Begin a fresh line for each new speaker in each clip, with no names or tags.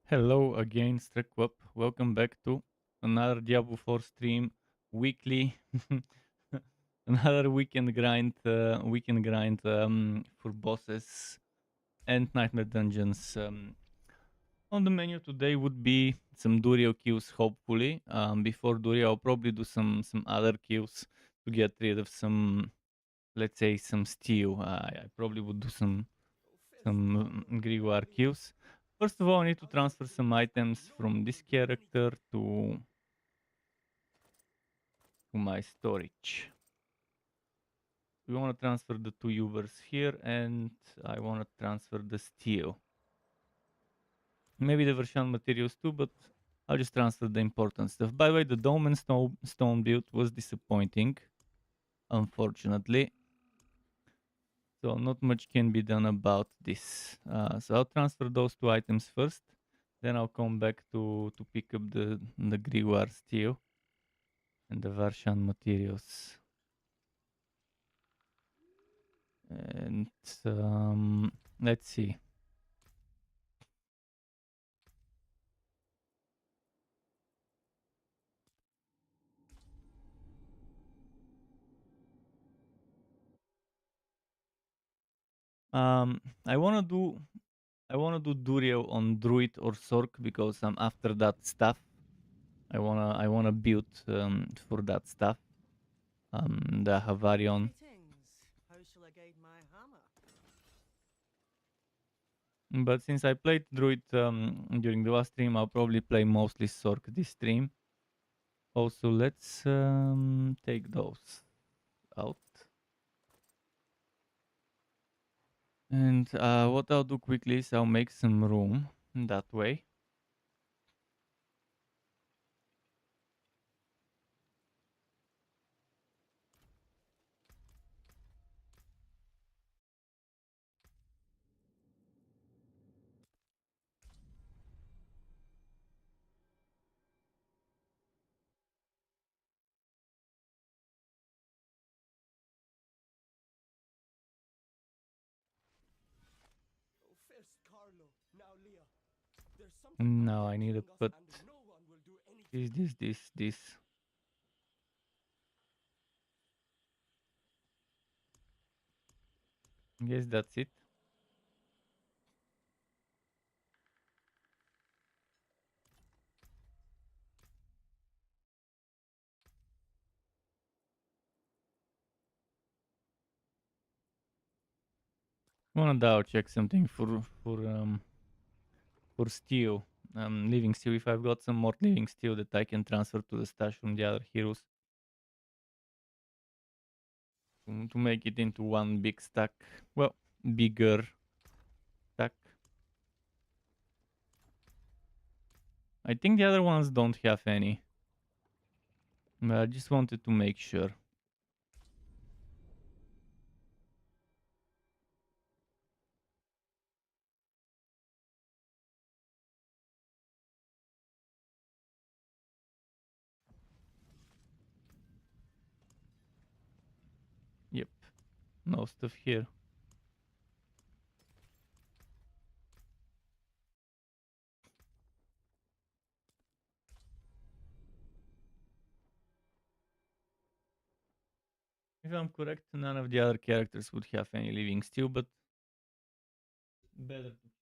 Hello again, STRUCKTLF. Welcome back to another Diablo 4 stream weekly. Another weekend grind for bosses and nightmare dungeons. On the menu today would be some Durio kills, hopefully. Before Durio, I'll probably do some other kills to get rid of some, let's say, some steel. I probably would do some Grimoire kills. First of all, I need to transfer some items from this character to my storage. We want to transfer the two Ubers here, and I want to transfer the steel. Maybe the Vershan materials too, but I'll just transfer the important stuff. By the way, the dome and stone build was disappointing, unfortunately. So not much can be done about this. So I'll transfer those two items first. Then I'll come back to pick up the Grimoire steel and the Varshan materials. And let's see. I wanna do Duriel on Druid or Sork because I'm after that stuff. I wanna build for that stuff. The Havarion. But since I played Druid during the last stream, I'll probably play mostly Sork this stream. Also, let's take those out. And what I'll do quickly is I'll make some room that way. Now I need to put this. Guess that's it. Wanna double check something for steel. Living steel. If I've got some more living steel that I can transfer to the stash from the other heroes to make it into one big stack. Well, bigger stack. I think the other ones don't have any. But I just wanted to make sure. Yep, no stuff here. If I'm correct, none of the other characters would have any living steel, but better to check.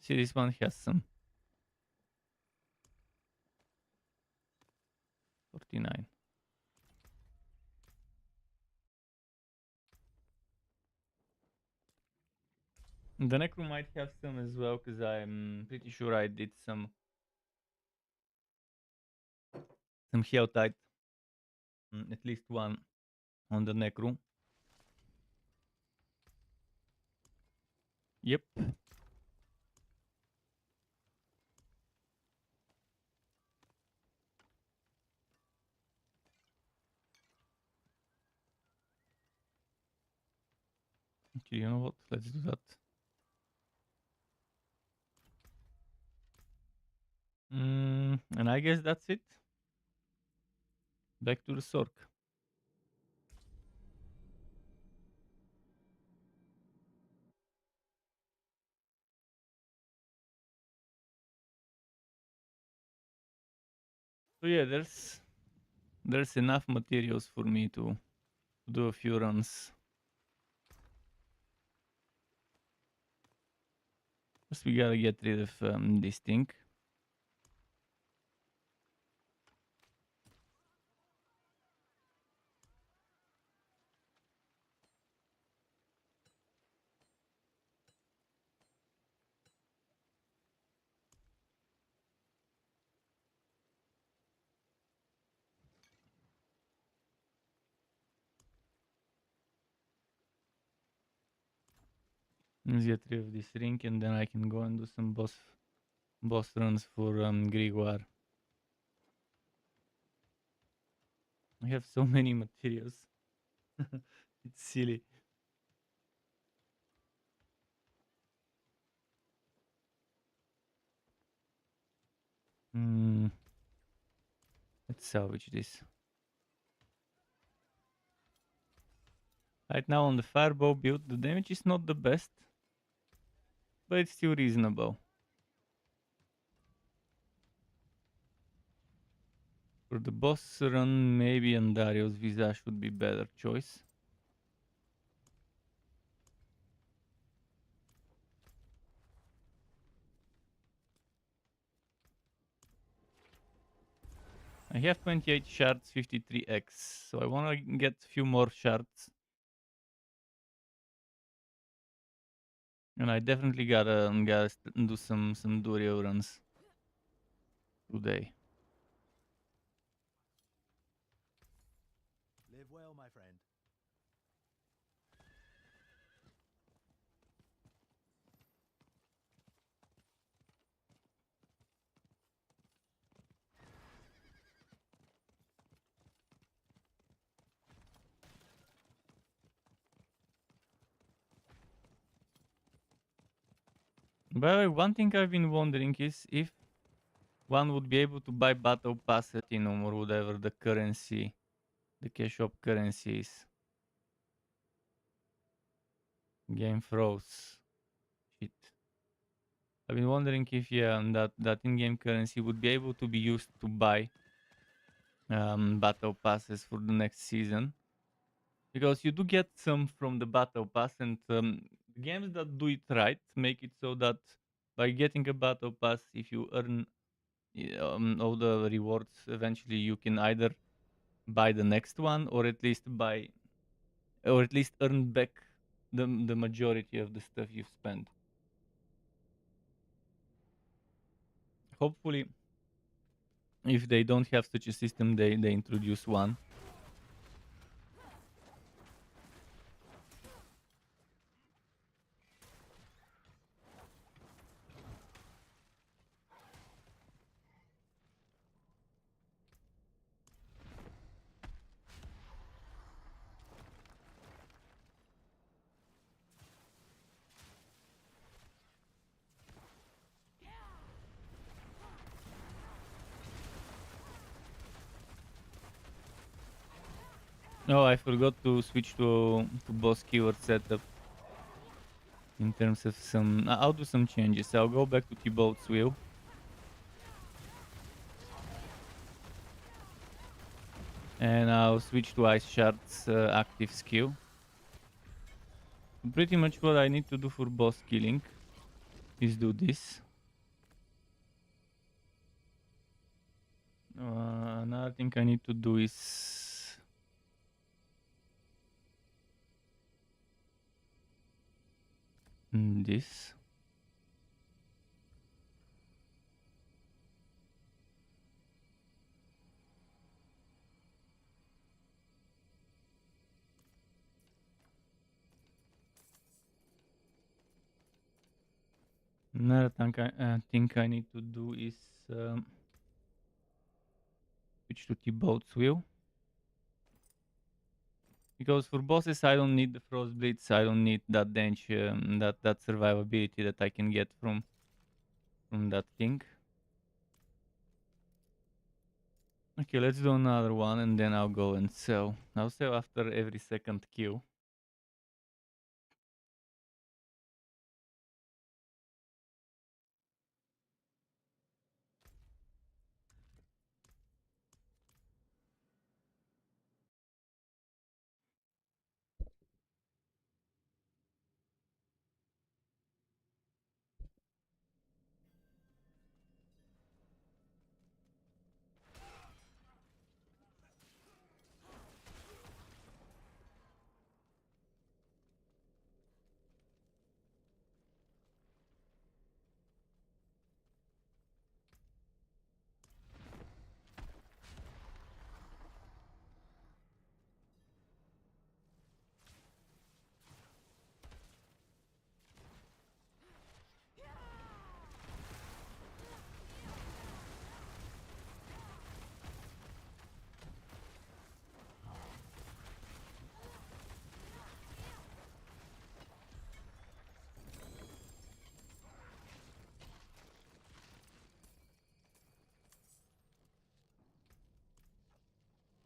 See, this one has some. 49. The Necro might have some as well, because I'm pretty sure I did some Healthite. At least one on the Necro. Yep. Actually, you know what? Let's do that. And I guess that's it. Back to the Sork. So yeah, there's enough materials for me to do a few runs. First we gotta get rid of this thing. Let's get rid of this ring and then I can go and do some boss runs for Grigor. I have so many materials. It's silly. Hmm. Let's salvage this. Right now on the firebow build, the damage is not the best, but it's still reasonable. For the boss run, maybe Andario's Visage would be better choice. I have 28 shards, 53x, so I want to get a few more shards. And I definitely gotta do some Durio runs today.
Live well, my friend.
By the way, one thing I've been wondering is if one would be able to buy battle pass platinum or whatever the currency, the cash shop currency is. Game froze. Shit. I've been wondering if that in-game currency would be able to be used to buy battle passes for the next season, because you do get some from the battle pass, and games that do it right make it so that by getting a battle pass, if you earn all the rewards, eventually you can either buy the next one or at least earn back the majority of the stuff you've spent. Hopefully, if they don't have such a system, they introduce one. Oh, I forgot to switch to boss keyword setup in terms of some. I'll do some changes. I'll go back to T-Bolt's wheel. And I'll switch to Ice Shard's active skill. Pretty much what I need to do for boss killing is do this. Another thing I need to do is this. Another thing I need to do is switch to T-Bolt's wheel. Because for bosses I don't need the frost blitz, I don't need that damage, that survivability that I can get from that thing. Okay, let's do another one and then I'll go and sell. I'll sell after every second kill.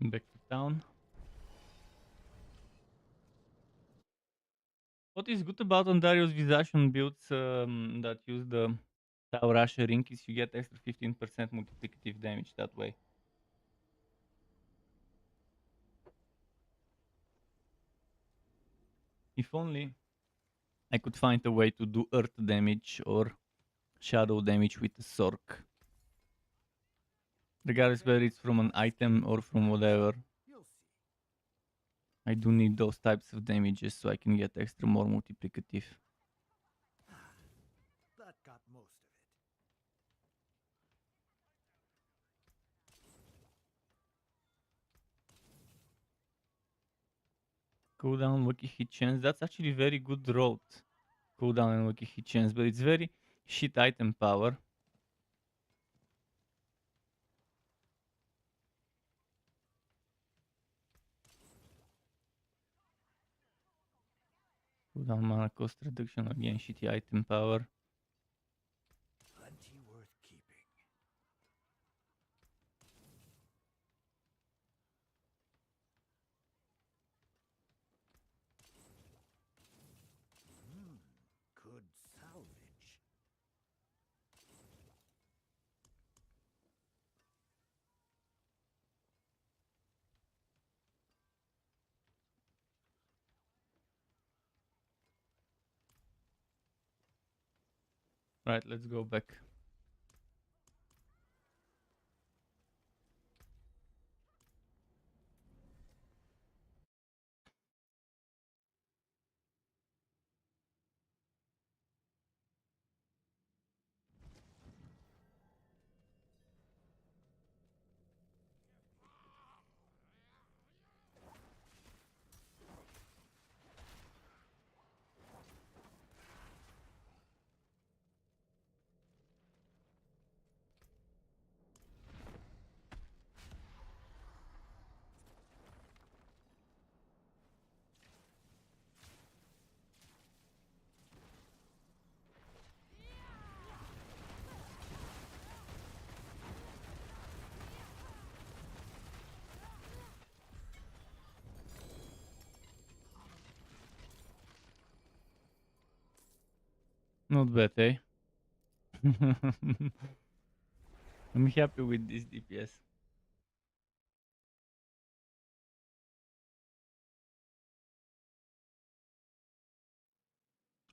Back to town. What is good about Ondario's Visation builds that use the Tau Rusher ring is you get extra 15% multiplicative damage that way. If only I could find a way to do earth damage or shadow damage with the Sork. Regardless whether it's from an item or from whatever. I do need those types of damages so I can get extra more multiplicative.
That got most of it.
Cooldown, lucky hit chance. That's actually very good road. Cooldown and lucky hit chance, but it's very shit item power. Cooldown mana cost reduction, again shitty item power.
Plenty worth keeping. Good salvage.
Right, let's go back. Not bad, eh? I'm happy with this DPS.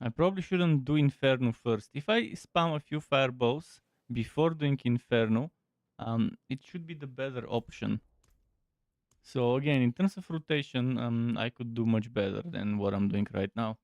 I probably shouldn't do Inferno first. If I spam a few fireballs before doing Inferno, it should be the better option. So again, in terms of rotation, I could do much better than what I'm doing right now.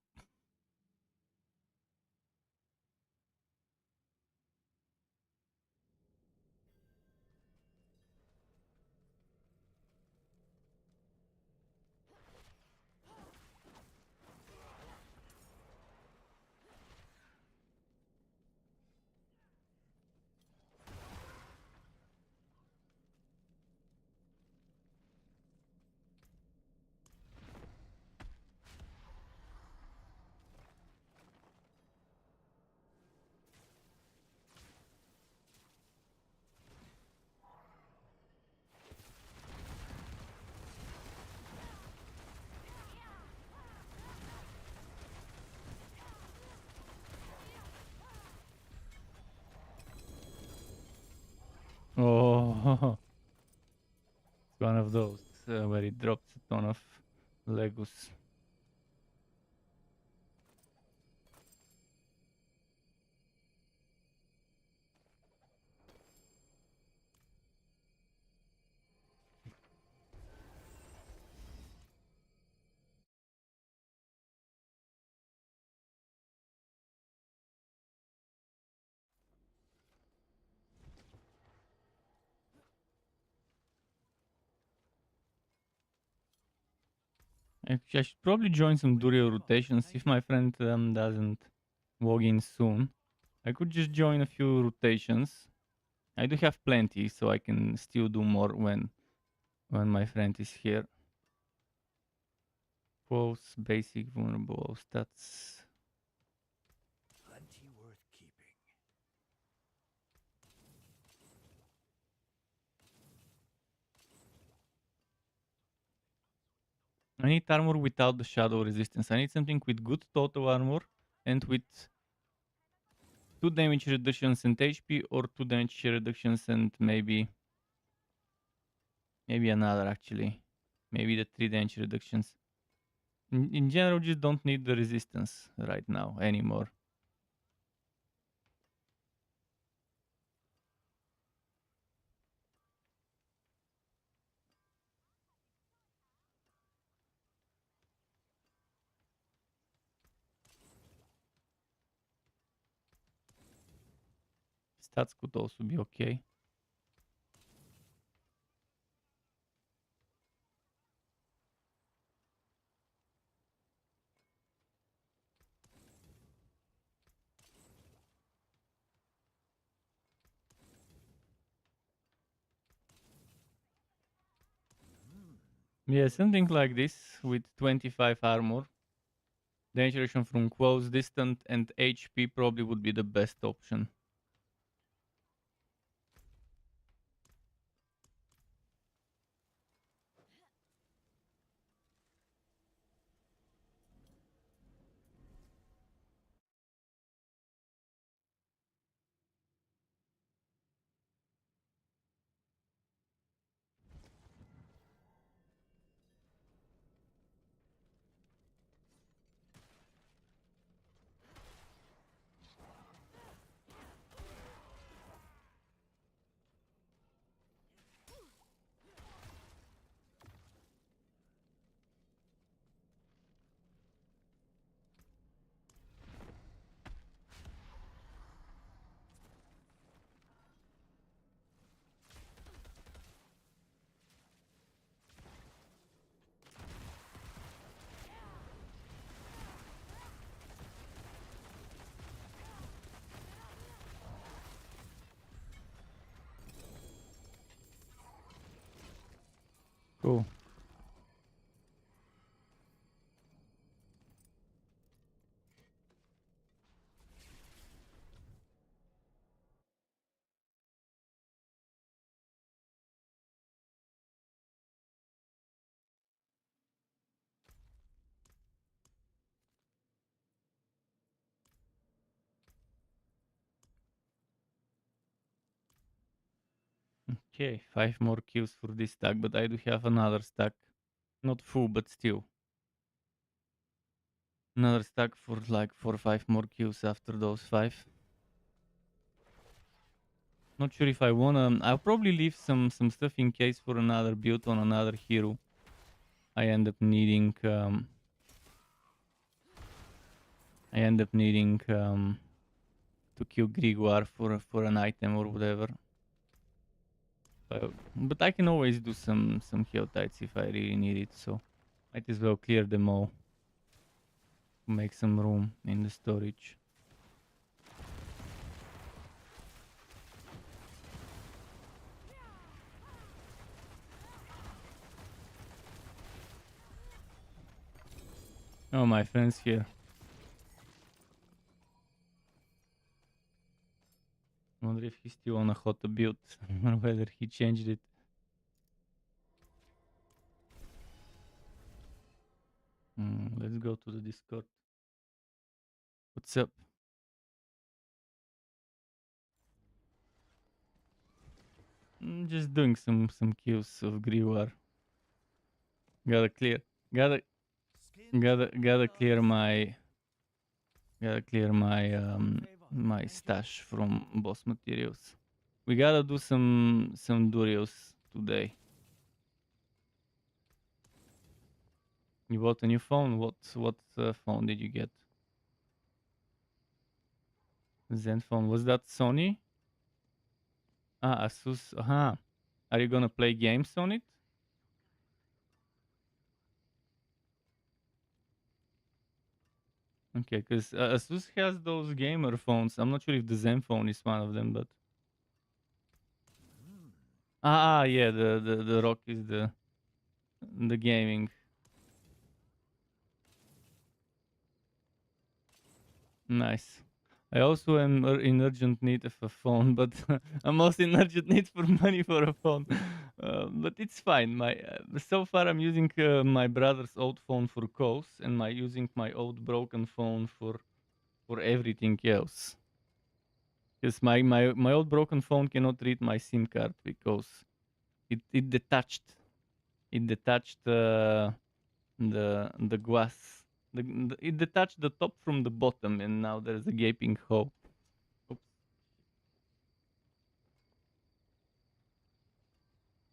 Oh, it's one of those where it drops a ton of Legos. Actually, I should probably join some Durio rotations if my friend doesn't log in soon. I could just join a few rotations. I do have plenty, so I can still do more when my friend is here. Close, basic, vulnerable stats.
Plenty worth keeping.
I need armor without the shadow resistance. I need something with good total armor and with 2 damage reductions and HP, or 2 damage reductions and maybe another actually. Maybe the 3 damage reductions. In general, just don't need the resistance right now anymore. Stats could also be okay. Yeah, something like this with 25 armor. Damage reduction from close, distant, and HP probably would be the best option. Cool. Okay, 5 more kills for this stack, but I do have another stack. Not full, but still. Another stack for like 4 or 5 more kills after those 5. Not sure if I wanna. I'll probably leave some stuff in case for another build on another hero. I end up needing. I end up needing to kill Grigor for an item or whatever. But I can always do some Heotites if I really need it. So might as well clear them all. Make some room in the storage. Oh, my friend's here. I wonder if he's still on a hot build or whether he changed it. Let's go to the Discord. What's up? Just doing some kills of Grivar. Gotta clear. Gotta clear my. Gotta clear my stash from boss materials. We gotta do some Durios today. You bought a new phone? What phone did you get? Zenfone. Was that Sony? Ah, Asus. Are you gonna play games on it? Okay, because Asus has those gamer phones. I'm not sure if the Zenfone is one of them, but yeah, the Rock is the gaming. Nice. I also am in urgent need of a phone, but I'm also in urgent need for money for a phone. But it's fine. My so far I'm using my brother's old phone for calls, and using my old broken phone for everything else. Because my old broken phone cannot read my SIM card because it detached the glass. It detached the top from the bottom, and now there's a gaping hole. Oops.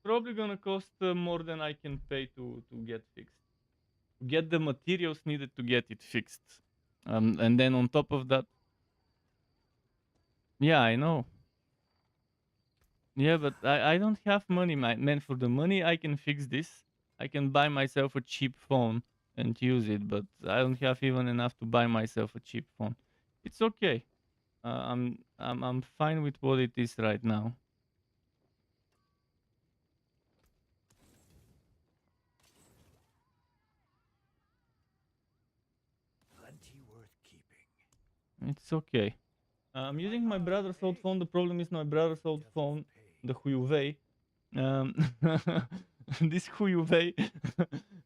Probably gonna cost more than I can pay to get fixed. Get the materials needed to get it fixed. And then on top of that, yeah, I know. Yeah, but I don't have money, man. For the money I can fix this. I can buy myself a cheap phone and use it, but I don't have even enough to buy myself a cheap phone. It's okay. I'm fine with what it is right now.
Plenty worth keeping.
It's okay. I'm using my brother's old phone. The problem is my brother's old phone, the Huawei. Um, this Huawei,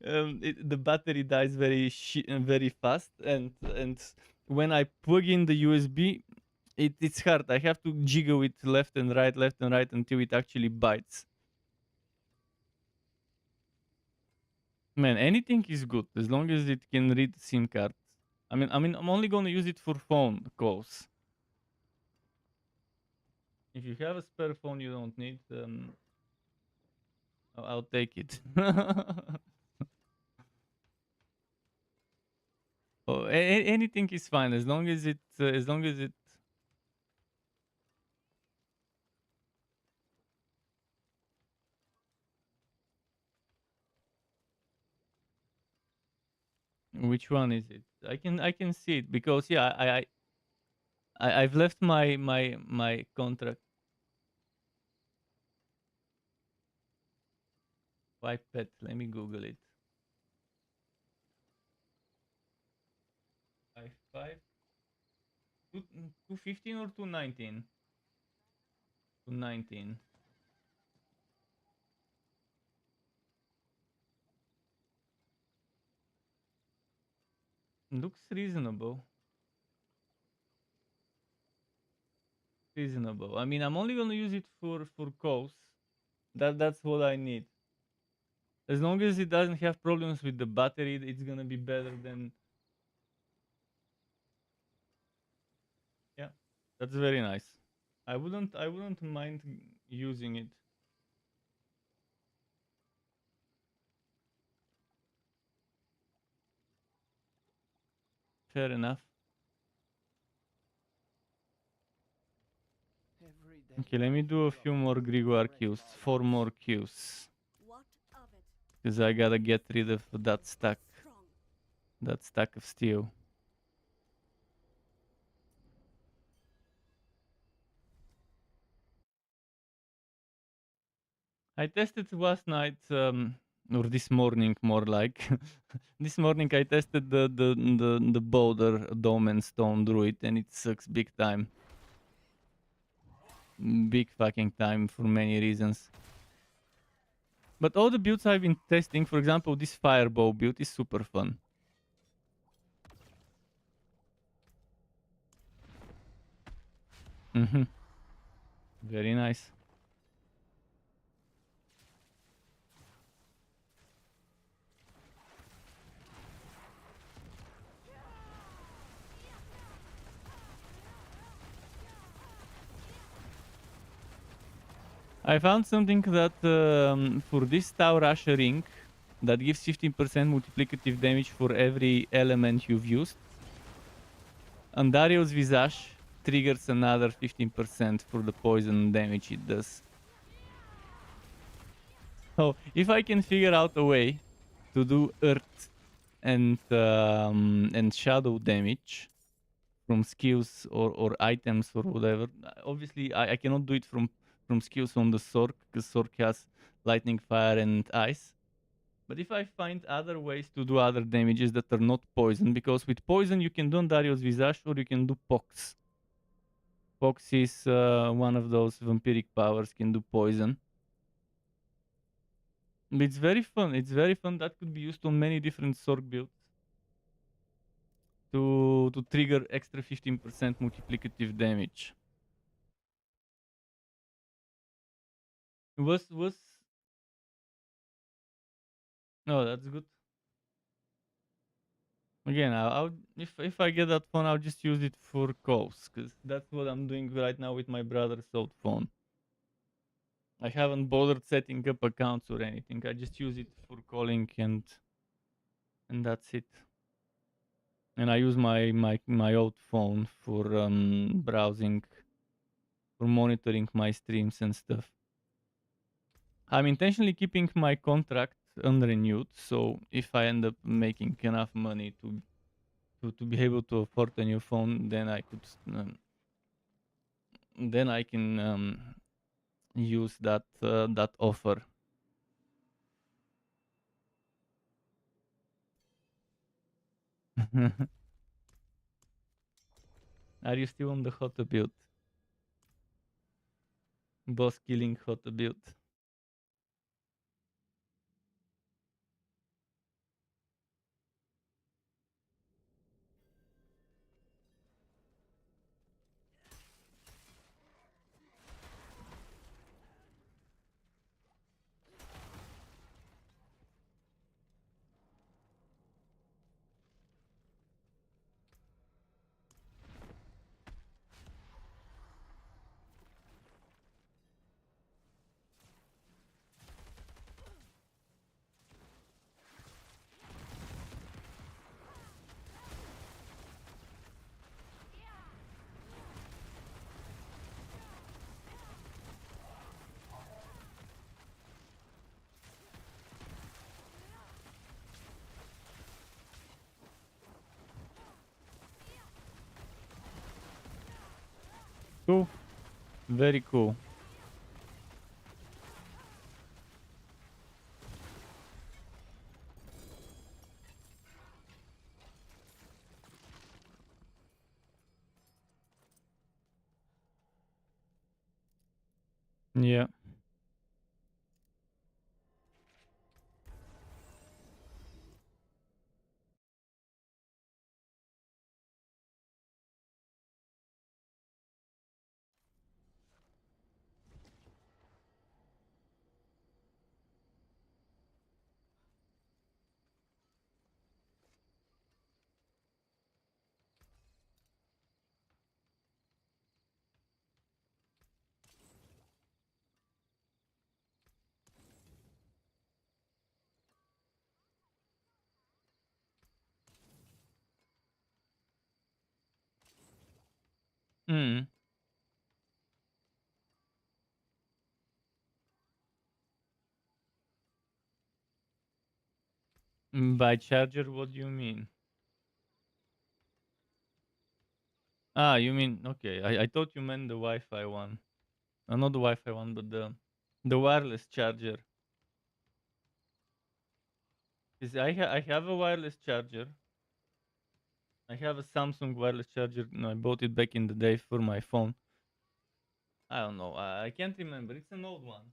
the battery dies very fast, and when I plug in the USB, it's hard. I have to jiggle it left and right until it actually bites. Man, anything is good as long as it can read SIM cards. I'm only gonna use it for phone calls. If you have a spare phone you don't need, I'll take it. Oh, anything is fine as long as it. Which one is it? I can see it because yeah, I've left my contract. Pet. Let me Google it. 5 215 or 219? 219. Looks reasonable. Reasonable. I mean, I'm only gonna use it for calls. That's what I need. As long as it doesn't have problems with the battery, it's gonna be better than. Yeah, that's very nice. I wouldn't mind using it. Fair enough.
Every day
Okay, let me do a few more Grimoire queues. 4 more queues.
What of it?
Because I gotta get rid of that stack.
Strong.
That stack of steel. I tested last night, or this morning more like. This morning I tested the Boulder Dome and Stone Druid and it sucks big time. Big fucking time for many reasons. But all the builds I've been testing, for example, this Fireball build is super fun. Mm-hmm. Very nice. I found something that for this Tau Rusher ring that gives 15% multiplicative damage for every element you've used. Andario's Visage triggers another 15% for the poison damage it does. So if I can figure out a way to do earth and shadow damage from skills or items or whatever, obviously I cannot do it from skills on the Sork because Sork has lightning, fire, and ice. But if I find other ways to do other damages that are not poison, because with poison you can do Dario's Visage or you can do Pox. Pox is one of those vampiric powers, can do poison. It's very fun. It's very fun. That could be used on many different Sorg builds to trigger extra 15% multiplicative damage. Was no, that's good. Again, I'll if I get that phone, I'll just use it for calls, cause that's what I'm doing right now with my brother's old phone. I haven't bothered setting up accounts or anything. I just use it for calling and that's it. And I use my old phone for browsing, for monitoring my streams and stuff. I'm intentionally keeping my contract unrenewed, so if I end up making enough money to be able to afford a new phone, then I could then I can use that offer. Are you still on the hot build? Boss killing hot build. Cool. Very cool. Yeah. Mm. By charger, what do you mean? Ah, you mean okay. I thought you meant the Wi-Fi one. Not the Wi-Fi one, but the wireless charger. Is I have a wireless charger. I have a Samsung wireless charger. No, I bought it back in the day for my phone. I don't know. I can't remember. It's an old one.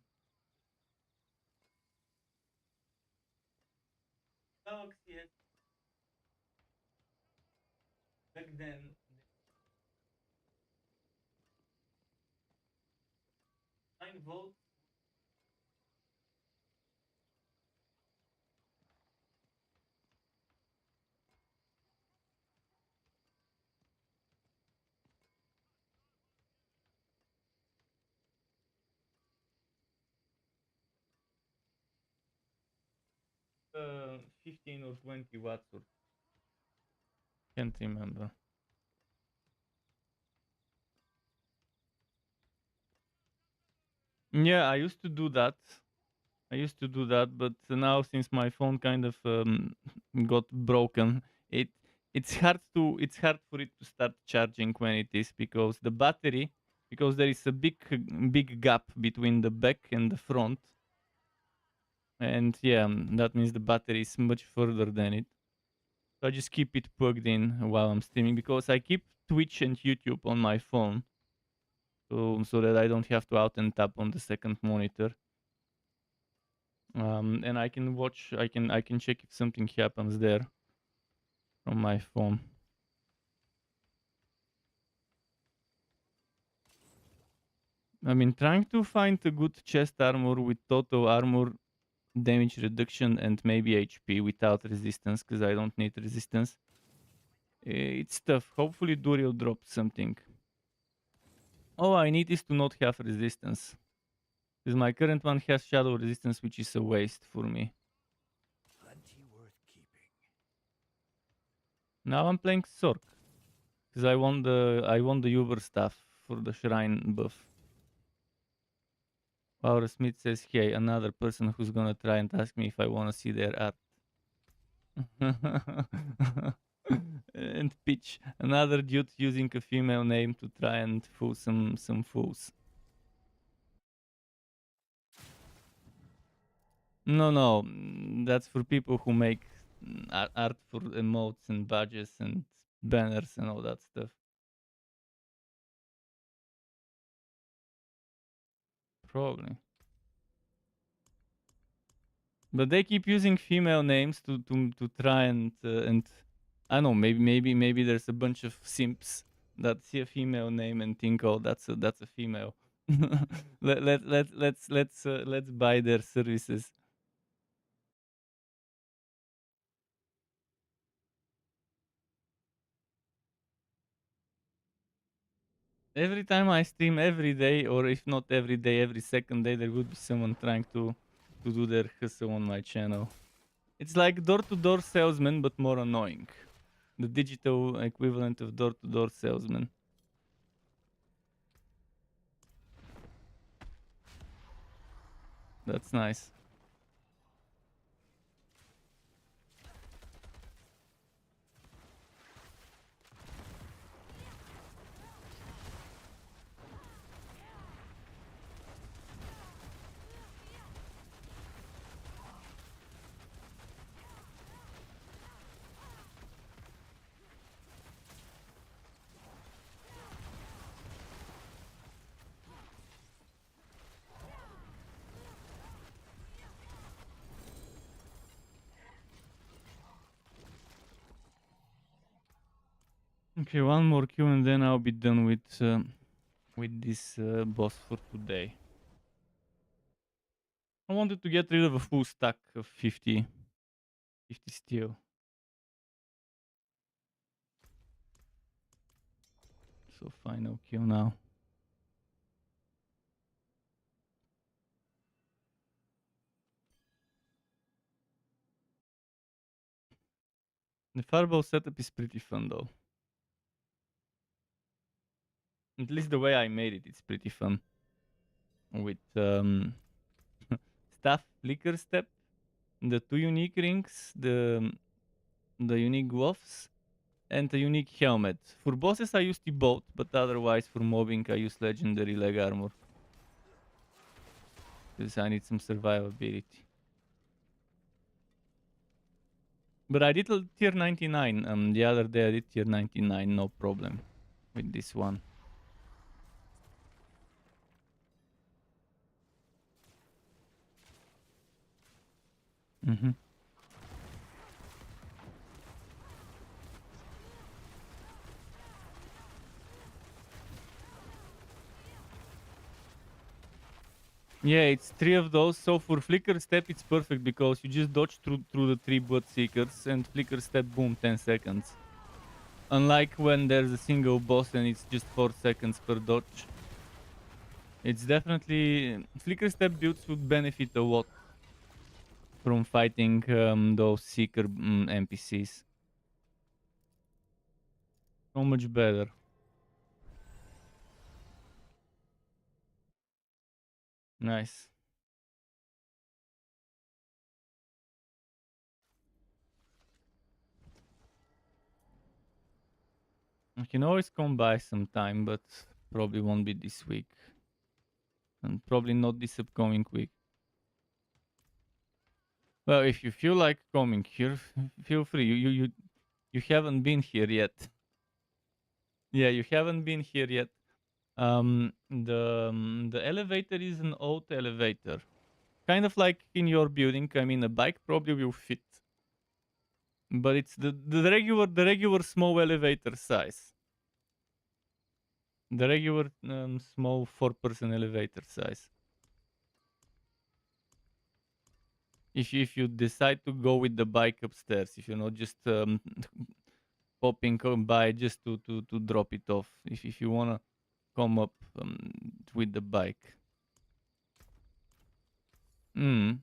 Galaxy S back then. 9 volts. 15 or 20 watts or can't remember. Yeah, I used to do that. I used to do that, but now since my phone kind of got broken, it it's hard for it to start charging when it is because the battery because there is a big gap between the back and the front, and yeah, that means the battery is much further than it. So I just keep it plugged in while I'm streaming because I keep Twitch and YouTube on my phone, so that I don't have to out and tap on the second monitor. And I can watch. I can check if something happens there from my phone. I mean, trying to find a good chest armor with total armor damage reduction and maybe HP without resistance, because I don't need resistance. It's tough. Hopefully Duriel drops something. All I need is to not have resistance. Because my current one has shadow resistance, which is a waste for me.
Plenty worth keeping.
Now I'm playing Sork. Because I want the Uber stuff for the shrine buff. Power Smith says, hey, another person who's gonna try and ask me if I wanna see their art. And Pitch, another dude using a female name to try and fool some fools. No, that's for people who make art for emotes and badges and banners and all that stuff. Probably. But they keep using female names to try and I don't know, maybe there's a bunch of simps that see a female name and think, oh, that's a female. Let's buy their services. Every time I stream, every day, or if not every day, every second day, there would be someone trying to do their hustle on my channel. It's like door-to-door salesman, but more annoying. The digital equivalent of door-to-door salesman. That's nice. Okay, one more kill and then I'll be done with this boss for today. I wanted to get rid of a full stack of 50 steel. So final kill now. The fireball setup is pretty fun though. At least the way I made it, it's pretty fun. With staff flicker step, the 2 unique rings, the unique gloves, and a unique helmet. For bosses I use the boat, but otherwise for mobbing I use legendary leg armor. Because I need some survivability. But I did tier 99. The other day I did tier 99, no problem with this one. Mm-hmm. Yeah, it's 3 of those. So for Flicker Step, it's perfect because you just dodge through the 3 Blood Seekers and Flicker Step, boom, 10 seconds. Unlike when there's a single boss and it's just 4 seconds per dodge. It's definitely... Flicker Step builds would benefit a lot from fighting those Seeker NPCs. So much better. Nice. I can always come by sometime, but probably won't be this week. And probably not this upcoming week. Well, if you feel like coming here, feel free. You haven't been here yet. Yeah, you haven't been here yet. The elevator is an old elevator. kind of like in your building. I mean, a bike probably will fit, but it's the regular small elevator size. The regular small 4-person elevator size. If you decide to go with the bike upstairs, if you're not just popping by just to drop it off, if you wanna come up with the bike. I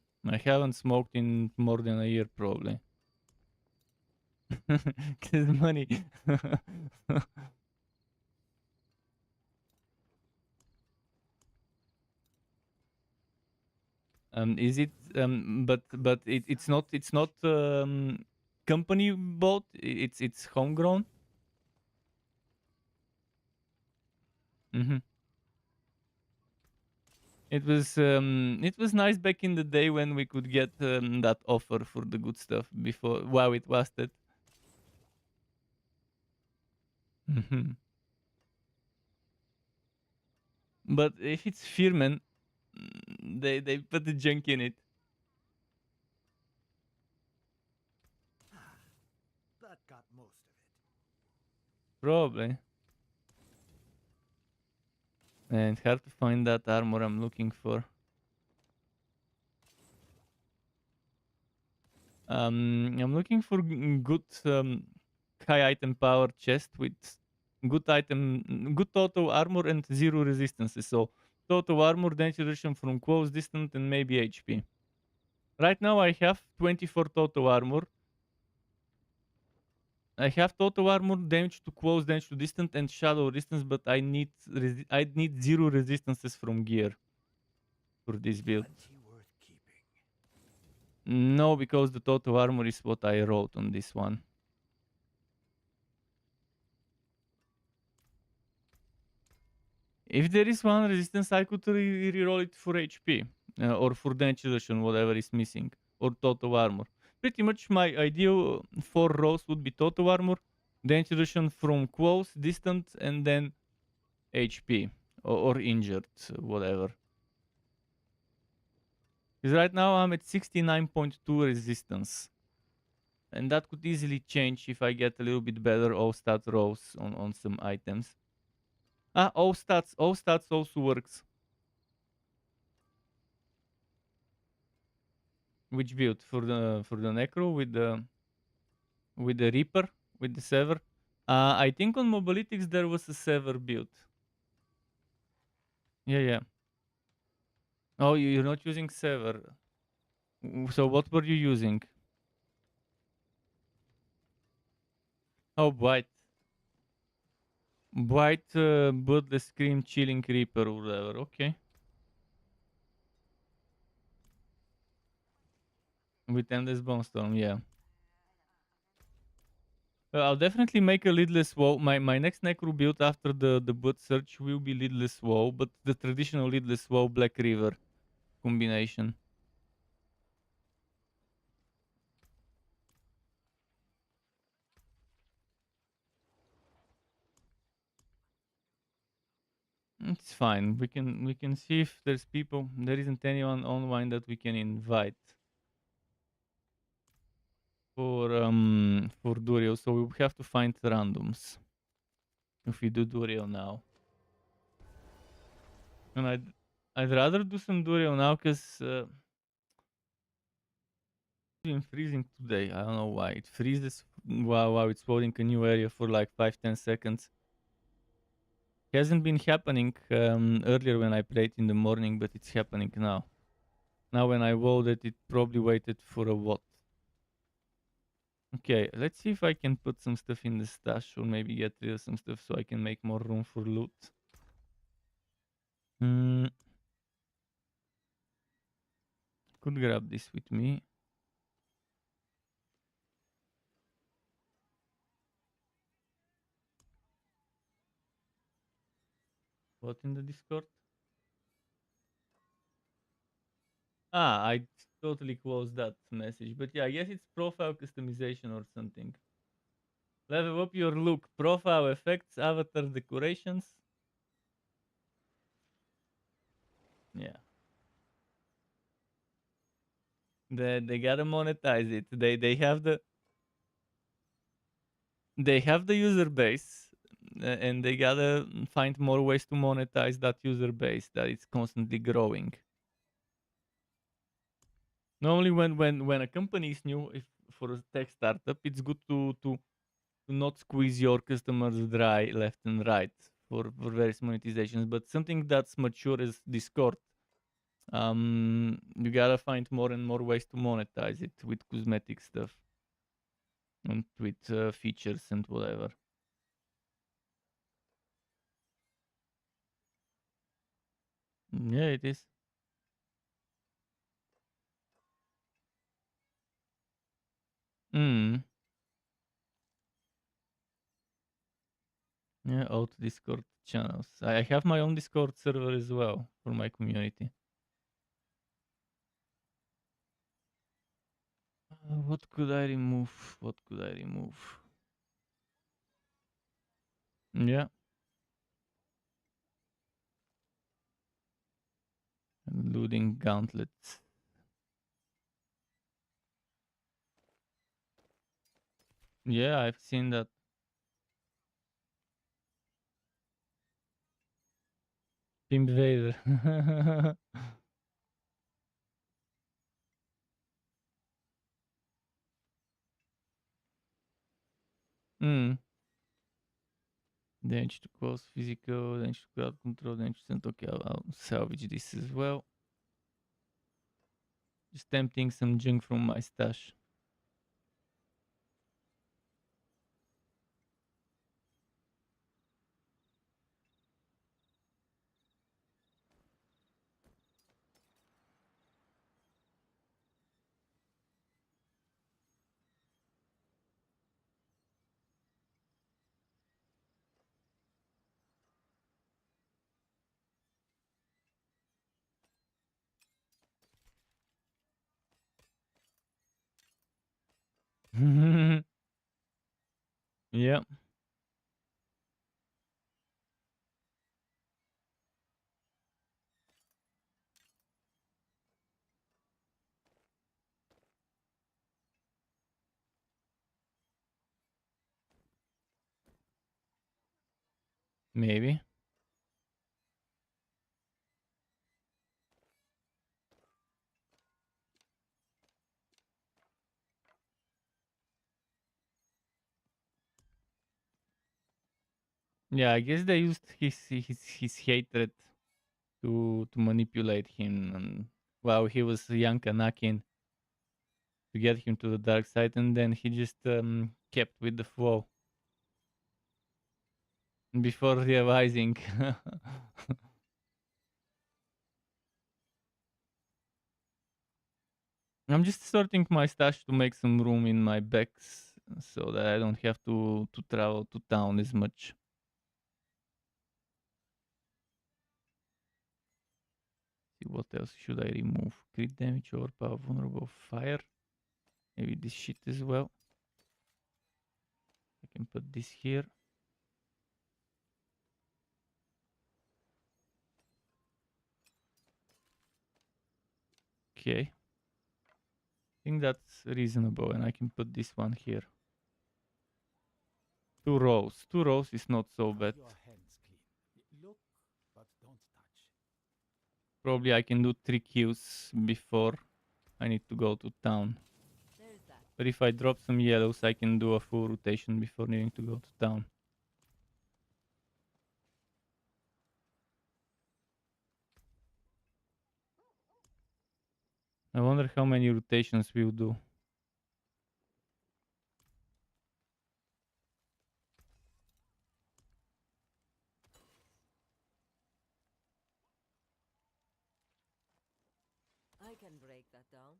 haven't smoked in more than a year probably. Cause money. Is it but it's not company bought, it's homegrown. Mm-hmm. It was nice back in the day when we could get that offer for the good stuff before while it lasted. Hmm. But if it's Firmen, they put the junk in it.
That got most of it.
Probably. And hard to find that armor I'm looking for. I'm looking for good high item power chest with good total armor and 0 resistances. So total armor, danger reduction from close distance, and maybe HP. Right now I have 24 total armor. I have total armor, damage to close, damage to distant, and shadow resistance, but I need 0 resistances from gear for this build.
Plenty worth keeping.
No, because the total armor is what I wrote on this one. If there is one resistance, I could re-roll it for HP or for damage reduction, whatever is missing, or total armor. Pretty much my ideal 4 rows would be total armor, damage reduction from close, distant, and then HP or injured, whatever. Because right now I'm at 69.2 resistance. And that could easily change if I get a little bit better all stat rolls on some items. All stats also works. Which build? For the Necro with the Reaper, with the Sever? I think on Mobalytics there was a Sever build. Yeah, yeah. Oh, you're not using Sever. So what were you using? Oh, Blight. Blight, Bloodless Scream, Chilling Reaper, or whatever. Okay. With Endless Bonestorm, yeah. I'll definitely make a lidless woe. My next necro build after the boot search will be lidless woe, but the traditional lidless woe Black River combination. It's fine. We can see if there's people. There isn't anyone online that we can invite for Duriel, so we have to find randoms if we do Duriel now. And I'd rather do some Duriel now because it's been freezing today. I don't know why it freezes while it's loading a new area for like 5-10 seconds. Hasn't been happening earlier when I played in the morning, but it's happening now. Now when I loaded, it probably waited for a what? Okay, let's see if I can put some stuff in the stash or maybe get rid of some stuff so I can make more room for loot. Could grab this with me. What in the Discord? I totally closed that message. But yeah, I guess it's profile customization or something. Level up your look. Profile effects, avatar decorations. Yeah. They gotta monetize it. They have the user base, and they gotta find more ways to monetize that user base that is constantly growing. Normally, when a company is new, if for a tech startup, it's good to not squeeze your customers dry left and right for various monetizations. But something that's mature as Discord, you gotta find more and more ways to monetize it with cosmetic stuff and with features and whatever. Yeah, it is. Mm. Yeah, out Discord channels. I have my own Discord server as well for my community. What could I remove? What could I remove? Yeah, looting gauntlets. Yeah, I've seen that. Pimp Vader. mm. Damage to close physical, damage to crowd control, damage to send. Okay, I'll salvage this as well. Just tempting some junk from my stash. Yeah, maybe. Yeah, I guess they used his hatred to manipulate him, and while he was young Anakin, to get him to the dark side, and then he just kept with the flow before realizing. I'm just sorting my stash to make some room in my bags so that I don't have to travel to town as much. See what else should I remove? Crit damage, overpower, vulnerable, fire. Maybe this shit as well. I can put this here. Okay. I think that's reasonable, and I can put this one here. 2 rows. 2 rows is not so bad.
Your hands clean. Look, but don't touch.
Probably I can do 3 kills before I need to go to town. But if I drop some yellows, I can do a full rotation before needing to go to town. I wonder how many rotations we'll do.
I can break that down.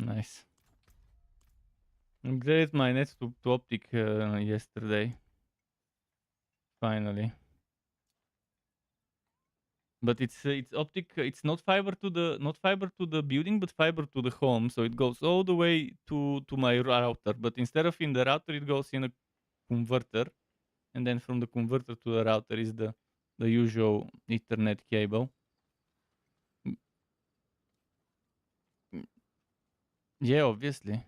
Nice. Upgraded my net to optic yesterday. Finally. But it's optic. It's not fiber to the building, but fiber to the home. So it goes all the way to my router. But instead of in the router, it goes in a converter, and then from the converter to the router is the usual Ethernet cable. Mm, mm, Yeah, obviously.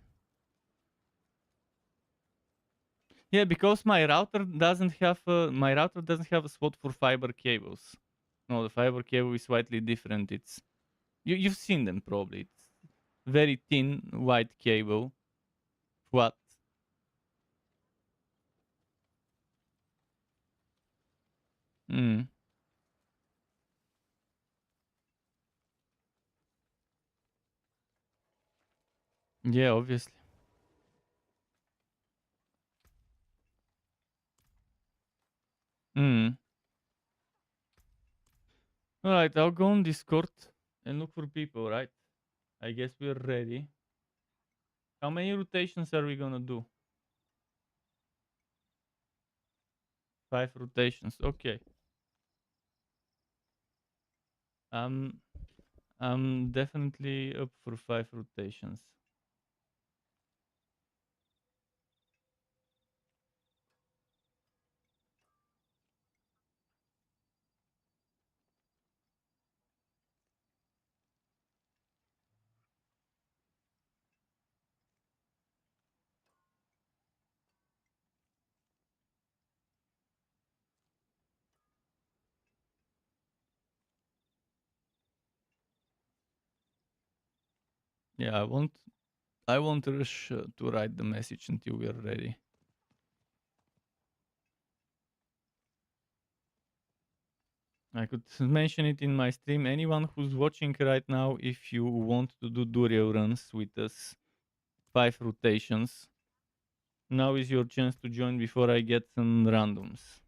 Yeah, because my router doesn't have a spot for fiber cables. No, the fiber cable is slightly different. You've seen them probably. It's very thin white cable. What? Mm. Yeah, obviously. Mm. All right, I'll go on Discord and look for people. Right? I guess we're ready. How many rotations are we gonna do? 5 rotations. Okay. Um, I'm definitely up for 5 rotations. Yeah, I won't rush to write the message until we're ready. I could mention it in my stream. Anyone who's watching right now, if you want to do Durio runs with us, 5 rotations, now is your chance to join before I get some randoms.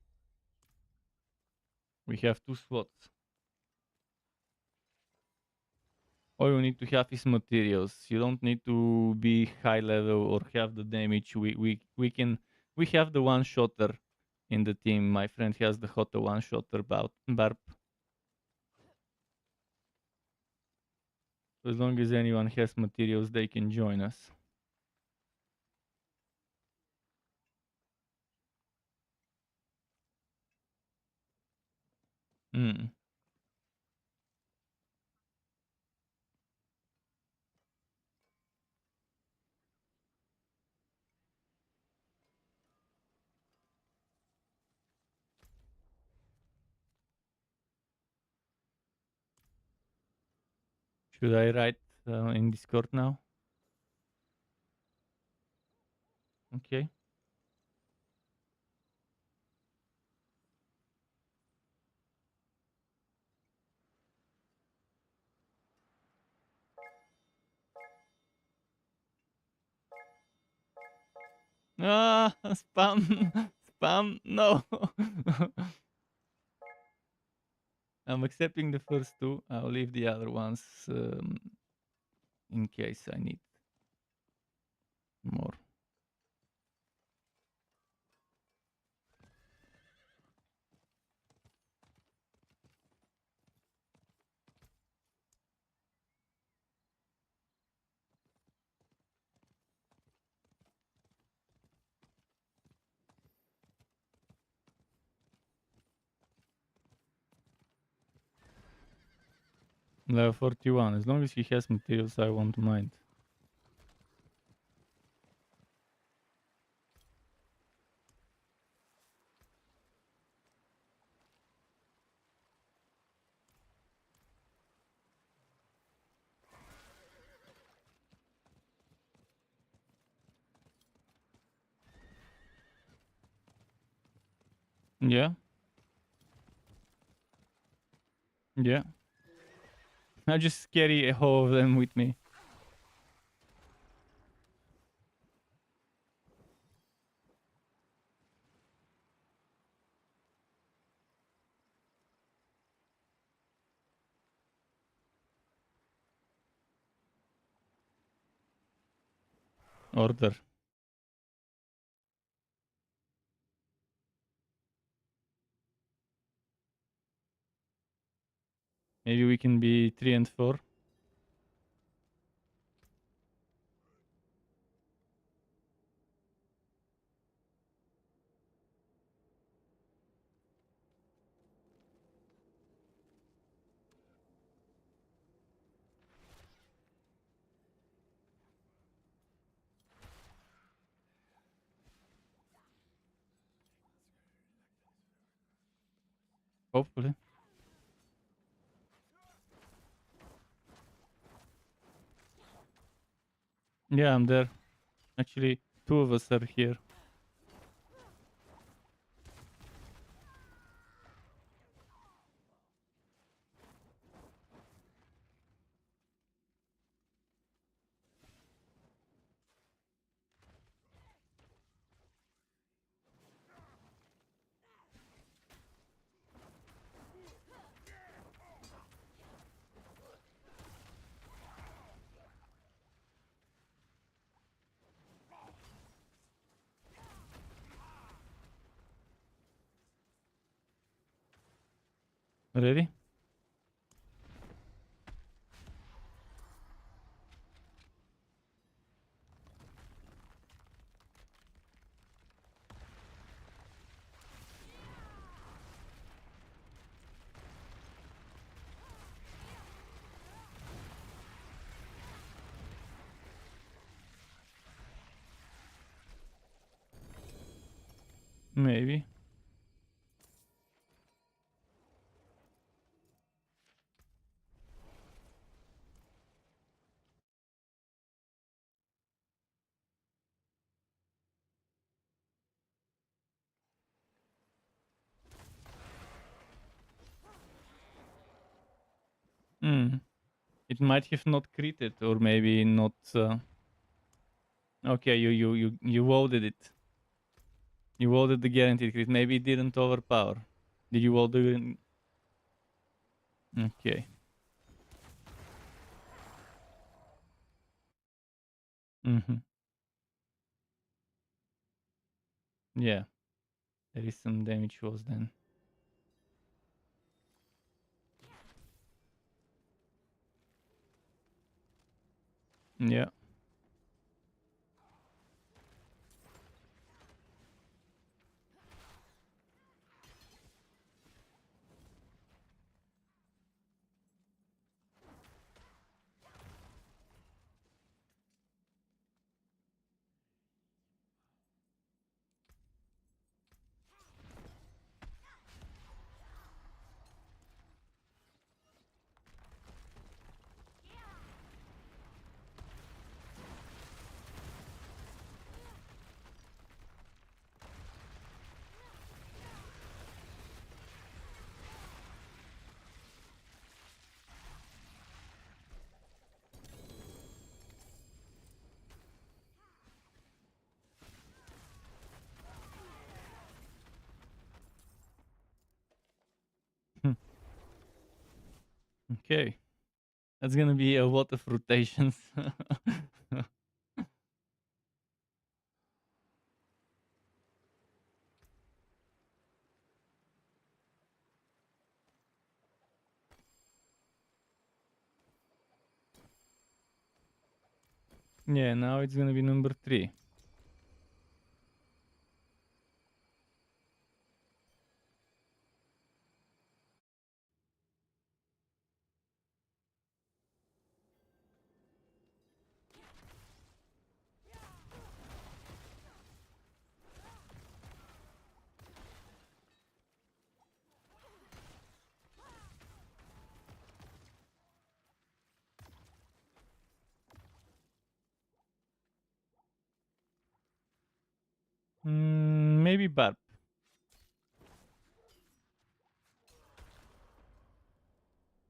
We have 2 slots. All you need to have is materials. You don't need to be high level or have the damage. We have the one shotter in the team. My friend has the hot one shotter barb. As long as anyone has materials, they can join us. Mm. Should I write in Discord now? Okay. Ah, spam, spam. No. I'm accepting the first 2. I'll leave the other ones in case I need more. Level 41. As long as he has materials, I won't mind. Yeah. Yeah. I just carry a whole of them with me. Order. Maybe we can be 3 and 4. Hopefully. Yeah, I'm there. Actually, 2 of us are here. Ready? Maybe. Hmm. It might have not critted, or maybe not. Okay, you voted it. You voted the guaranteed crit. Maybe it didn't overpower. Did you vote the? Okay. Mm-hmm. Yeah, there is some damage was then. Yeah. Okay. That's gonna be a lot of rotations. Yeah, now it's gonna be number 3. Maybe Barb.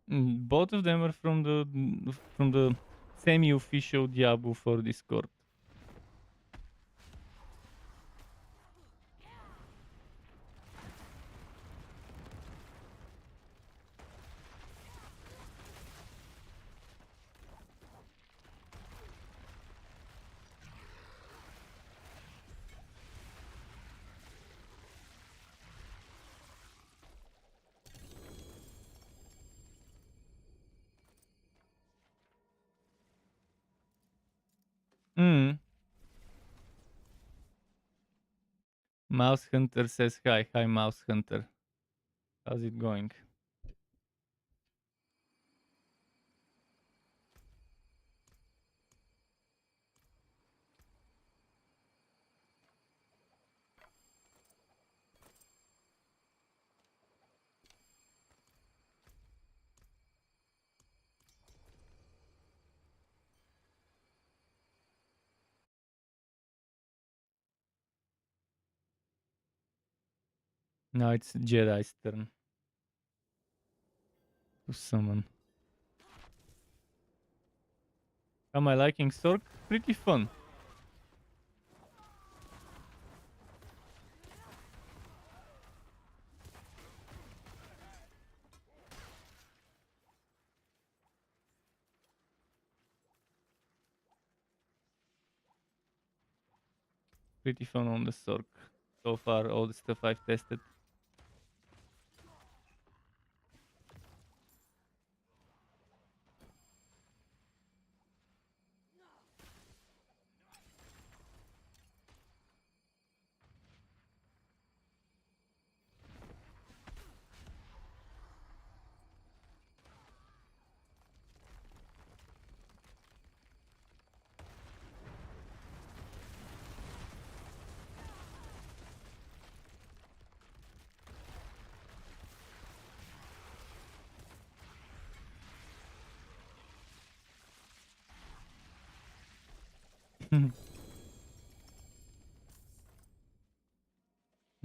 Both of them are from the semi-official Diablo for Discord. Mm. Mouse Hunter says hi. Hi, Mouse Hunter. How's it going? Now it's Jedi's turn to summon. Am I liking Sork? Pretty fun. Pretty fun on the Sork. So far, all the stuff I've tested.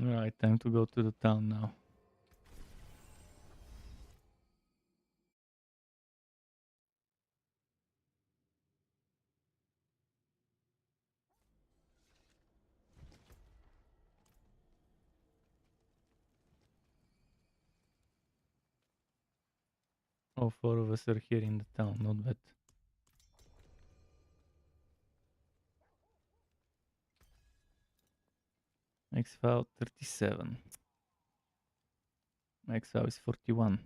Alright, time to go to the town now. All four of us are here in the town, not bad. Max file 37. Max file is 41.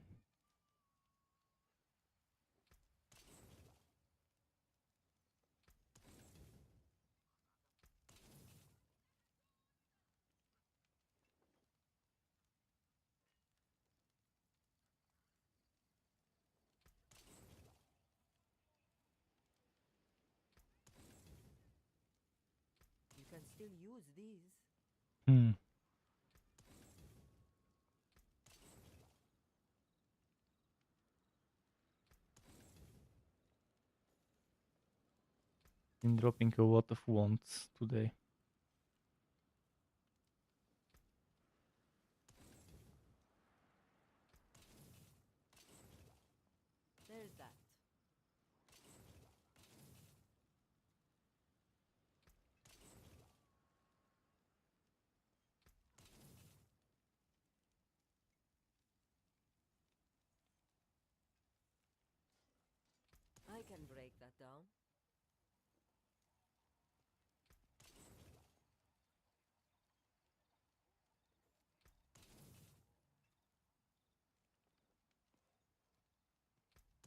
You can still use these.
Hmm. Been dropping a lot of wands today.
There's that. I can break that down.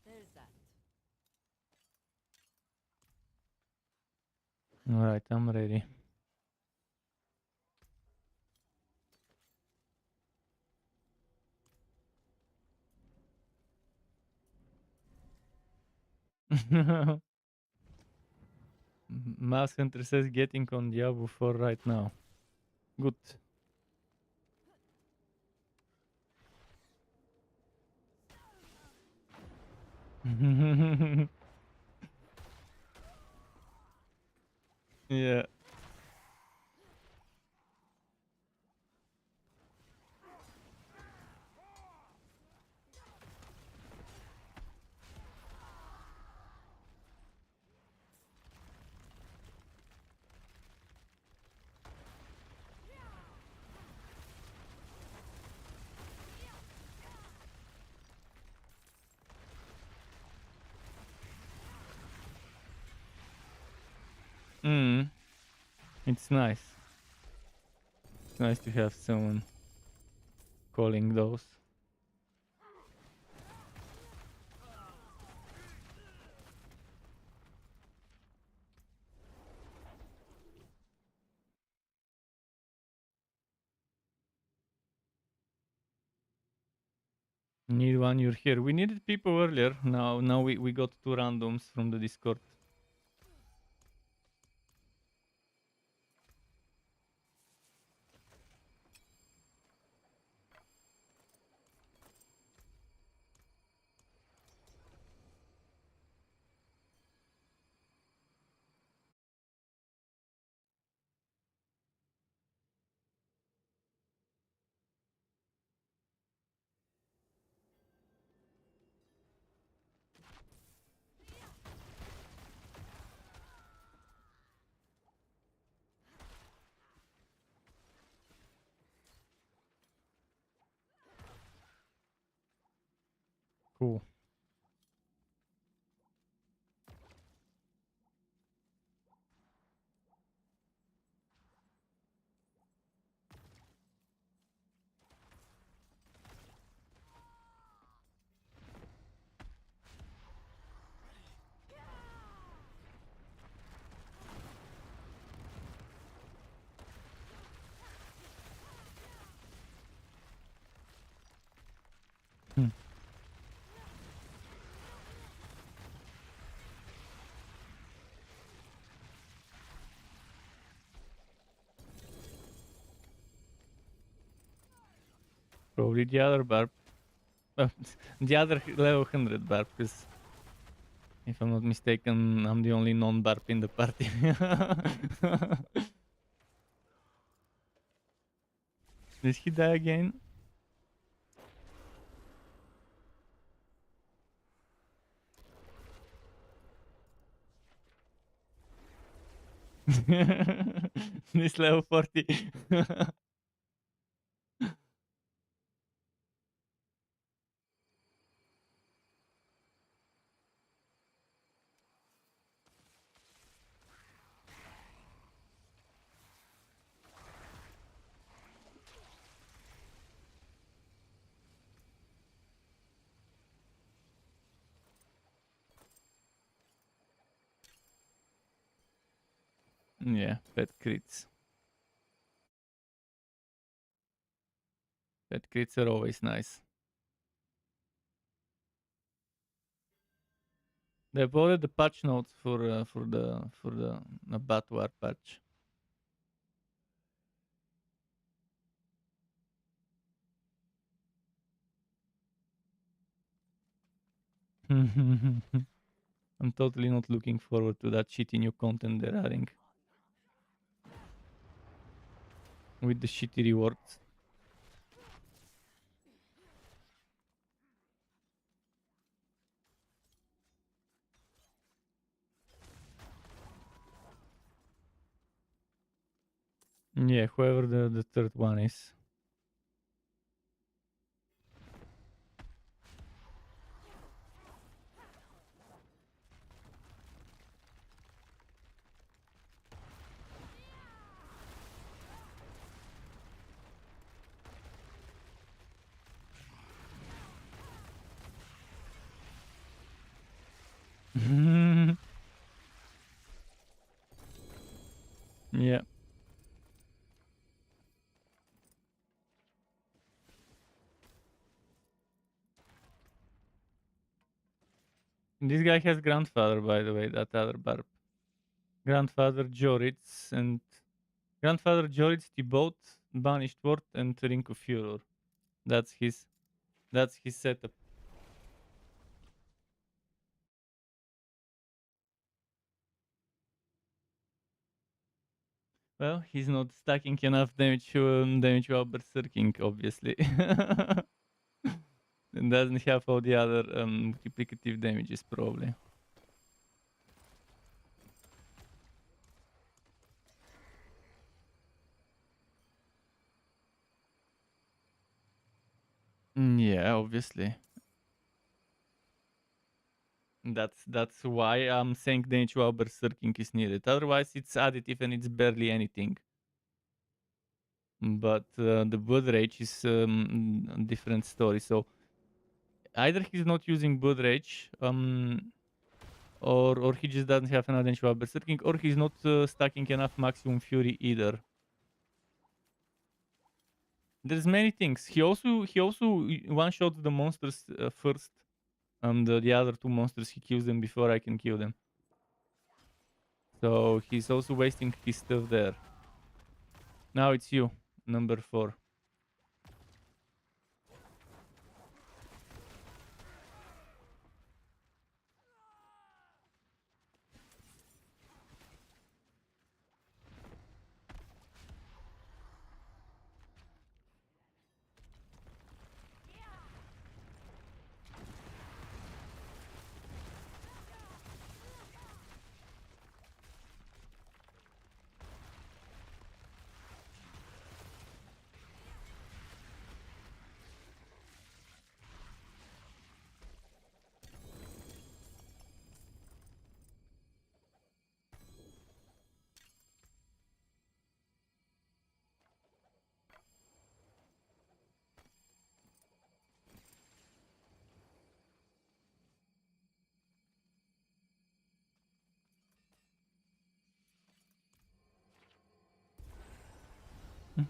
There's that.
Alright, I'm ready. Mouse Hunter says getting on Diablo 4 right now. Good. Yeah. Mm. It's nice. It's nice to have someone calling those. Need one, you're here. We needed people earlier. Now we got 2 randoms from the Discord. Cool. Hmm. Probably the other barb. The other level 100 barb, because if I'm not mistaken, I'm the only non-barb in the party. Did he die again? This level 40. Yeah, pet crits. Pet crits are always nice. They uploaded the patch notes for the Batwar patch. I'm totally not looking forward to that shitty new content they're adding. With the shitty rewards. Yeah, whoever the third one is. Yeah. This guy has grandfather, by the way, that other barb. Grandfather Joritz and Grandfather Joritz Thibaut, Banished Ward, and Ring of Furor. That's his setup. Well, he's not stacking enough damage while berserking, obviously. And doesn't have all the other multiplicative damages, probably. Yeah, obviously. That's why I'm saying damage while berserking is needed. Otherwise, it's additive and it's barely anything. But the blood rage is a different story. So either he's not using blood rage, or he just doesn't have enough damage while berserking, or he's not stacking enough maximum fury either. There's many things. He also one shot the monsters first, and the other two monsters he kills them before I can kill them. So he's also wasting his stuff there. Now it's you, number 4.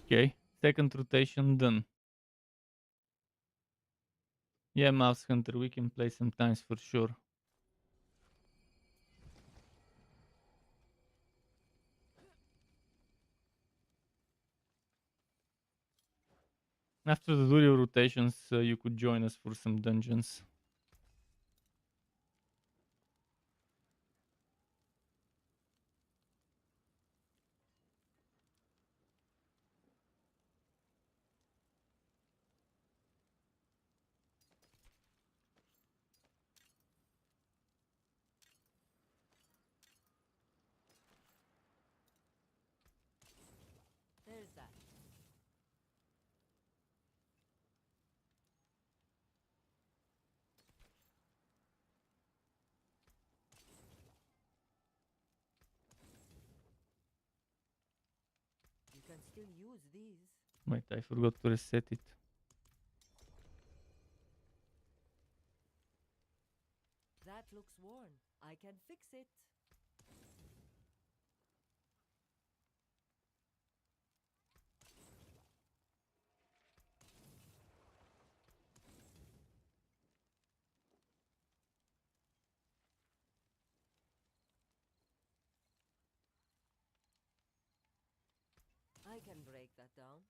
Okay, second rotation done. Yeah, Mouse Hunter, we can play sometimes for sure. After the dual rotations, you could join us for some dungeons.
There's that. You can still use these.
Wait, I forgot to reset it.
That looks worn. I can fix it. I can break that down.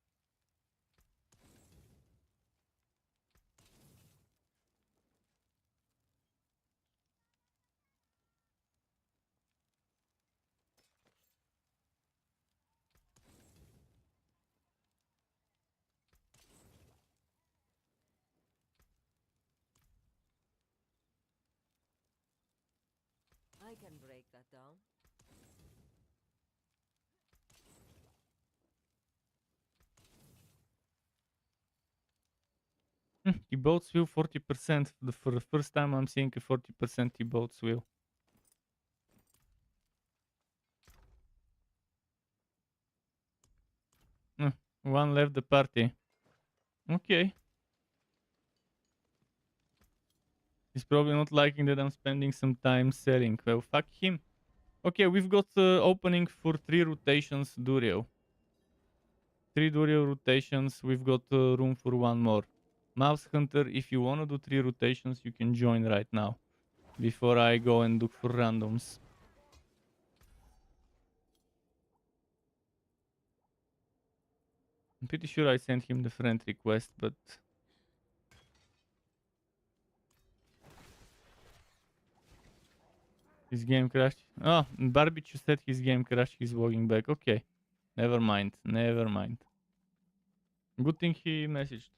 I can break that down.
T-boats will 40%. For the first time I'm seeing a 40% T-boats will. One left the party. Okay. He's probably not liking that I'm spending some time selling. Well, fuck him. Okay, we've got opening for 3 rotations Durio. 3 Durio rotations. We've got room for 1 more. Mouse Hunter, if you wanna do 3 rotations, you can join right now. Before I go and look for randoms. I'm pretty sure I sent him the friend request, but... His game crashed. Oh, Barbecue said his game crashed. He's walking back. Okay. Never mind. Never mind. Good thing he messaged.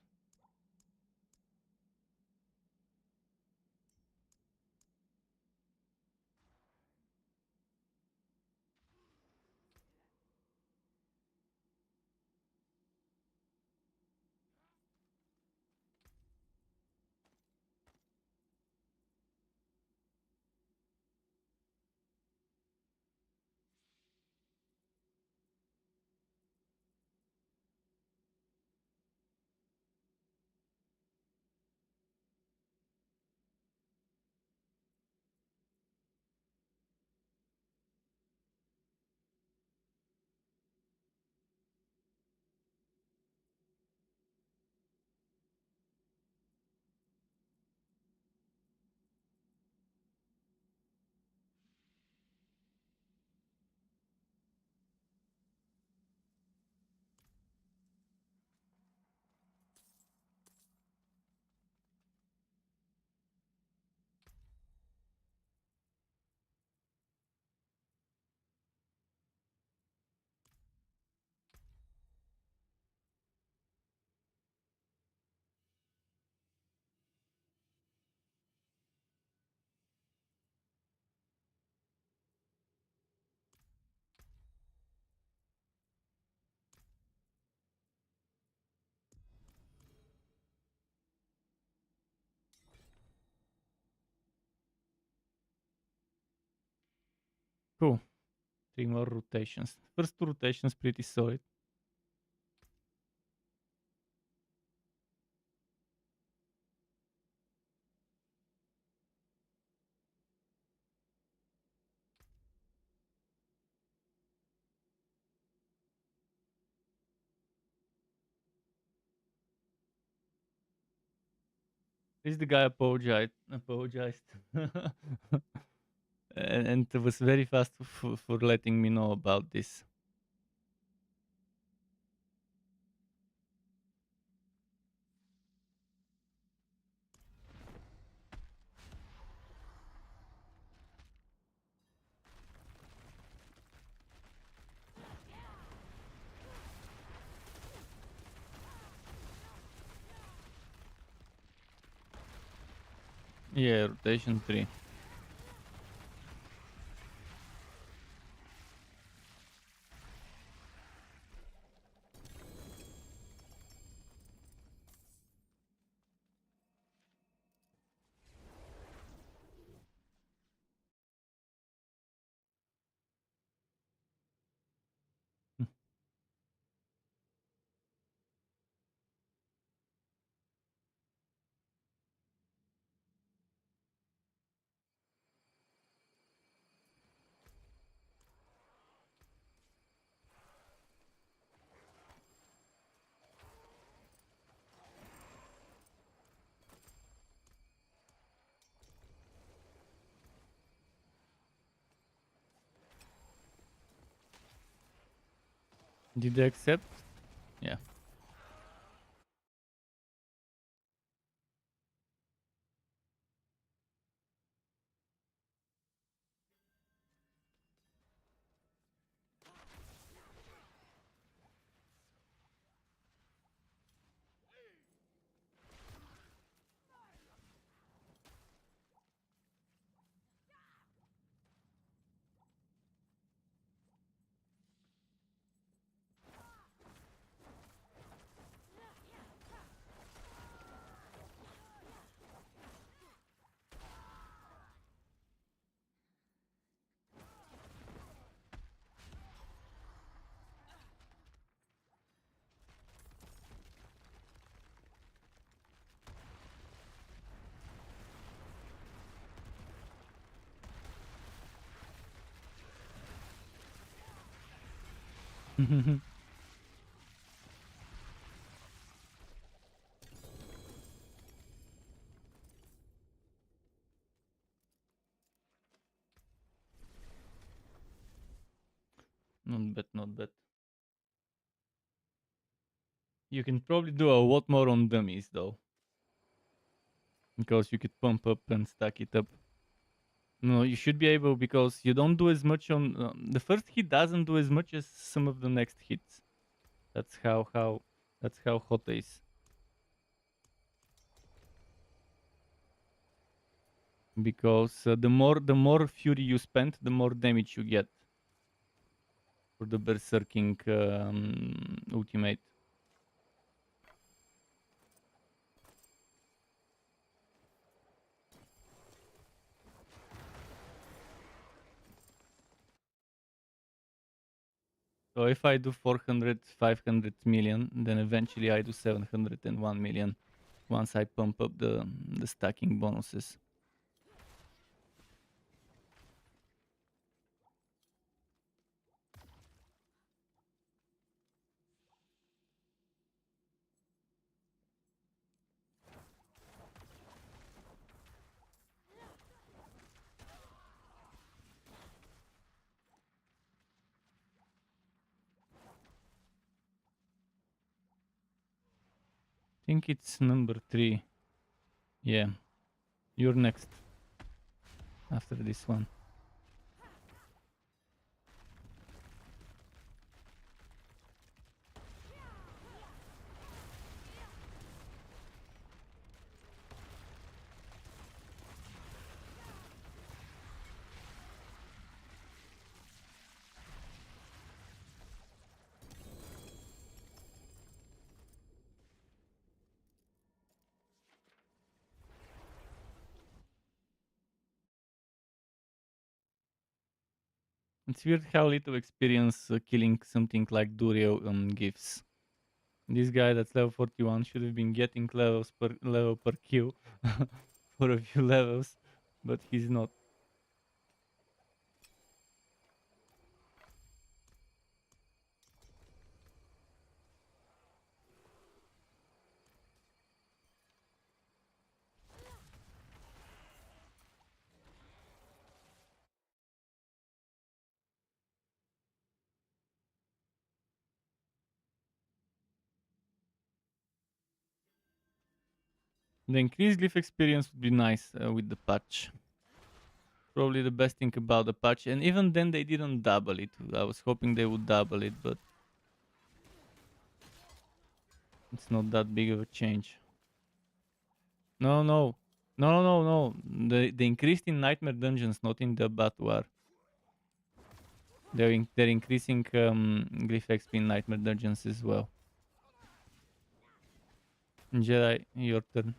Cool. 3 more rotations. First 2 rotations pretty solid. This the guy apologized and was very fast for letting me know about this. Yeah, rotation 3. Did they accept? Yeah. Not bad, not bad. You can probably do a lot more on dummies though. Because you could pump up and stack it up. No, you should be able because you don't do as much on the first hit doesn't do as much as some of the next hits. That's how hot it is. Because the more fury you spend, the more damage you get for the berserking ultimate. So if I do 400, 500 million, then eventually I do 701 million once I pump up the stacking bonuses. I think it's number 3. Yeah. You're next. After this one. It's weird how little experience killing something like Durio gives. This guy that's level 41 should have been getting level per kill for a few levels, but he's not. The increased leaf experience would be nice with the patch. Probably the best thing about the patch, and even then they didn't double it. I was hoping they would double it, but it's not that big of a change. No, no, no, no, no. The increased in nightmare dungeons, not in the Batwar. They're increasing glyph XP in nightmare dungeons as well. Jedi, your turn.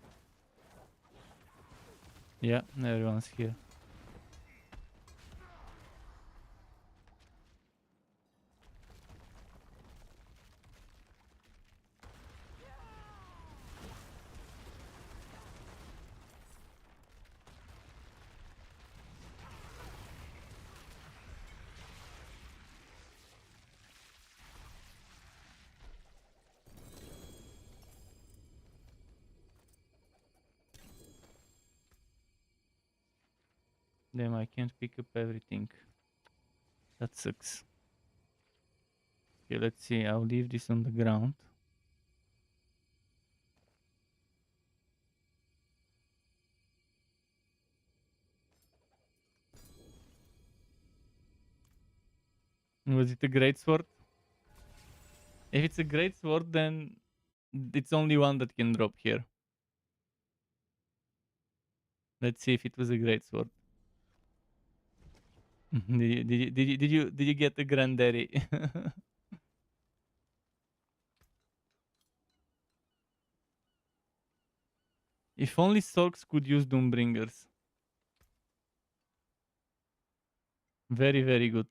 Yeah, everyone's here. Damn, I can't pick up everything. That sucks. Okay, let's see. I'll leave this on the ground. Was it a great sword? If it's a great sword, then it's only one that can drop here. Let's see if it was a great sword. Did you get the granddaddy? If only Sorks could use Doombringers. Very, very good.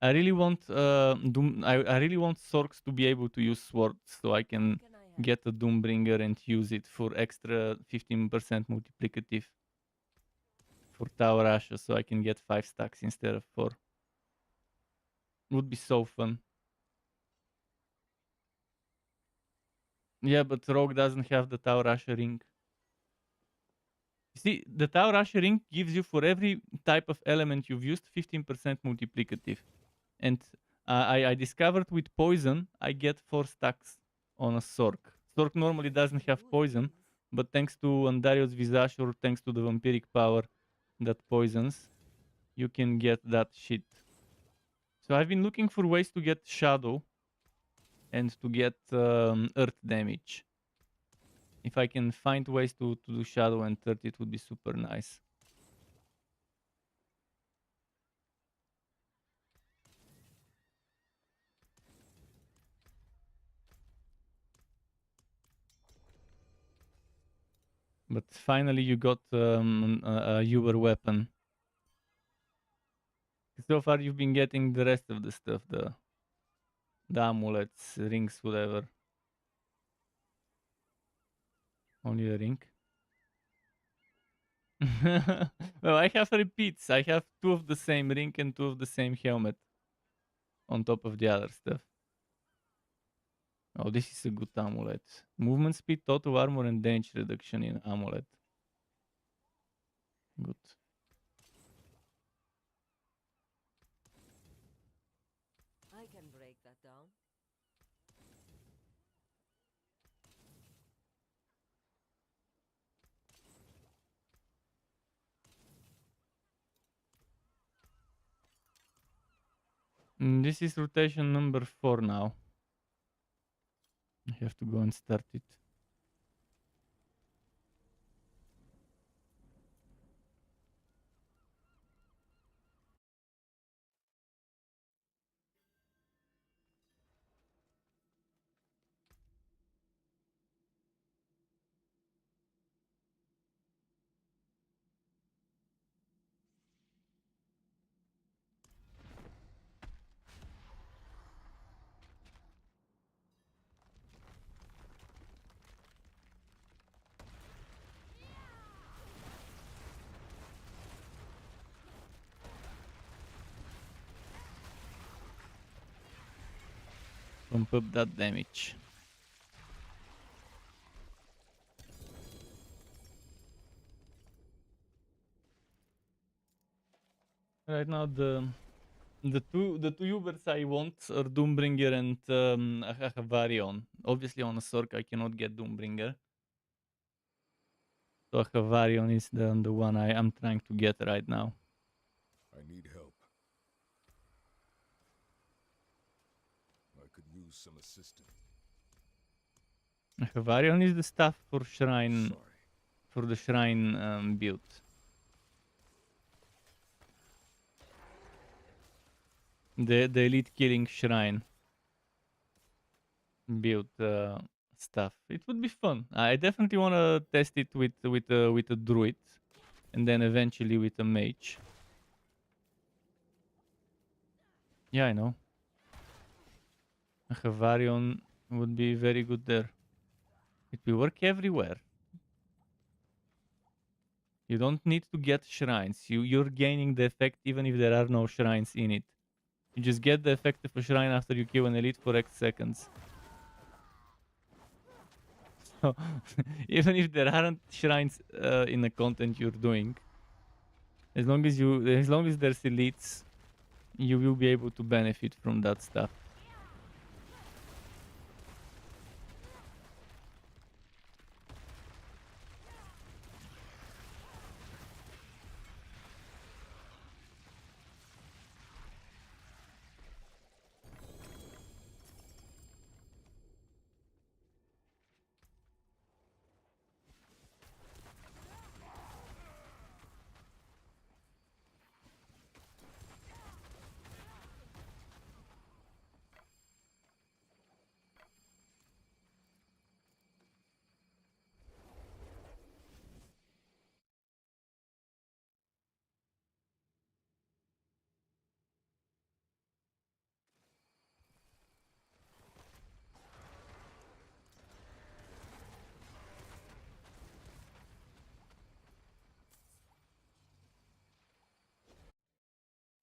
I really want I really want Sorks to be able to use swords so I can
Can I help?
get a Doombringer and use it for extra 15% multiplicative for Tower Ashes so I can get 5 stacks instead of 4. Would be so fun. Yeah, but Rogue doesn't have the Tower Asher ring. You see, the Tower Asher ring gives you for every type of element you've used 15% multiplicative. And I discovered with poison, I get 4 stacks on a Sork. Sork normally doesn't have poison, but thanks to Andario's Visage or thanks to the vampiric power that poisons, you can get that shit. So I've been looking for ways to get Shadow and to get Earth damage. If I can find ways to do Shadow and Earth, it would be super nice. But finally you got a Uber weapon. So far you've been getting the rest of the stuff, the amulets, rings, whatever. Only a ring. Well, I have repeats. I have 2 of the same ring and 2 of the same helmet on top of the other stuff. Oh, this is a good amulet. Movement speed, total armor, and damage reduction in amulet. Good.
I can break that down.
This is rotation number 4 now. I have to go and start it. Pump up that damage. Right now the two Ubers I want are Doombringer and Achavarion. Obviously on a Sork I cannot get Doombringer. So Achavarion is the one I am trying to get right now.
I need help. I could use some assistance.
Achavarion is the stuff for shrine,
Sorry.
for the shrine build. The elite killing shrine build stuff. It would be fun. I definitely want to test it with a druid, and then eventually with a mage. Yeah, I know. A Havarion would be very good there. It will work everywhere. You don't need to get shrines. You're gaining the effect even if there are no shrines in it. You just get the effect of a shrine after you kill an elite for X seconds. So even if there aren't shrines in the content you're doing, as long as there's elites, you will be able to benefit from that stuff.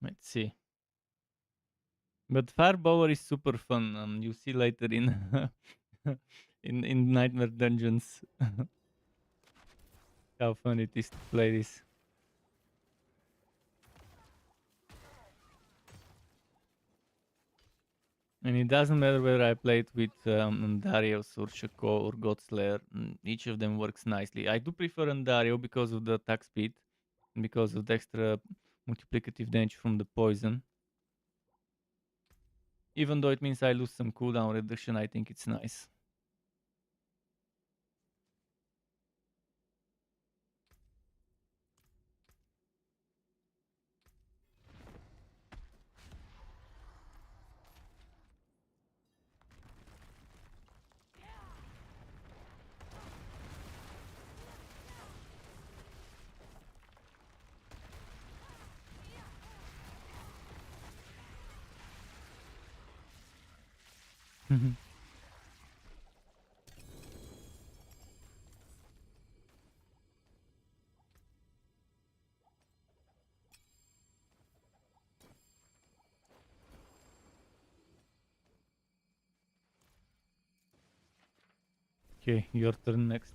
Let's see. But Firebower is super fun. You see later in in Nightmare Dungeons how fun it is to play this. And it doesn't matter whether I play it with Darius or Shaco or Godslayer. Each of them works nicely. I do prefer Andario because of the attack speed, and because of the extra multiplicative damage from the poison. Even though it means I lose some cooldown reduction, I think it's nice. Okay, your turn next.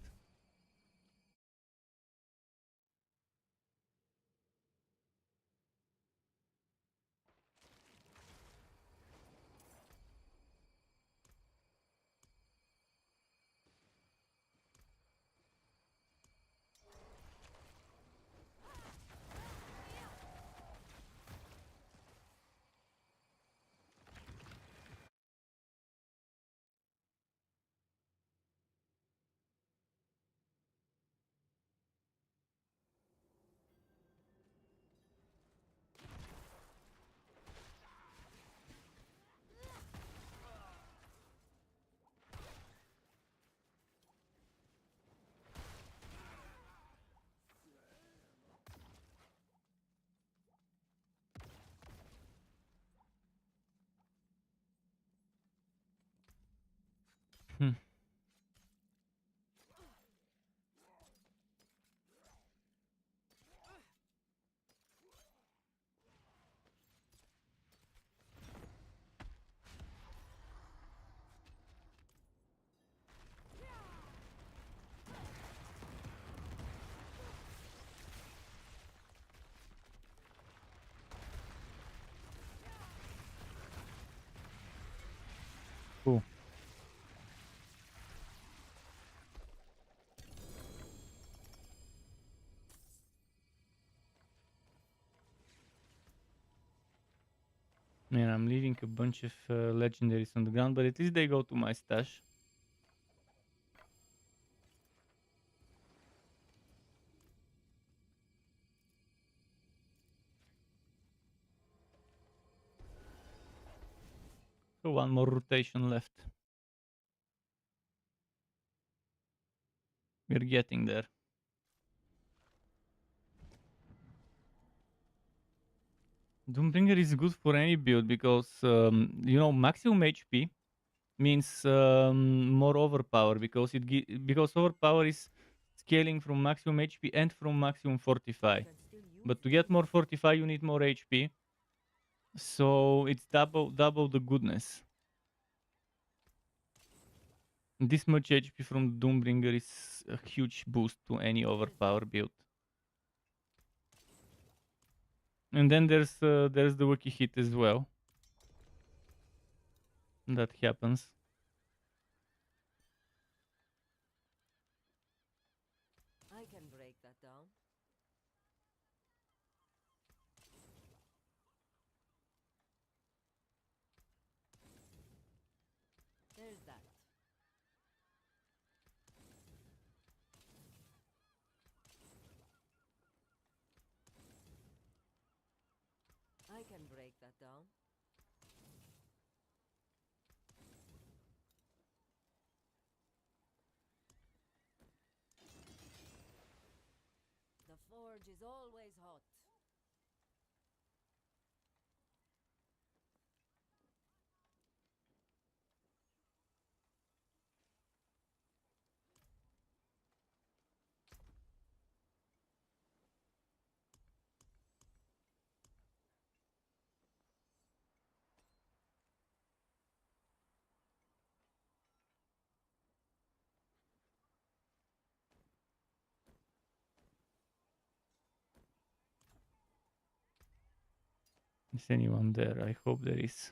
Hmm. Cool. Man, I'm leaving a bunch of legendaries on the ground, but at least they go to my stash. So one more rotation left. We're getting there. Doombringer is good for any build because, you know, maximum HP means more overpower because because overpower is scaling from maximum HP and from maximum fortify.
Can still use
But to
them.
get more fortify, you need more HP. So it's double the goodness. This much HP from Doombringer is a huge boost to any overpower build. And then there's the wiki hit as well. That happens.
I can break that down. There's that. I can break that down. The forge is always hot.
Is anyone there? I hope there is.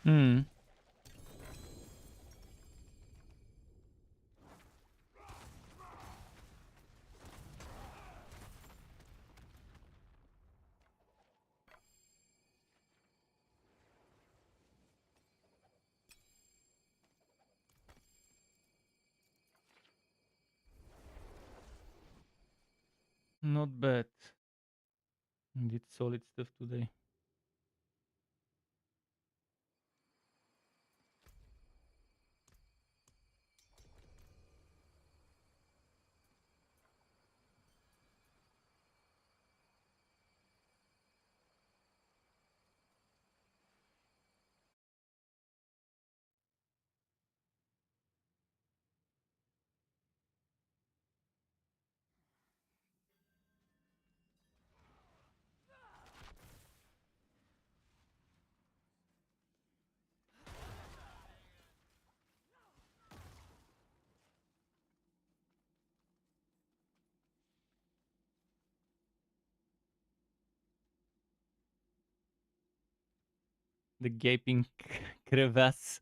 Hmm. Not bad. Did solid stuff today. The gaping crevasse.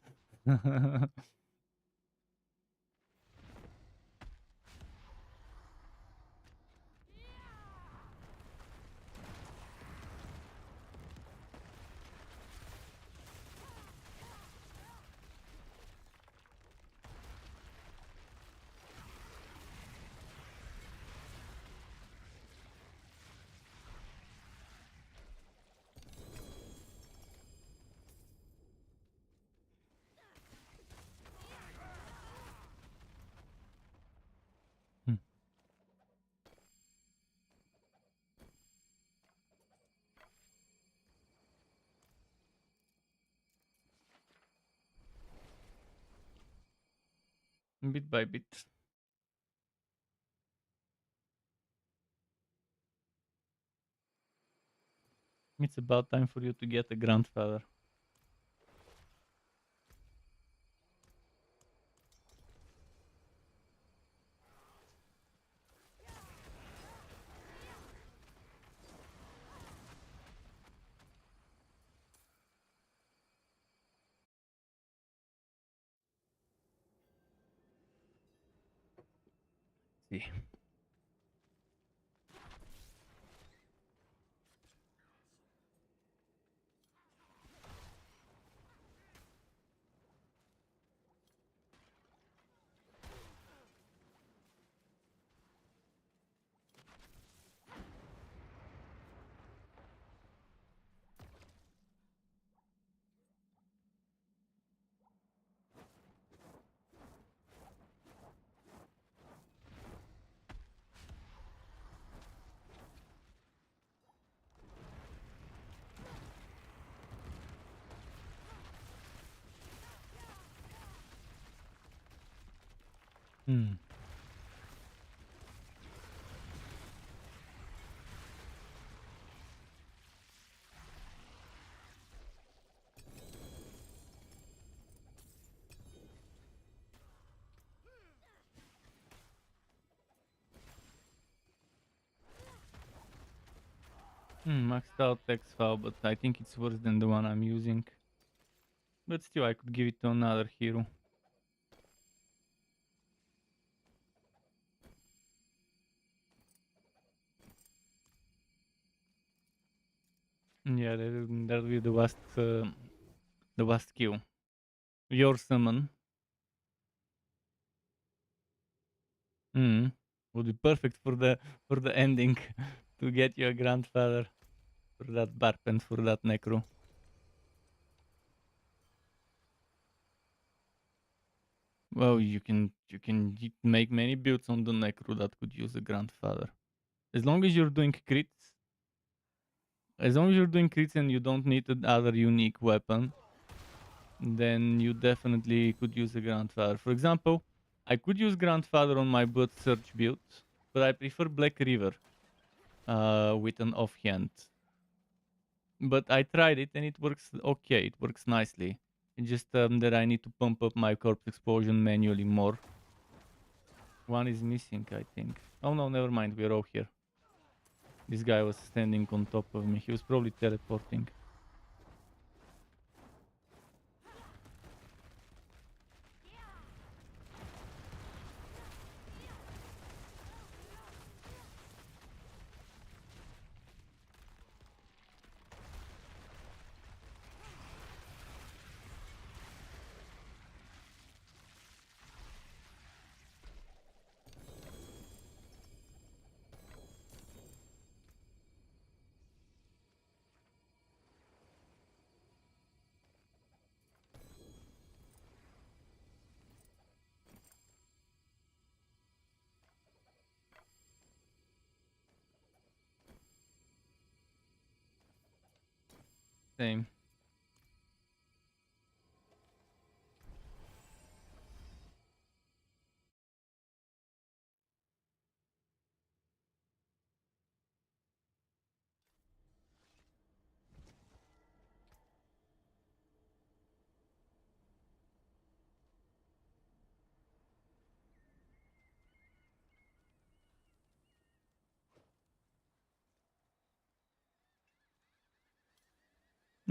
bit by bit. It's about time for you to get a grandfather. See. Hmm. Maxed out text file, but I think it's worse than the one I'm using. But still, I could give it to another hero. Yeah, that'll be the last kill. Your summon. Would be perfect for the ending to get you a grandfather for that barp and for that necro. Well, make many builds on the necro that could use a grandfather. As long as you're doing crits, and you don't need another unique weapon, then you definitely could use a grandfather. For example, I could use grandfather on my blood search build, but I prefer Black River with an offhand. But I tried it and it works okay. It works nicely. It's just that I need to pump up my corpse explosion manually more. One is missing, I think. Oh no, never mind. We're all here. This guy was standing on top of me. He was probably teleporting. Same.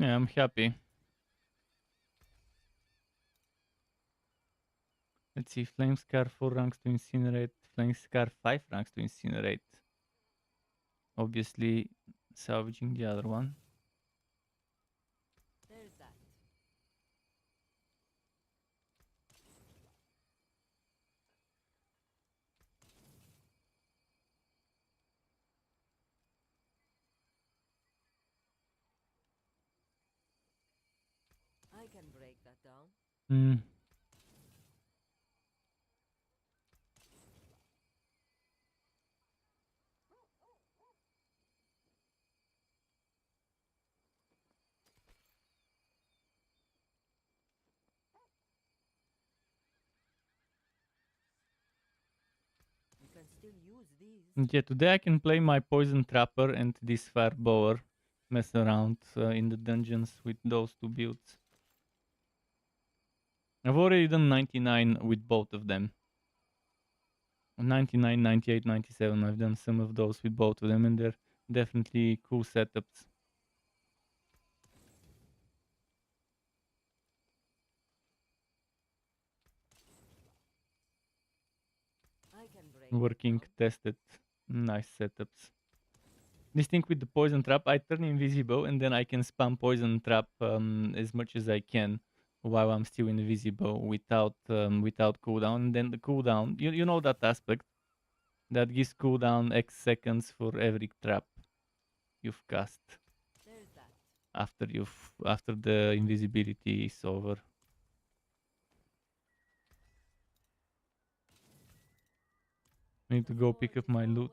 Yeah, I'm happy. Let's see. Flame Scar 4 ranks to incinerate. Flame Scar 5 ranks to incinerate. Obviously, salvaging the other one.
There's that. I can break that down.
Hmm.
still use these.
Yeah, today I can play my Poison Trapper and this Firebower, mess around in the dungeons with those two builds. I've already done 99 with both of them. 99, 98, 97, I've done some of those with both of them, and they're definitely cool setups.
I can break that
Working,
down.
tested, nice setups. This thing with the Poison Trap, I turn invisible and then I can spam Poison Trap as much as I can while I'm still invisible without cooldown. And then the cooldown, you know that aspect that gives cooldown X seconds for every trap you've cast
There's that.
after the invisibility is over. I need to
The
go
forge
pick up
is
my loot.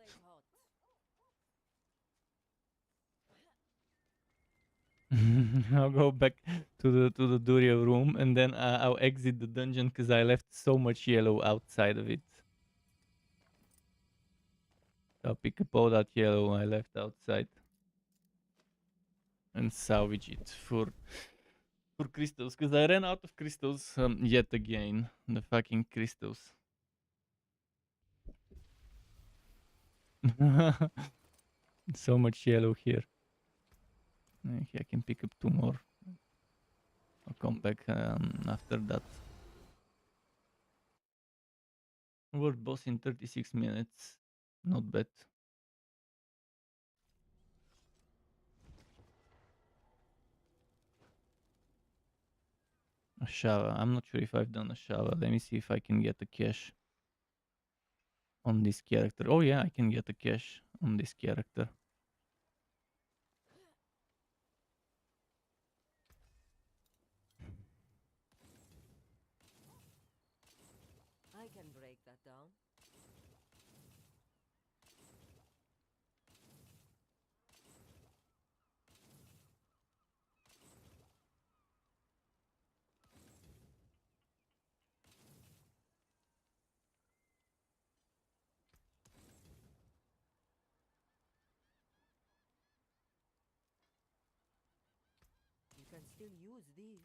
always hot.
I'll go back to the Durio room and then I'll exit the dungeon because I left so much yellow outside of it. I'll pick up all that yellow I left outside and salvage it for crystals because I ran out of crystals yet again. The fucking crystals. So much yellow here. I can pick up 2 more. I'll come back after that. World boss in 36 minutes. Not bad. A shower. I'm not sure if I've done a shower. Let me see if I can get a cache on this character. Oh yeah, I can get a cache on this character.
I can break that down. You can still use these.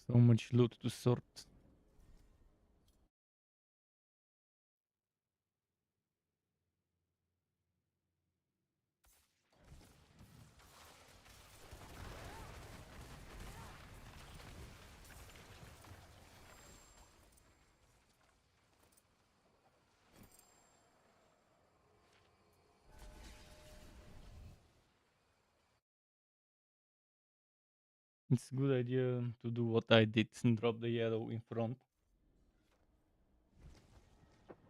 So much loot to sort. It's a good idea to do what I did and drop the yellow in front.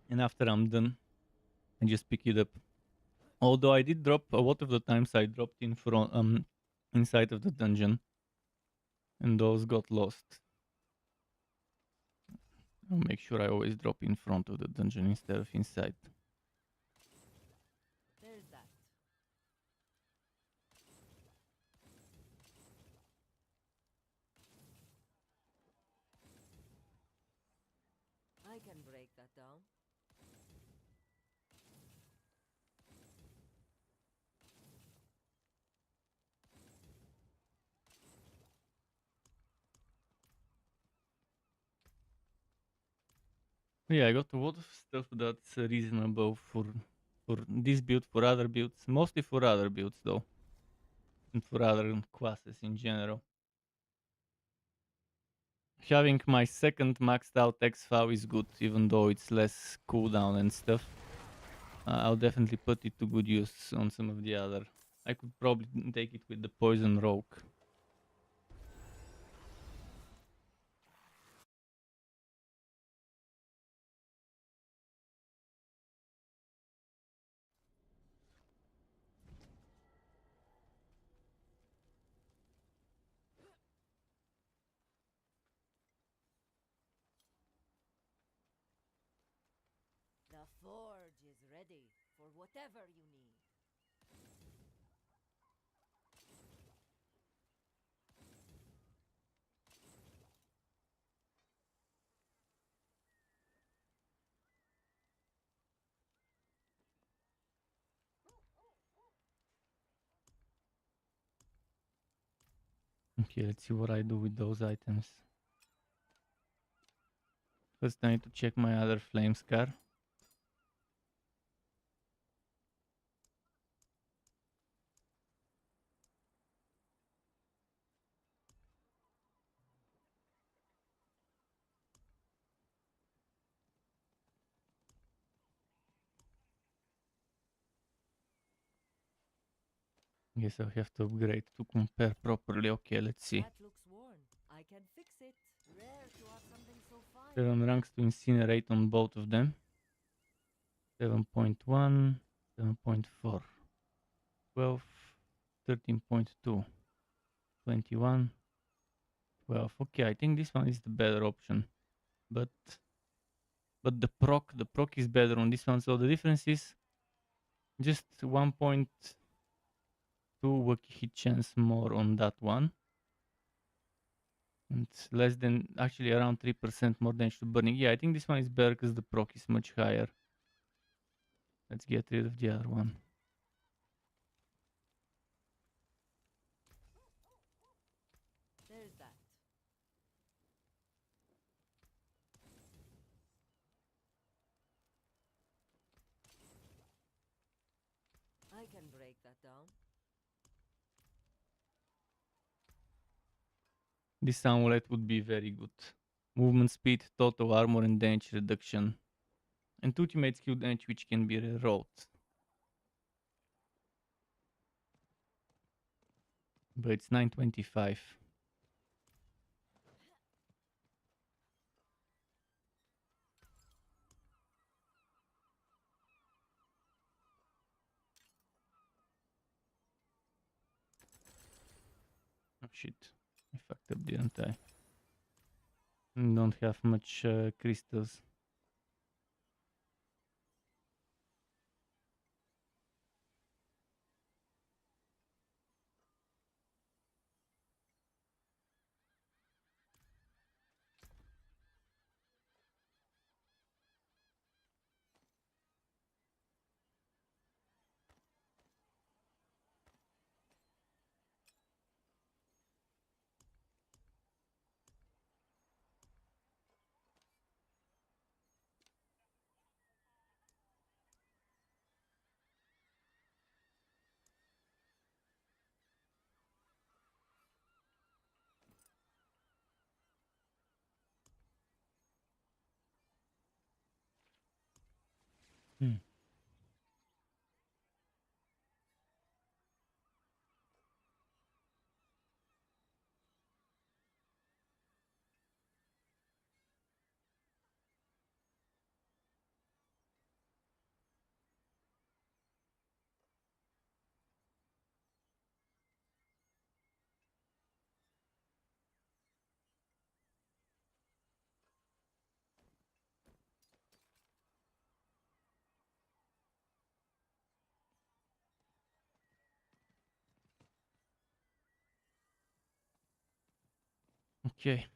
And after I'm done, I just pick it up. Although I did drop a lot of the times I dropped in front inside of the dungeon. And those got lost. I'll make sure I always drop in front of the dungeon instead of inside.
There's that. I can break that down.
Yeah, I got a lot of stuff that's reasonable for this build, for other builds, mostly for other builds though, and for other classes in general. Having my second maxed out X-Foul is good, even though it's less cooldown and stuff. I'll definitely put it to good use on some of the other. I could probably take it with the Poison Rogue.
The forge is ready for whatever you need.
Okay, let's see what I do with those items. First I need to check my other flame scar. Guess I have to upgrade to compare properly. Okay, let's see.
That looks worn. I can fix it. Rare to have something so fine.
7 ranks to incinerate on both of them. 7.1, 7.4, 12, 13.2, 21, 12. Okay, I think this one is the better option. But the proc is better on this one. So the difference is just 1.2 wacky hit chance more on that one. And less than, actually around 3% more damage to burning. Yeah, I think this one is better because the proc is much higher. Let's get rid of the other one.
There's that. I can break that down.
This amulet would be very good. Movement speed, total armor and damage reduction. And ultimate skill damage which can be rerolled. But it's 925. Oh shit, I fucked up, didn't I? Don't have much crystals. Hmm. Okay.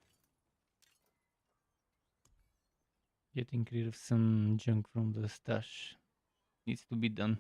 Getting rid of some junk from the stash needs to be done.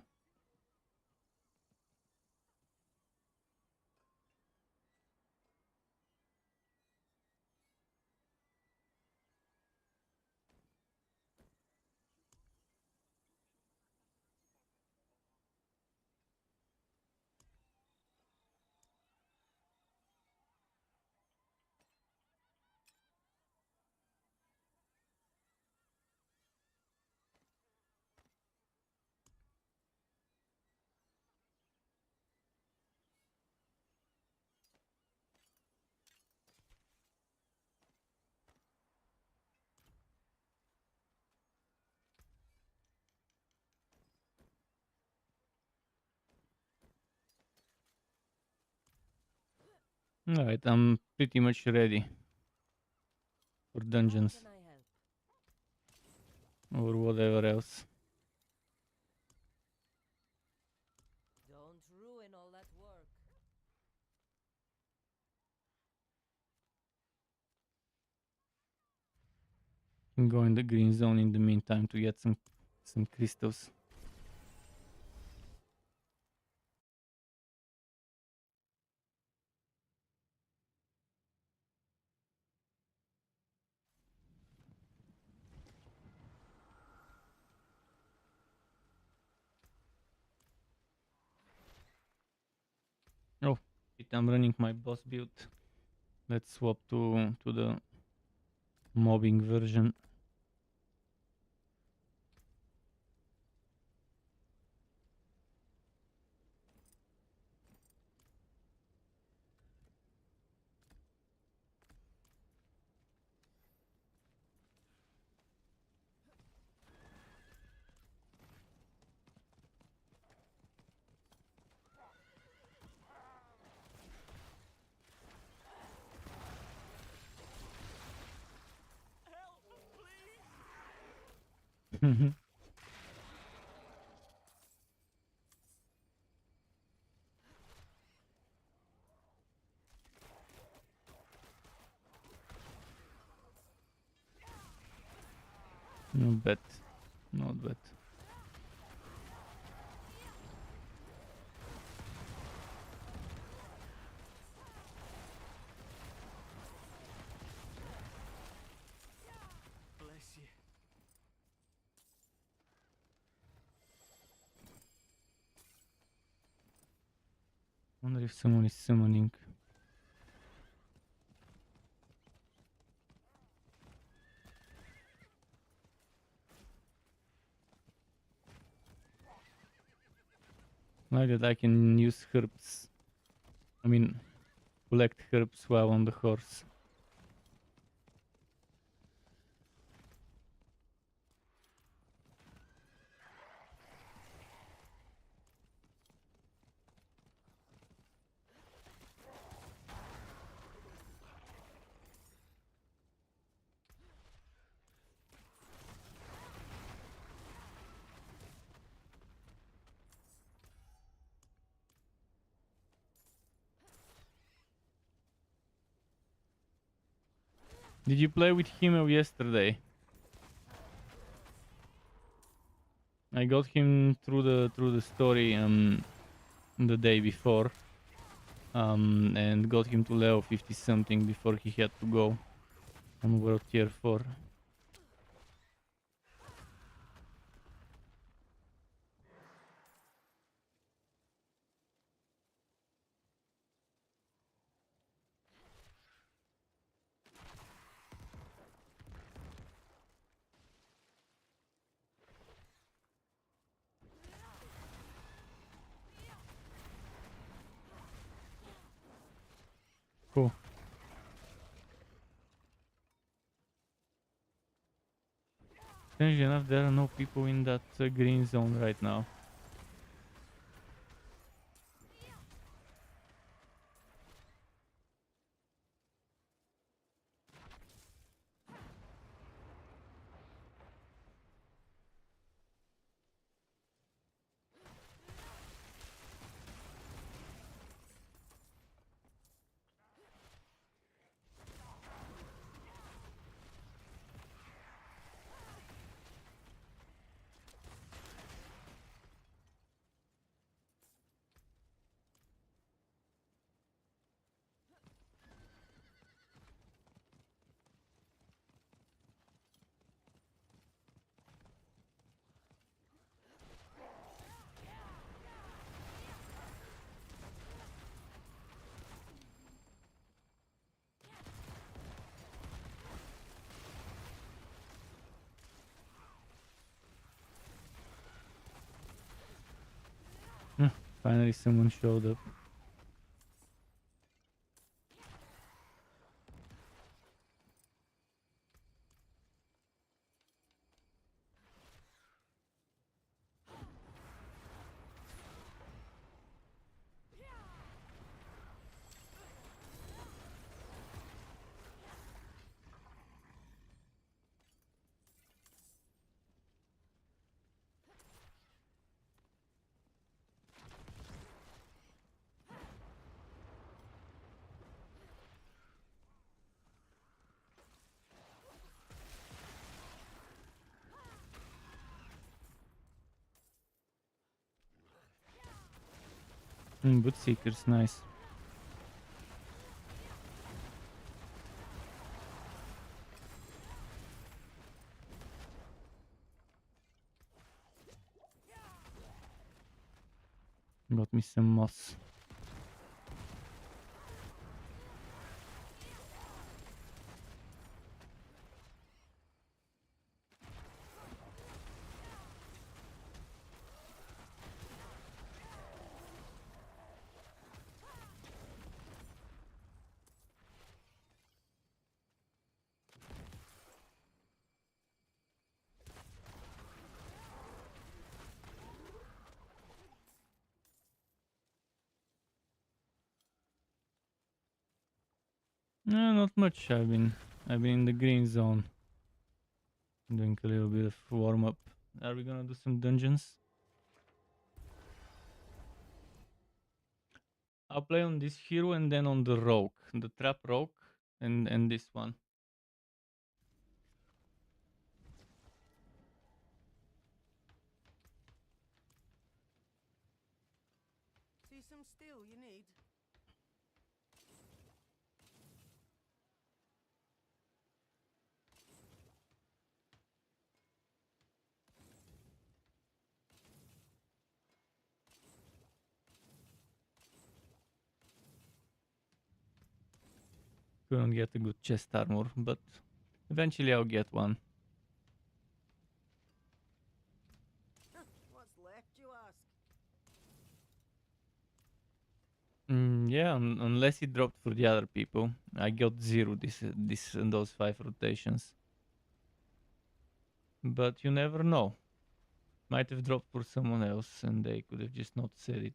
Alright, I'm pretty much ready for
How
dungeons
can I help?
or whatever else.
Don't ruin all that work.
Can go in the green zone in the meantime to get some crystals. I'm running my boss build. Let's swap to the mobbing version. Not bad. Not bad.
Bless you.
Wonder if someone is summoning. Like that I can use herbs. I mean, collect herbs while on the horse. Did you play with him yesterday? I got him through the story the day before. And got him to level 50 something before he had to go on world tier 4. Cool. Strangely enough, there are no people in that green zone right now. Finally someone showed up. Boot Seeker's nice. Got me some moss. No, not much. I've been in the green zone, doing a little bit of warm up. Are we gonna do some dungeons? I'll play on this hero and then on the rogue, the trap rogue, and this one.
See some steel you need?
Couldn't get a good chest armor, but eventually I'll get one.
What's left, you ask?
Yeah, unless it dropped for the other people. I got 0 this and those 5 rotations. But you never know. Might have dropped for someone else and they could have just not said it.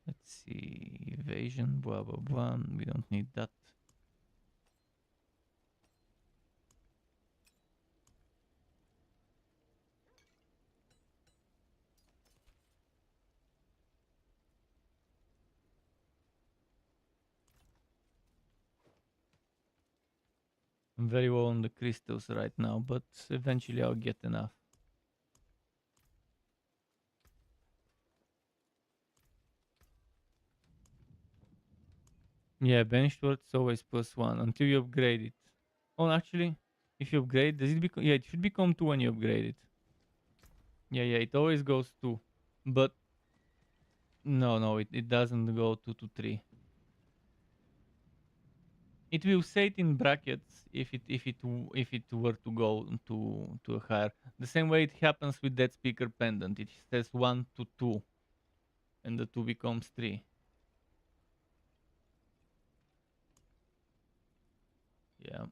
Let's see, evasion, blah blah blah. We don't need that. I'm very low on the crystals right now, but eventually I'll get enough. Yeah, banished word's always +1 until you upgrade it. Oh, actually, if you upgrade, does it become? Yeah, it should become 2 when you upgrade it. Yeah, it always goes 2, but no, it doesn't go 2 to 3. It will say it in brackets if it were to go to a higher. The same way it happens with that speaker pendant. It says 1 to 2, and the 2 becomes 3. Yeah.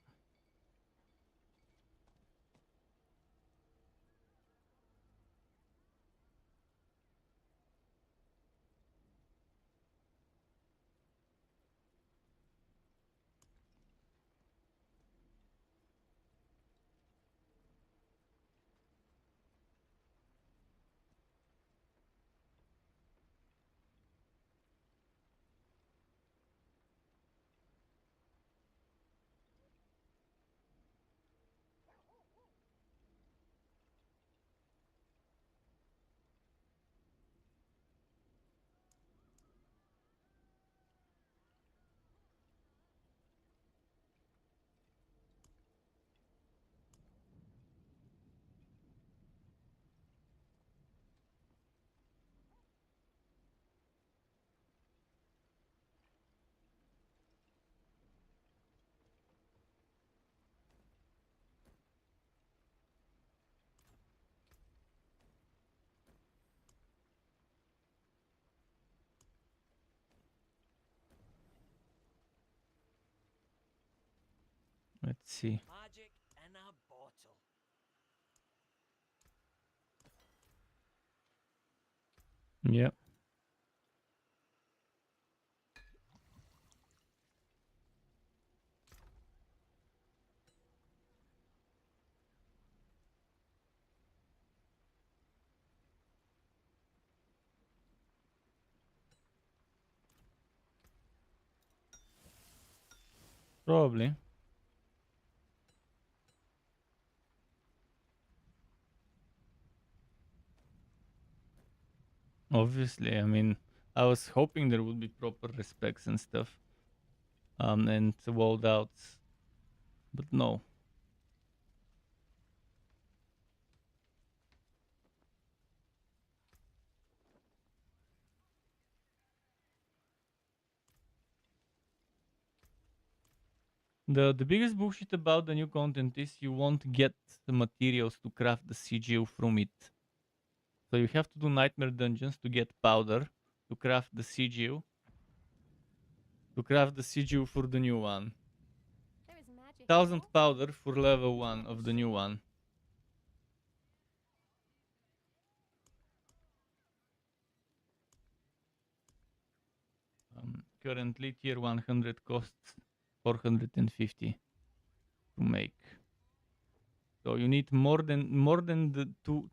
Let's see.
Magic in a bottle.
Yeah. Probably. Obviously, I mean, I was hoping there would be proper respects and stuff, and walled outs, but no. The biggest bullshit about the new content is you won't get the materials to craft the CGU from it. So you have to do nightmare dungeons to get powder to craft the CGU. To craft the CGU for the new one.
There is magic in
1000
water.
powder for level 1 of the new one. currently tier 100 costs 450 to make. So you need more than the two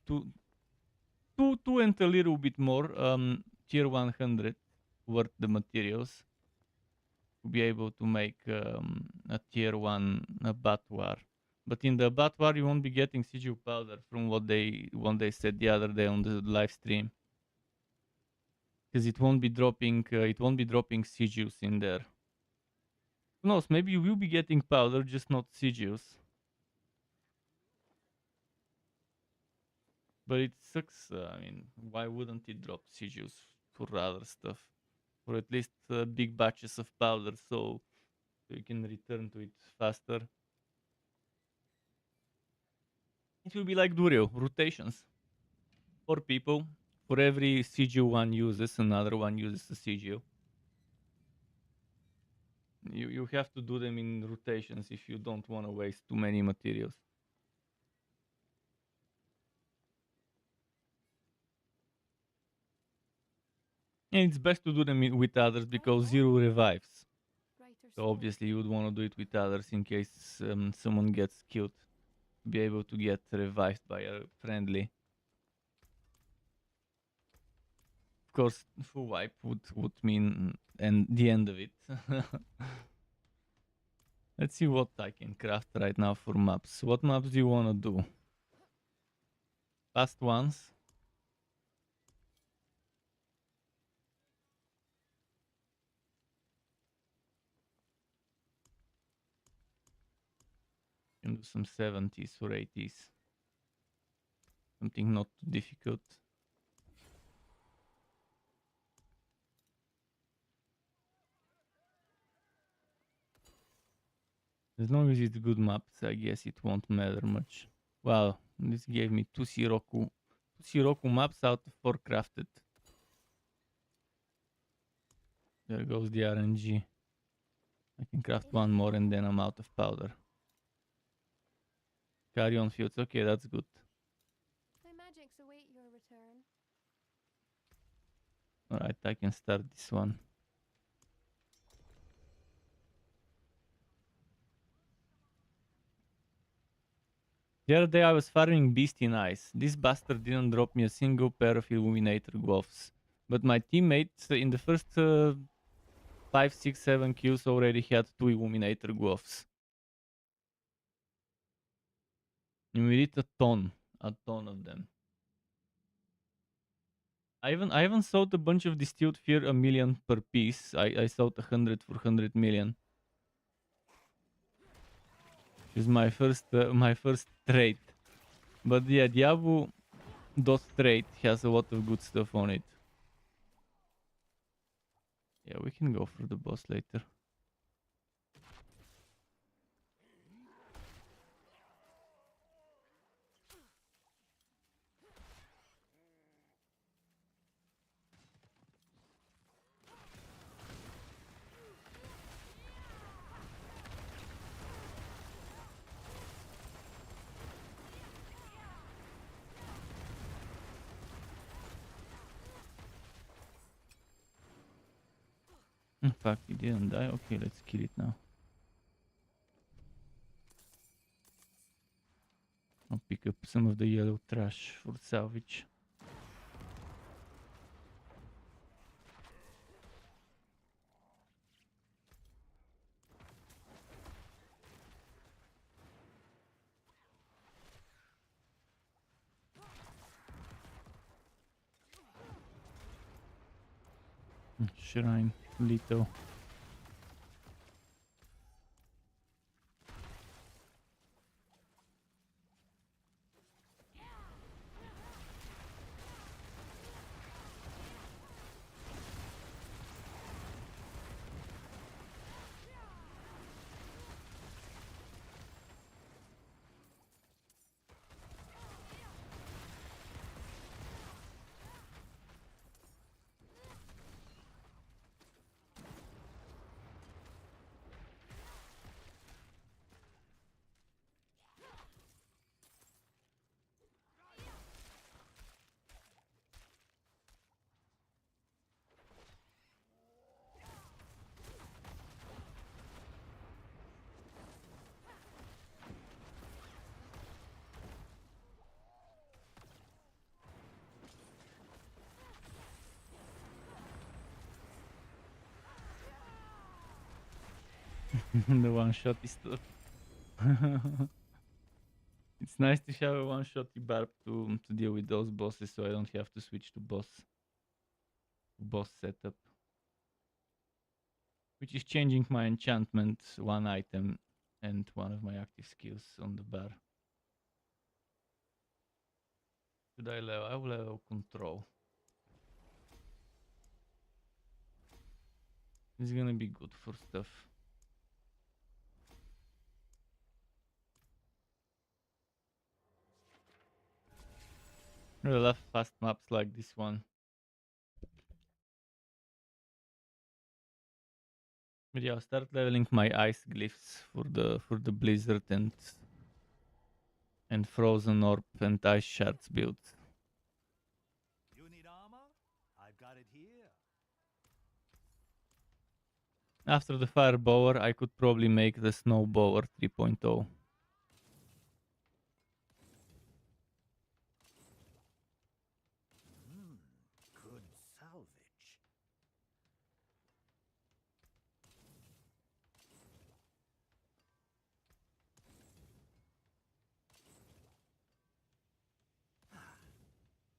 and a little bit more tier 100 worth the materials to be able to make a tier 1 abattoir. But in the abattoir you won't be getting sigil powder from what they said the other day on the live stream. Because it won't be dropping sigils in there. Who knows, maybe you will be getting powder, just not sigils. But it sucks. I mean, why wouldn't it drop sigils for other stuff? For at least big batches of powder, so you can return to it faster. It will be like Durio, rotations. 4 people. For every sigil one uses, another one uses a sigil. You have to do them in rotations if you don't want to waste too many materials. And it's best to do them with others because 0 revives. So obviously you would want to do it with others in case someone gets killed. To be able to get revived by a friendly. Of course, full wipe would mean and the end of it. Let's see what I can craft right now for maps. What maps do you want to do? Fast ones. Can do some 70s or 80s. Something not too difficult. As long as it's good maps, I guess it won't matter much. Wow, this gave me 2 Siroku maps out of 4 crafted. There goes the RNG. I can craft one more and then I'm out of powder. Carry on fields. Okay, that's good.
My magics await your return.
Alright, I can start this one. The other day I was farming Beastie Nice. This bastard didn't drop me a single pair of Illuminator gloves. But my teammates in the first 5, 6, 7 kills already had 2 Illuminator gloves. And we did a ton of them. I even sold a bunch of Distilled Fear 1,000,000 per piece. I sold 100 for 100 million. Is my first trade. But yeah, Diablo dot trade has a lot of good stuff on it. Yeah, we can go for the boss later. In fact, he didn't die. Okay, let's kill it now. I'll pick up some of the yellow trash for salvage. Shrine, Lito. The one-shotty stuff. It's nice to have a one-shotty barb to deal with those bosses, so I don't have to switch to boss setup. Which is changing my enchantment, one item, and one of my active skills on the bar. Should I level? I will level control. It's gonna be good for stuff. I love fast maps like this one. But yeah, I'll start leveling my ice glyphs for the blizzard and frozen orb and ice shards build.
You need armor? I've got it here.
After the fire bower, I could probably make the snow bower 3.0.
Good salvage.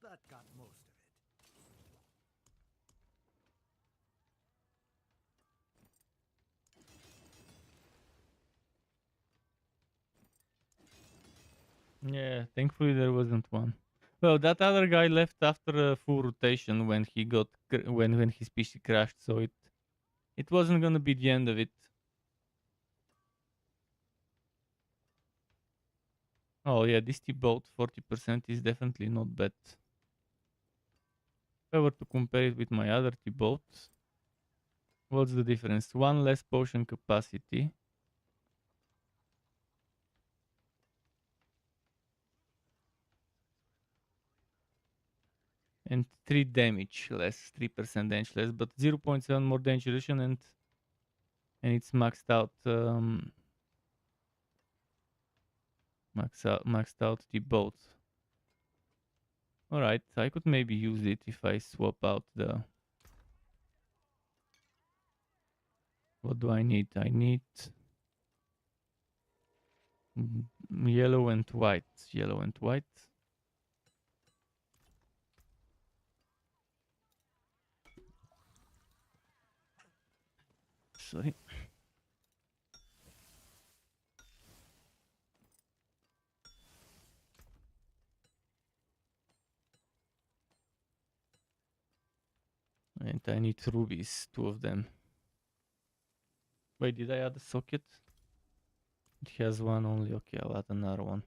That got most of it.
Yeah, thankfully there wasn't one. Well, that other guy left after a full rotation when he got when his PC crashed, so it wasn't gonna be the end of it. Oh yeah, this T-boat 40% is definitely not bad. If I were to compare it with my other T-boat, what's the difference? One less potion capacity. And 3 damage less, 3% damage less, but 0.7 more damage reduction and it's maxed out maxed out the boat. Alright, I could maybe use it if I swap out the... What do I need? I need yellow and white. Yellow and white. Sorry. And I need rubies, 2 of them. Wait, did I add a socket? It has one only. Okay, I'll add another one.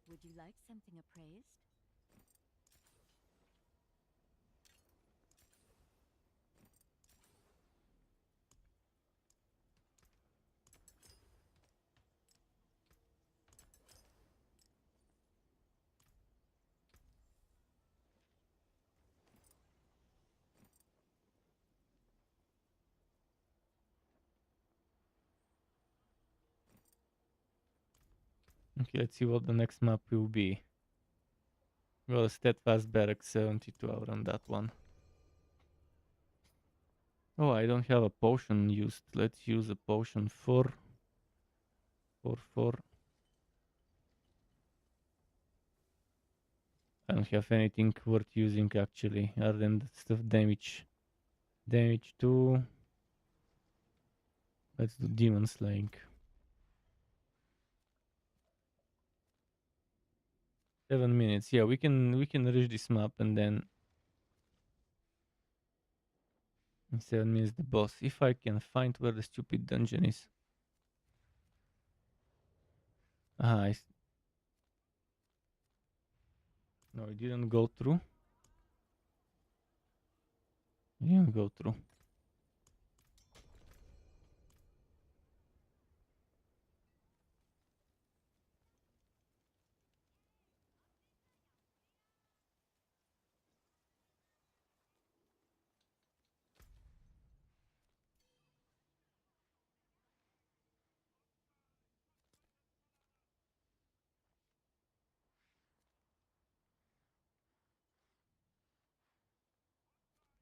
Would you like something appraised?
Okay, let's see what the next map will be. Well, Steadfast Barracks 72, I'll run that one. Oh, I don't have a potion used. Let's use a potion for... I don't have anything worth using actually, other than the stuff damage. Damage 2. Let's do demon slaying. 7 minutes. Yeah, we can reach this map and then in 7 minutes the boss. If I can find where the stupid dungeon is. Ah, no, it didn't go through. It didn't go through.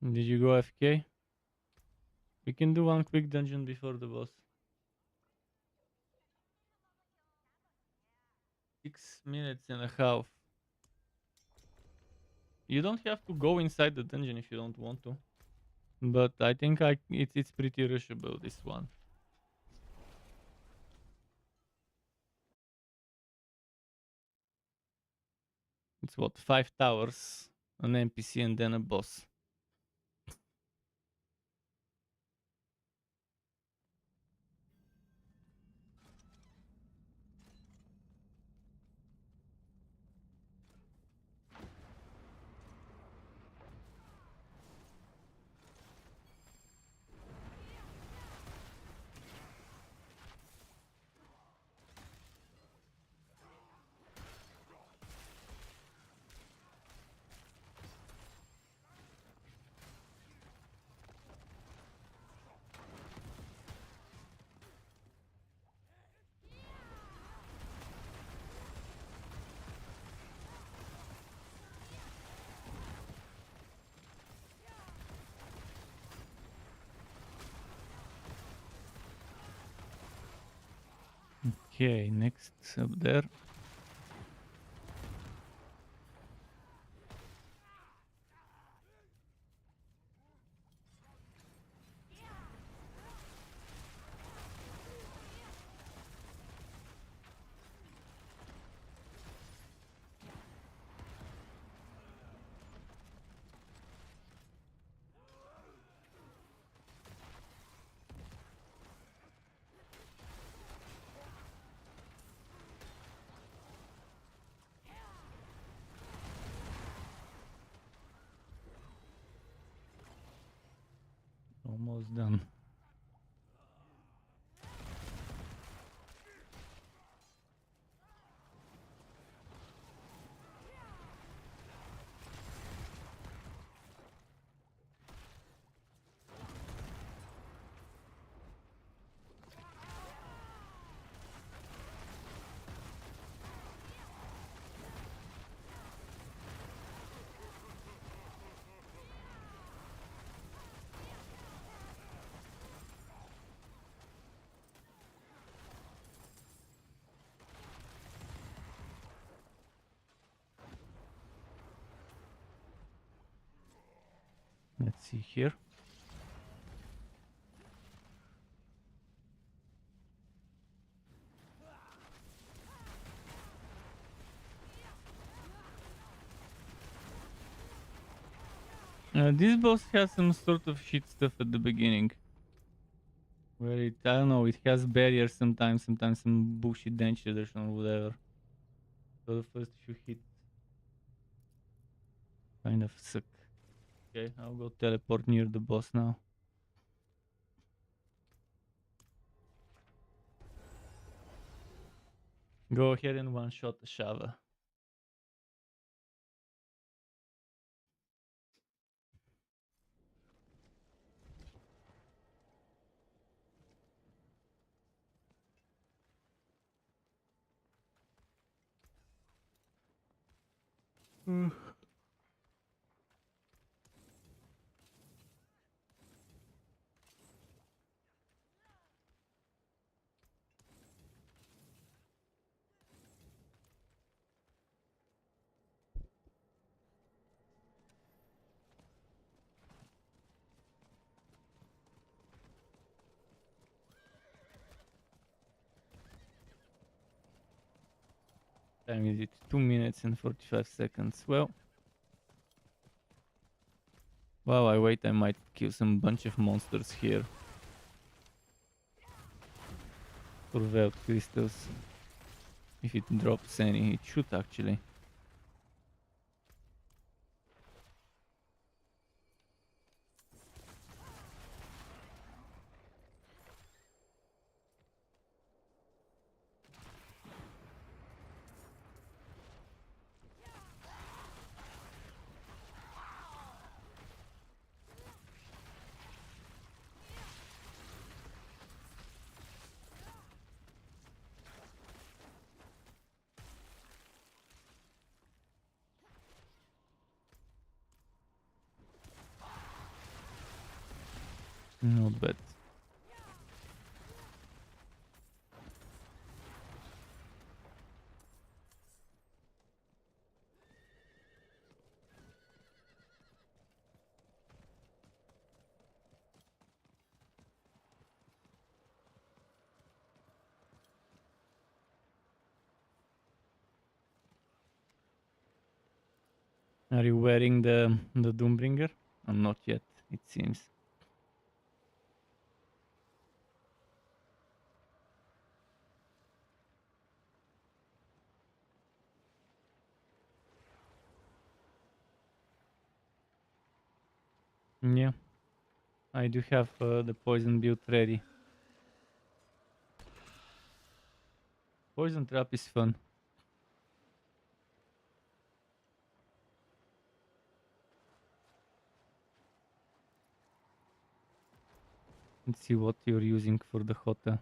Did you go FK? We can do one quick dungeon before the boss. 6 minutes and a half. You don't have to go inside the dungeon if you don't want to. But I think it's pretty rushable, this one. It's what, 5 towers, an NPC and then a boss. Okay, next up there. Almost done. Let's see here. This boss has some sort of shit stuff at the beginning. Where it, I don't know, it has barriers sometimes some bullshit dentures or whatever. So the first few hits kind of suck. Okay, I'll go teleport near the boss now. Go ahead and one-shot the Shava. Time is it? 2 minutes and 45 seconds. Well, while I wait, I might kill some bunch of monsters here. For Veld crystals. If it drops any, it should actually. Not bad. Are you wearing the Doombringer? Not yet, it seems. Yeah, I do have the poison build ready. Poison trap is fun. Let's see what you're using for the Hota.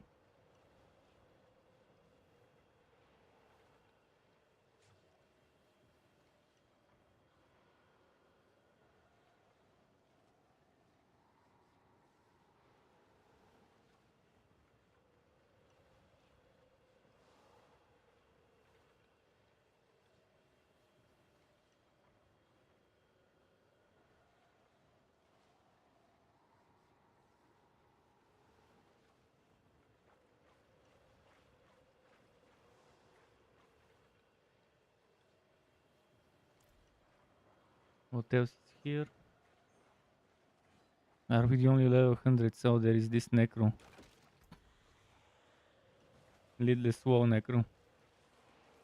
What else is here? Are we the only level 100? So there is this Necro. Lidless Wall Necro.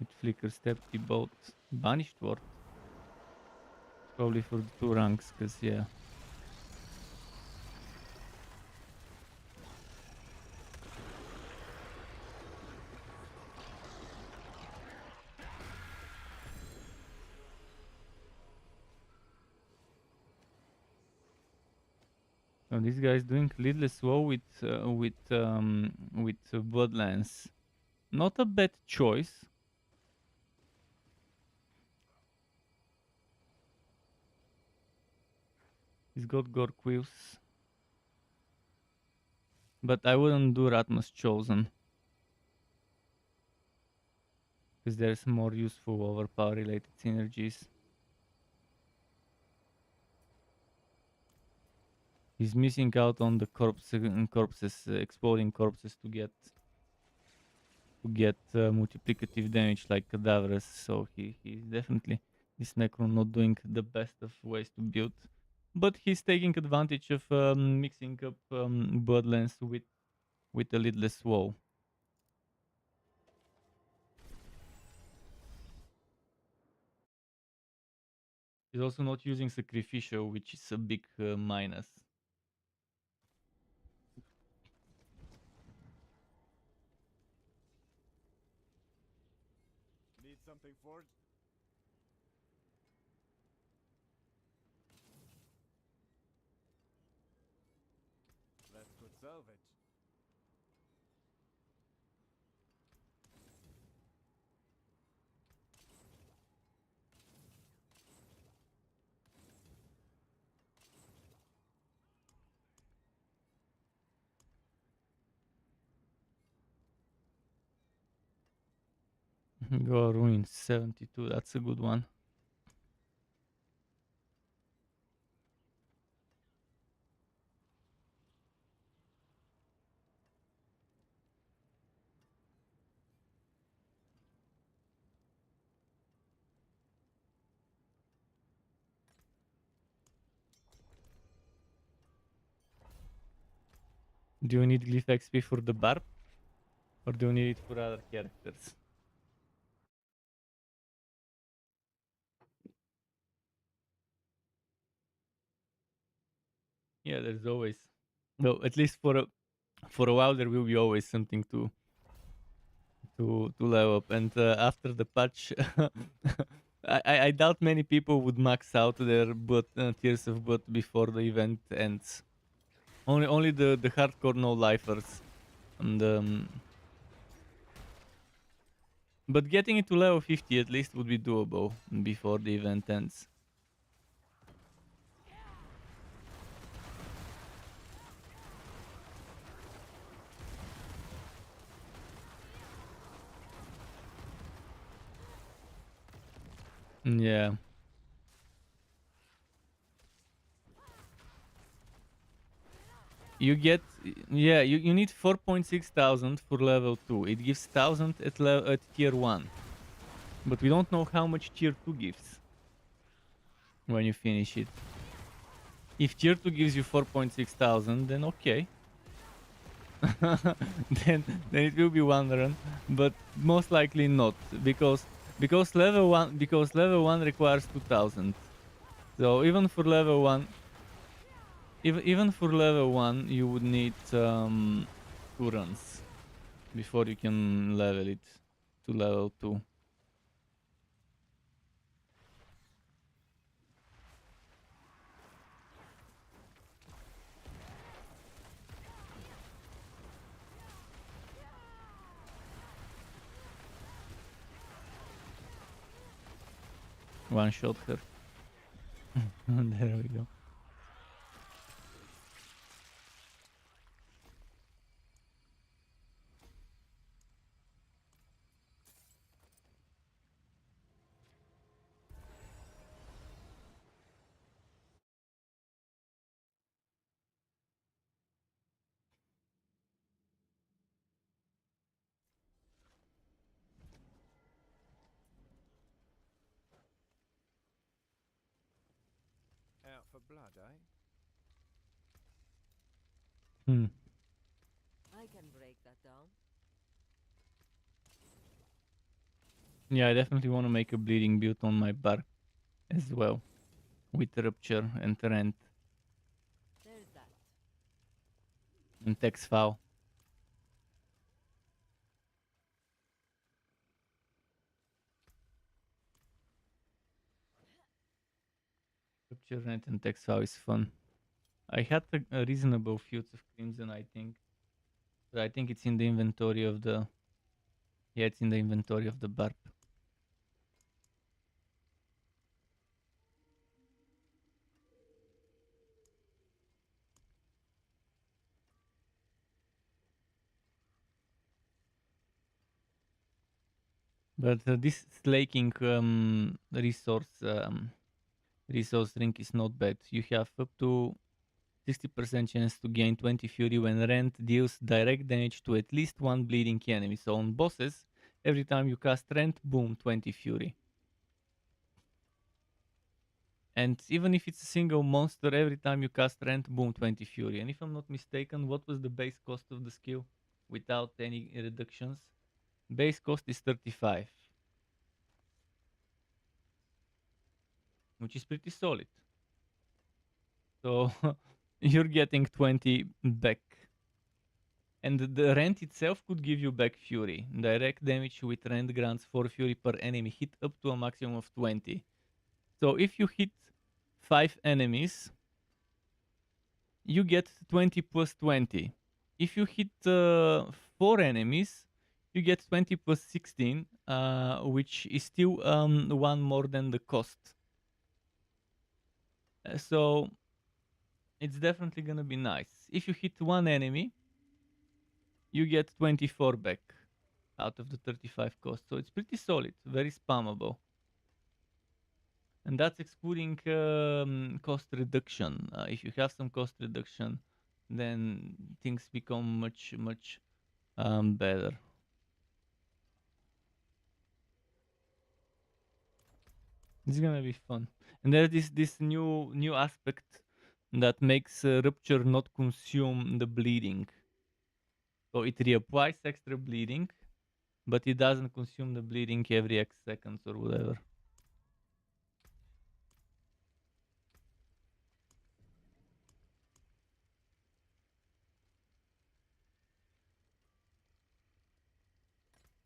With Flicker, Step, Bolt, Banished Ward. Probably for the 2 ranks, cause yeah. So this guy is doing Lidless Woe with Bloodlance. Not a bad choice. He's got Gore Quills. But I wouldn't do Ratmus Chosen. Because there's more useful overpower related synergies. He's missing out on the exploding corpses to get multiplicative damage like Cadaverous. So he's definitely, this Necron not doing the best of ways to build. But he's taking advantage of mixing up Bloodlance with a Lidless Wall. He's also not using Sacrificial, which is a big minus.
Need something forged? That's good salvage.
Go Ruin 72, that's a good one. Do you need Glyph XP for the Barb? Or do you need it for other characters? Yeah, there's always... No, at least for a while there will be always something to level up. And after the patch, I doubt many people would max out their Tears of Blood before the event ends. Only the hardcore no-lifers. And but getting it to level 50 at least would be doable before the event ends. Yeah. You get, yeah, you need 4,600 for level 2. It gives 1,000 at tier 1. But we don't know how much tier 2 gives. when you finish it. If tier 2 gives you 4,600, then okay. then it will be one run, but most likely not, because level 1 requires 2,000. So even for level 1, even for level 1 you would need 2 runs before you can level it to level 2. One shot her. There we go.
Out for blood, eh?
I can break that down.
Yeah, I definitely want to make a bleeding build on my bar as well, with rupture and rent
There's that.
and text file. Rupture, rent, and text file is fun. I had a reasonable feud of Crimson, I think. But I think it's in the inventory of the... Yeah, it's in the inventory of the barb. But this slaking resource drink is not bad. You have up to 60% chance to gain 20 fury when rent deals direct damage to at least one bleeding enemy. So on bosses, every time you cast rent, boom, 20 fury. And even if it's a single monster, every time you cast rent, boom, 20 fury. And if I'm not mistaken, what was the base cost of the skill without any reductions? Base cost is 35, which is pretty solid. So you're getting 20 back. And the rent itself could give you back fury. Direct damage with rent grants 4 fury per enemy hit up to a maximum of 20. So if you hit 5 enemies, you get 20 plus 20. If you hit 4 enemies, you get 20 plus 16, which is still one more than the cost. So it's definitely gonna be nice. If you hit 1 enemy, you get 24 back out of the 35 cost. So it's pretty solid, very spammable. And that's excluding cost reduction. If you have some cost reduction, then things become much better. It's gonna be fun. And there's this new aspect that makes rupture not consume the bleeding. So it reapplies extra bleeding, but it doesn't consume the bleeding every X seconds or whatever.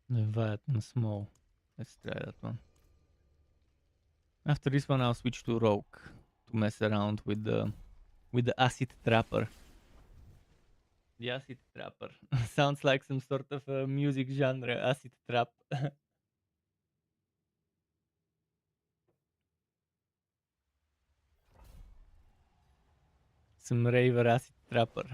Leviathan small. Let's try that one. After this one, I'll switch to Rogue to mess around with the acid trapper. The acid trapper sounds like some sort of a music genre. Acid trap. Some raver acid trapper.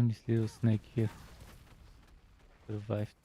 And this little snake here survived.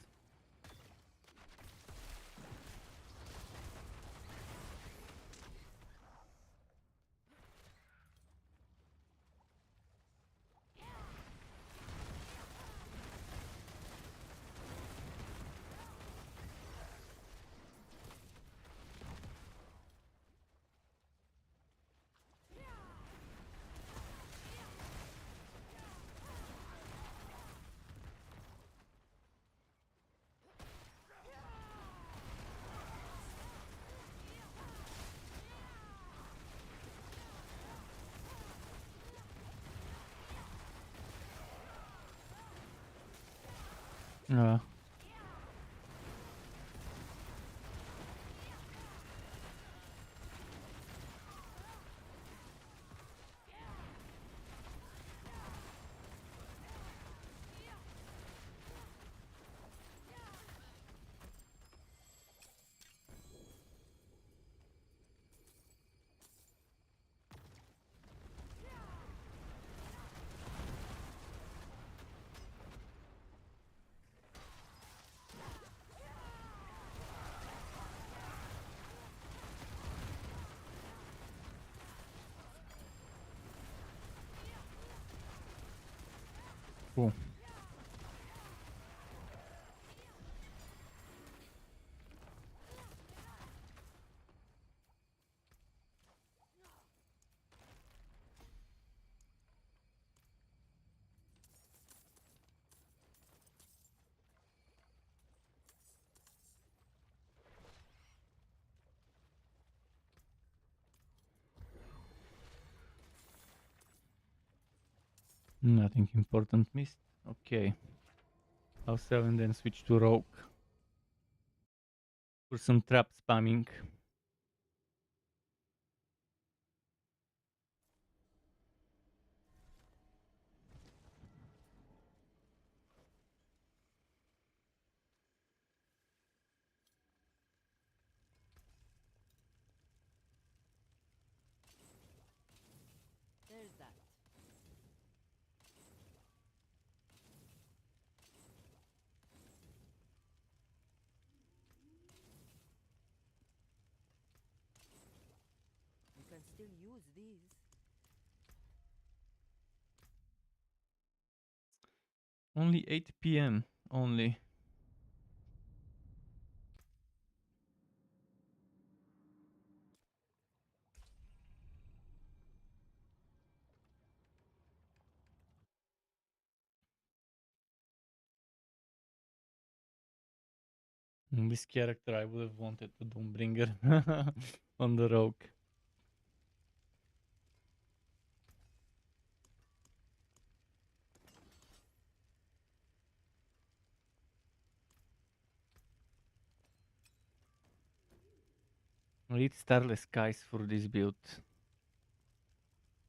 Cool. Nothing important missed. Okay. I'll sell and then switch to rogue. For some trap spamming.
There's that. You can still use these.
Only 8 p.m. Only. This character I would have wanted to Doombringer on the rogue. I need Starless Skies for this build.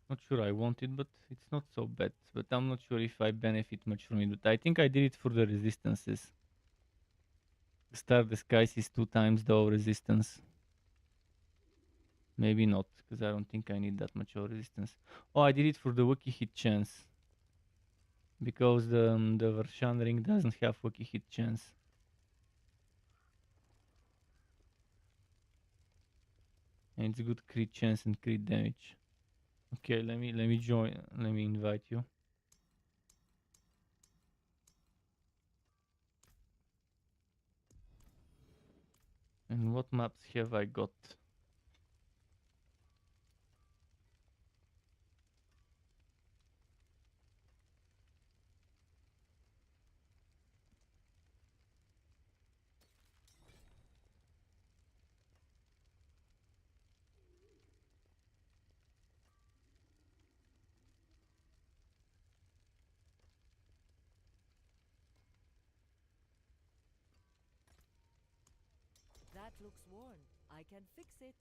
Not sure I want it, but it's not so bad. But I'm not sure if I benefit much from it. But I think I did it for the resistances. Starless Skies is 2 times the resistance. Maybe not, because I don't think I need that much of resistance. Oh, I did it for the Wookie hit chance. Because the Vershan ring doesn't have Wookie hit chance. And it's good crit chance and crit damage. Okay, let me join. Let me invite you. And what maps have I got?
That looks worn. I can fix it.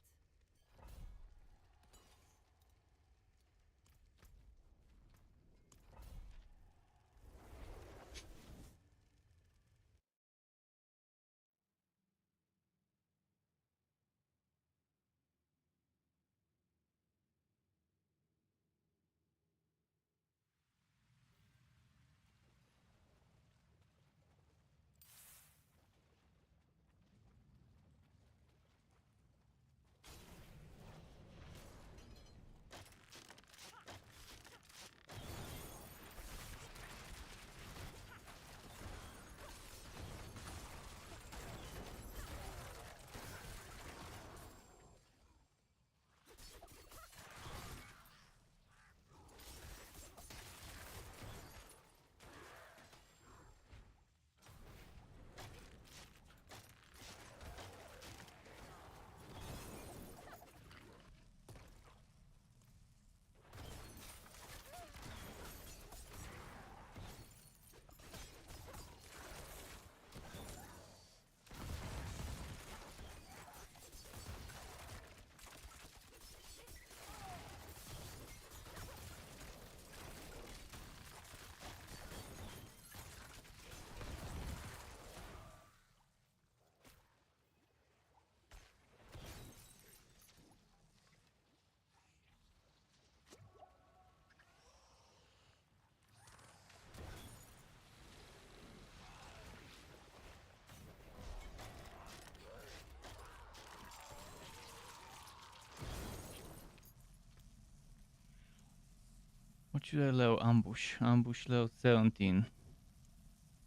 should I level? Ambush. Ambush level 17.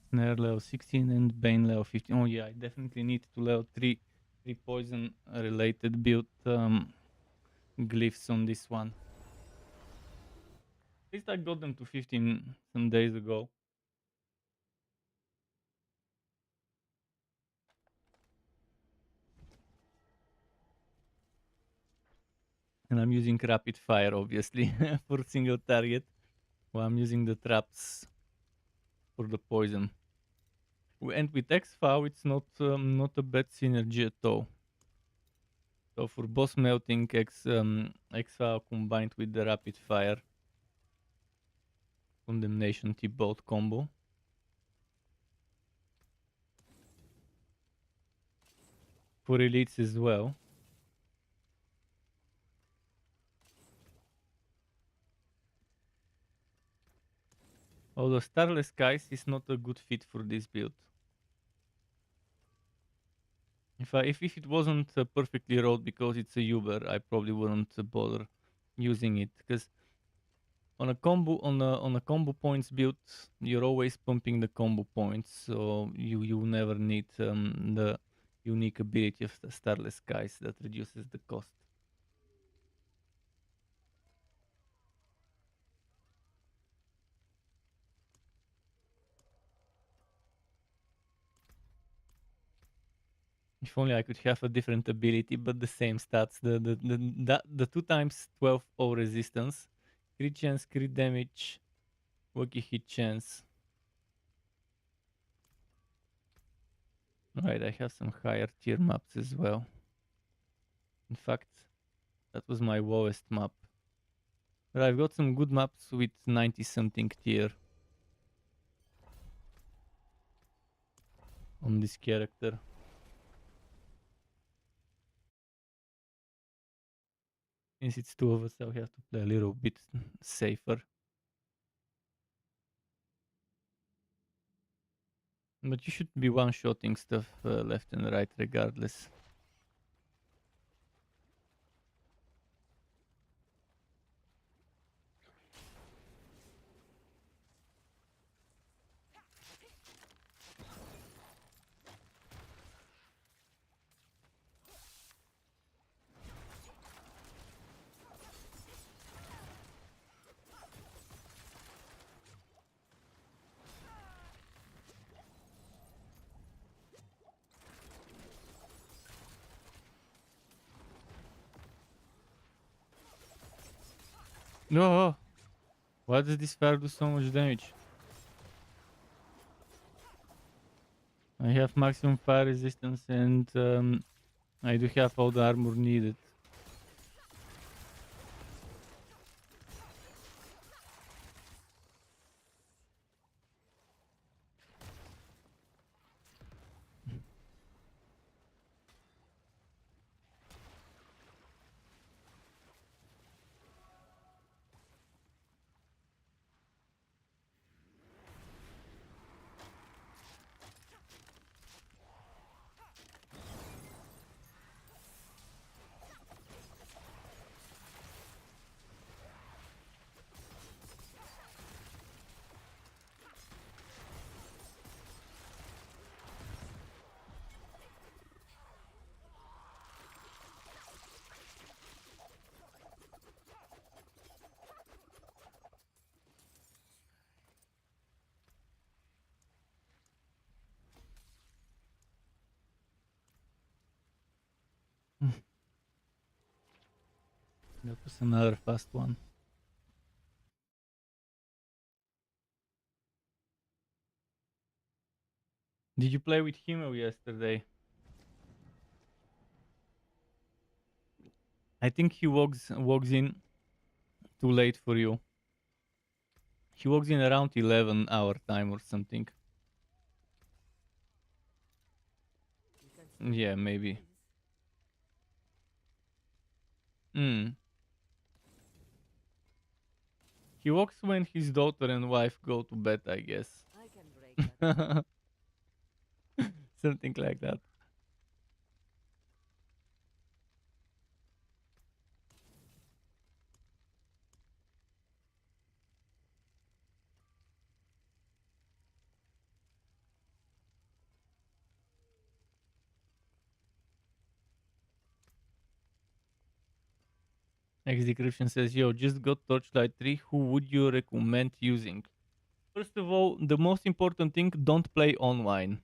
Snare level 16 and Bane level 15. Oh yeah, I definitely need to level 3 poison related build glyphs on this one. At least I got them to 15 some days ago. And I'm using rapid fire obviously for single target, while I'm using the traps for the poison. And with X-Fow it's not a bad synergy at all. So for boss melting, X-Fow combined with the rapid fire condemnation T-bolt combo. For elites as well. Although Starless Skies is not a good fit for this build. If it wasn't perfectly rolled because it's a Uber, I probably wouldn't bother using it, because on a combo points build, you're always pumping the combo points, so you never need the unique ability of the Starless Skies that reduces the cost. If only I could have a different ability, but the same stats. The 2 times 12 O resistance, crit chance, crit damage, wacky hit chance. Right, I have some higher tier maps as well. In fact, that was my lowest map. But I've got some good maps with 90 something tier on this character. Since it's 2 of us, I'll have to play a little bit safer. But you should be one-shotting stuff left and right regardless. No! Why does this fire do so much damage? I have maximum fire resistance and I do have all the armor needed. That was another fast one. Did you play with Himo yesterday? I think he walks in too late for you. He walks in around 11 our time or something. Yeah, maybe. He walks when his daughter and wife go to bed, I guess.
I can break that.
Something like that. Next decryption says, yo, just got Torchlight 3. Who would you recommend using? First of all, the most important thing, don't play online.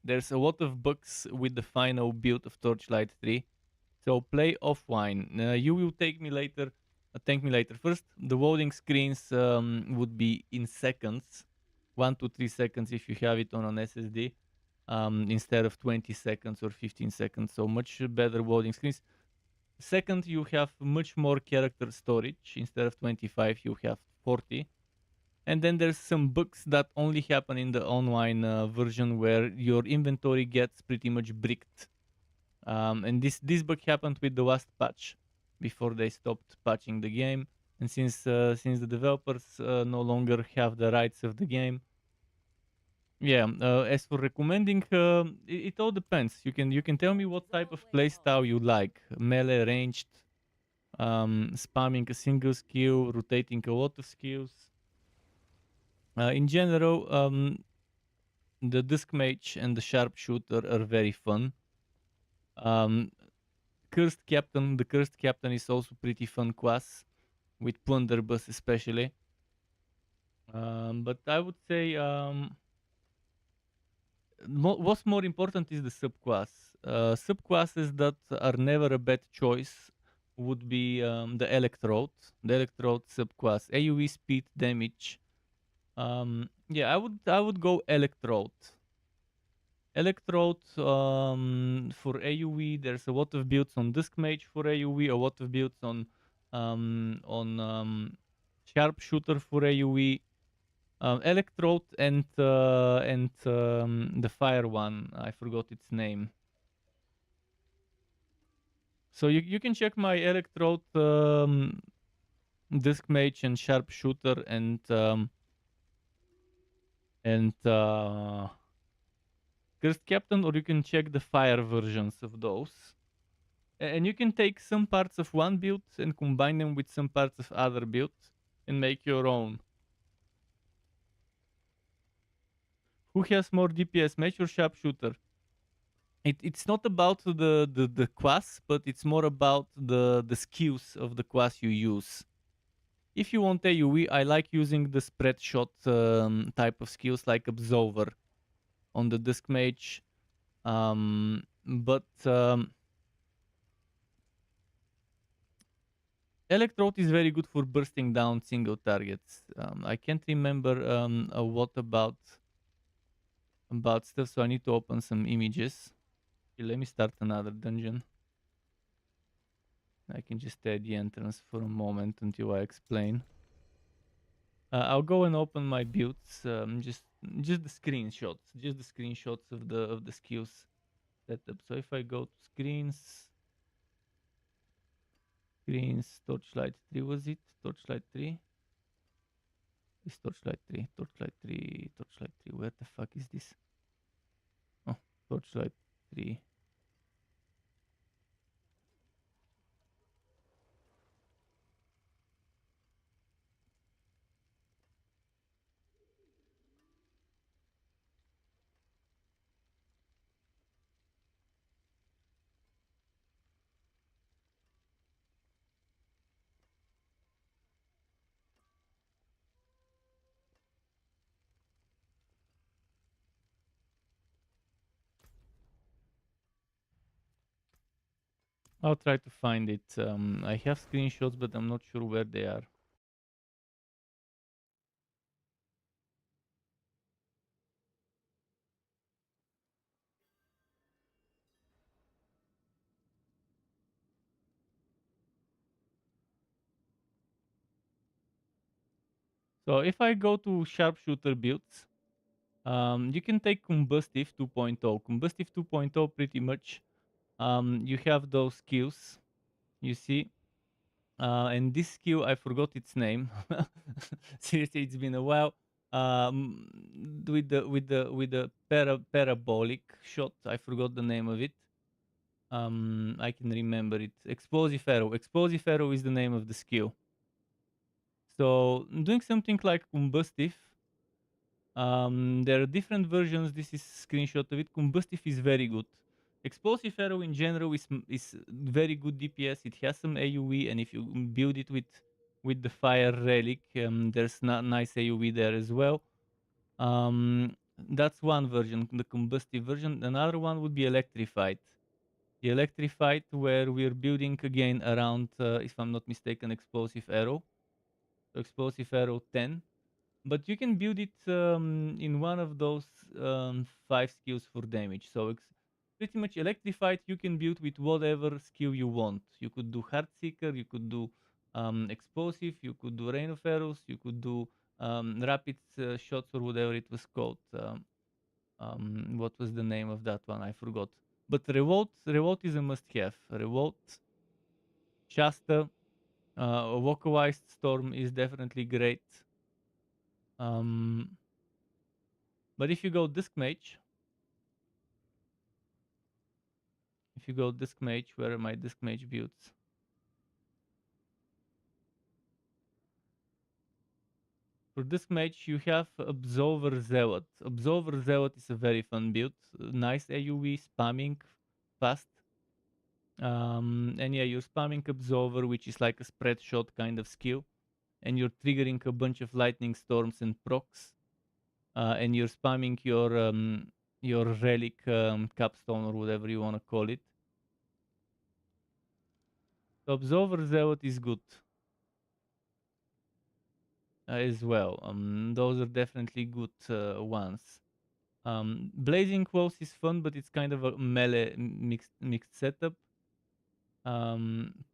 There's a lot of bugs with the final build of Torchlight 3. So play offline. You will thank me later. First, the loading screens would be in seconds, 1 to 3 seconds if you have it on an SSD, instead of 20 seconds or 15 seconds. So much better loading screens. Second, you have much more character storage. Instead of 25, you have 40. And then there's some bugs that only happen in the online version where your inventory gets pretty much bricked. And this bug happened with the last patch before they stopped patching the game. And since the developers no longer have the rights of the game, yeah. As for recommending, it all depends. You can tell me what type of playstyle you like: melee, ranged, spamming a single skill, rotating a lot of skills. In general, the disc mage and the sharpshooter are very fun. Cursed Captain, the Cursed Captain is also pretty fun class, with Plunderbuss especially. But I would say what's more important is the subclass. Subclasses that are never a bad choice would be the Electrode subclass, AoE speed, damage. Yeah, I would go Electrode. Electrode for AoE. There's a lot of builds on Disc Mage for AoE, a lot of builds on Sharpshooter for AoE. Electrode and the fire one, I forgot its name. So you can check my Electrode, Disc Mage and Sharpshooter and Cursed Captain, or you can check the fire versions of those. And you can take some parts of one build and combine them with some parts of other build and make your own. Who has more DPS, mage or sharpshooter? It's not about the class, but it's more about the skills of the class you use. If you want AoE, I like using the spread shot type of skills like Absolver on the Disc Mage. Electrode is very good for bursting down single targets. I can't remember what about stuff, so I need to open some images. Okay, let me start another dungeon. I can just stay at the entrance for a moment until I explain. I'll go and open my builds. Just the screenshots of the skills setup. So if I go to screens, Torchlight 3 was it? Torchlight 3? It's Torchlight 3. Where the fuck is this? Oh, Torchlight 3. I'll try to find it. I have screenshots, but I'm not sure where they are. So if I go to sharpshooter builds, you can take Combustive 2.0. Combustive 2.0 pretty much, you have those skills, you see. And this skill, I forgot its name. Seriously, it's been a while. With the parabolic shot, I forgot the name of it. I can remember it. Explosive arrow. Explosive arrow is the name of the skill. So doing something like combustive. There are different versions. This is a screenshot of it. Combustive is very good. Explosive arrow in general is very good DPS. It has some AoE, and if you build it with the fire relic, there's not nice AoE there as well. That's one version, the combustive version. Another one would be electrified. The electrified, where we're building again around, if I'm not mistaken, explosive arrow. So explosive arrow 10. But you can build it in one of those 5 skills for damage. So pretty much electrified you can build with whatever skill you want. You could do Heartseeker, you could do explosive, you could do rain of arrows, you could do rapid shots or whatever it was called. What was the name of that one? I forgot. But revolt is a must-have. Revolt, Shasta, Vocalized Storm is definitely great. But if you go Disc Mage, where are my Disc Mage builds? For Disc Mage, you have Absolver Zealot. Absolver Zealot is a very fun build. Nice AoE, spamming, fast. And yeah, you're spamming Absolver, which is like a spread shot kind of skill. And you're triggering a bunch of lightning storms and procs. And you're spamming your relic capstone or whatever you want to call it. So Absolver Zealot is good. As well. Those are definitely good ones. Blazing Quotes is fun, but it's kind of a melee mixed setup.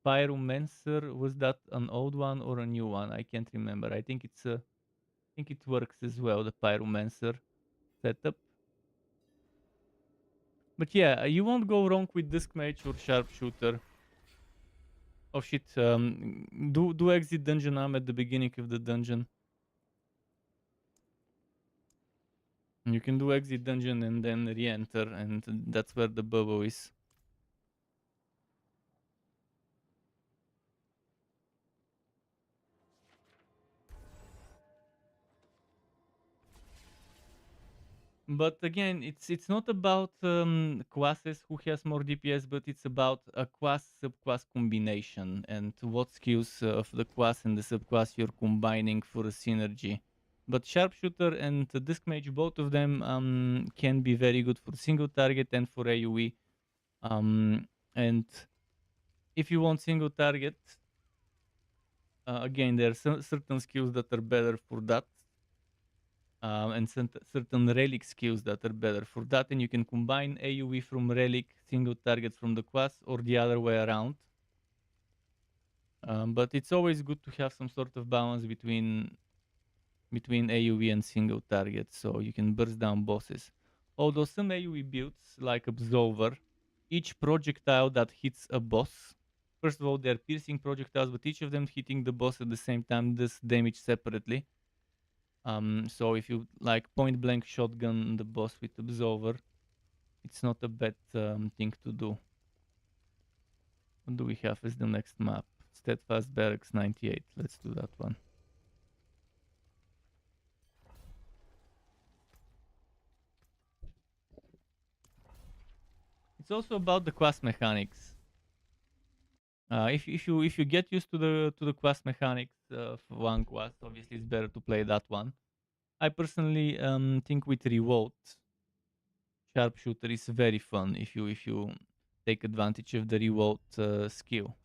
Pyromancer, was that an old one or a new one? I can't remember. I think it's I think it works as well, the Pyromancer setup. But yeah, you won't go wrong with Disc Mage or Sharpshooter. Oh shit! Do exit dungeon. I'm at the beginning of the dungeon. You can do exit dungeon and then re-enter, and that's where the bubble is. But again, it's not about classes who has more DPS, but it's about a class subclass combination and what skills of the class and the subclass you're combining for a synergy. But Sharpshooter and Disc Mage, both of them can be very good for single target and for AoE. And if you want single target, again, there are certain skills that are better for that. And certain relic skills that are better for that, and you can combine AoE from relic single targets from the class or the other way around. But it's always good to have some sort of balance between AoE and single targets, so you can burst down bosses. Although some AoE builds, like Absolver, each projectile that hits a boss, first of all, they're piercing projectiles, but each of them hitting the boss at the same time does damage separately. So if you like point blank shotgun the boss with Absolver, it's not a bad thing to do. What do we have as the next map? Steadfast Barracks 98. Let's do that one. It's also about the class mechanics. If you get used to the class mechanics of one class, obviously it's better to play that one. I personally think with Revolt, Sharpshooter is very fun if you take advantage of the Revolt skill.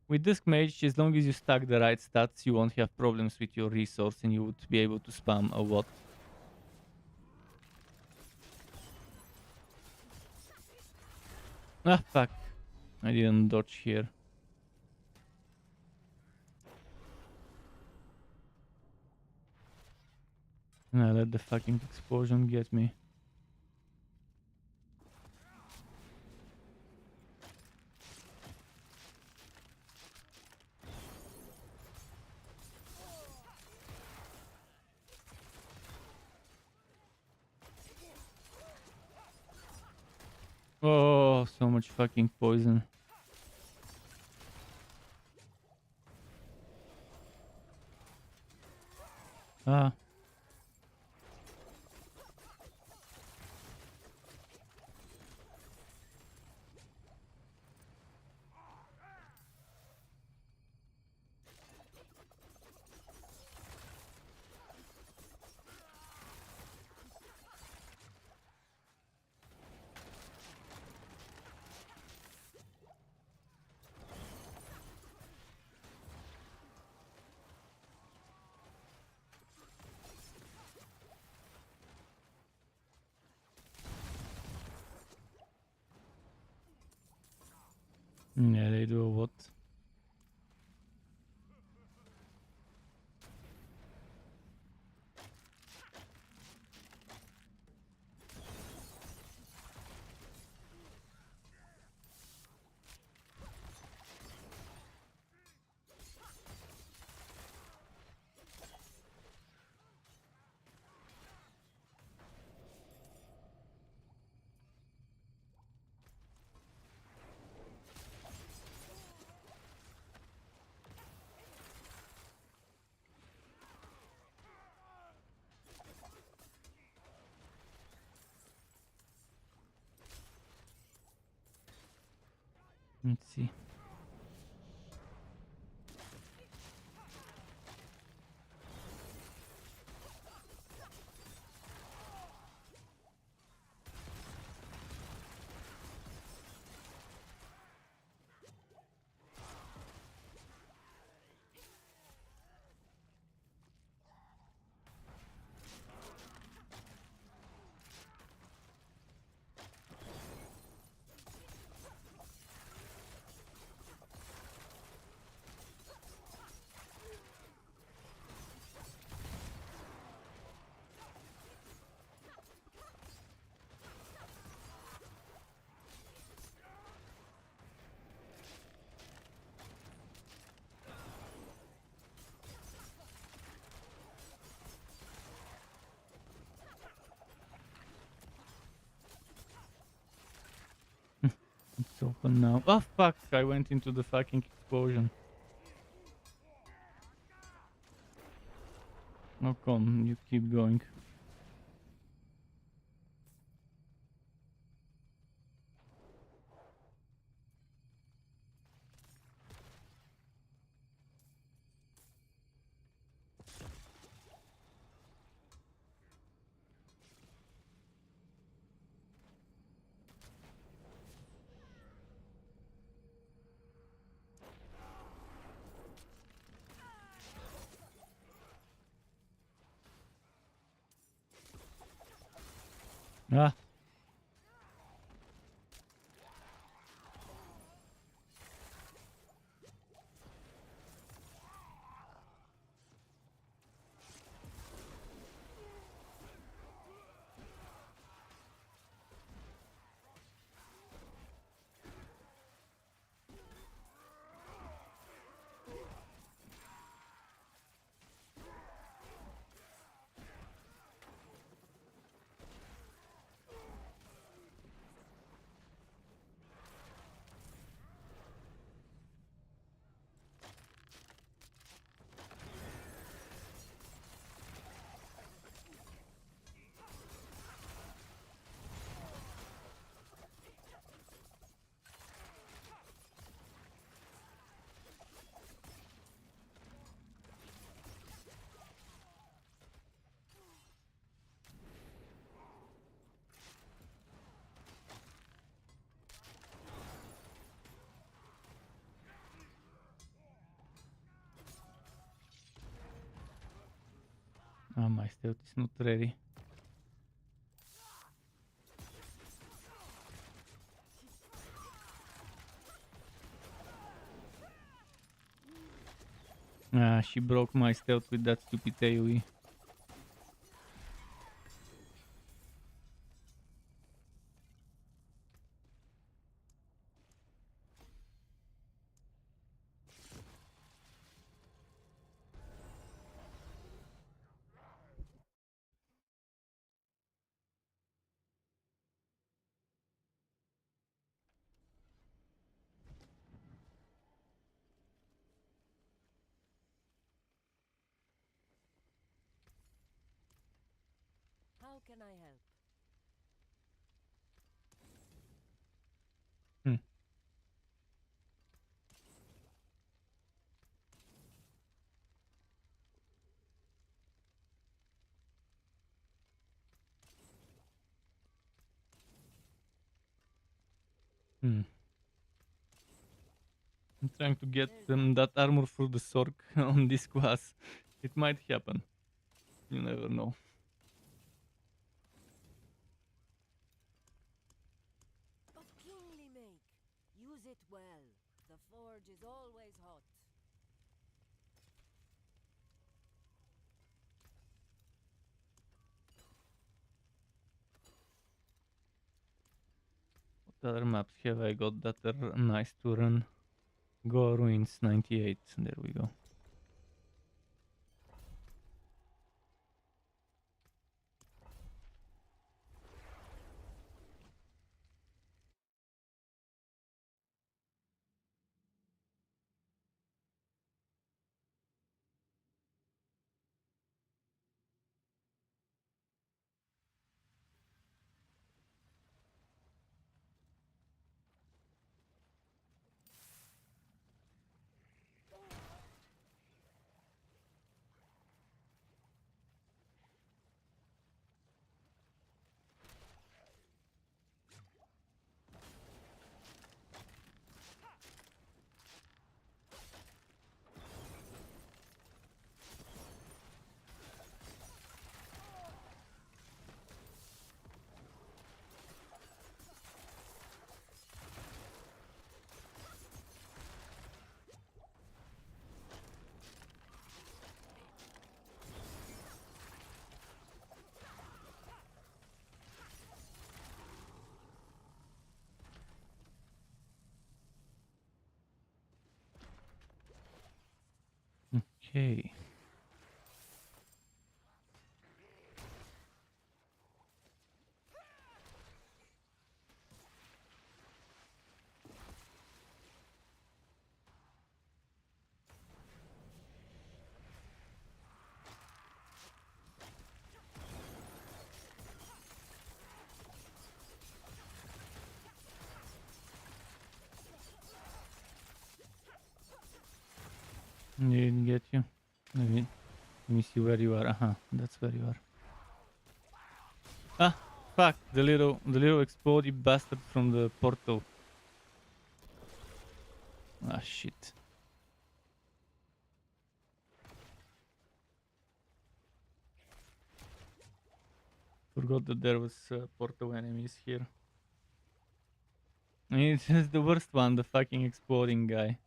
With Disc Mage, as long as you stack the right stats, you won't have problems with your resource and you would be able to spam a lot. Ah, fuck. I didn't dodge here. Nah, let the fucking explosion get me. Oh, so much fucking poison. Ah. Yeah, they do what? Let's see. It's open now. Oh fuck! I went into the fucking explosion. Oh come, you keep going. Ah. Ah, my stealth is not ready. Ah, she broke my stealth with that stupid AoE.
How can I help?
Hmm. Hmm. I'm trying to get that armor for the Sork on this class. It might happen. You never know.
Of kingly make. Use it well. The forge is always hot.
What other maps have I got that are nice to run? Go Ruins 98. There we go. Okay. Didn't get you. Let me see where you are. That's where you are. Ah, fuck! The little explodey bastard from the portal. Ah, shit. Forgot that there was portal enemies here. I mean, it's just the worst one, the fucking exploding guy.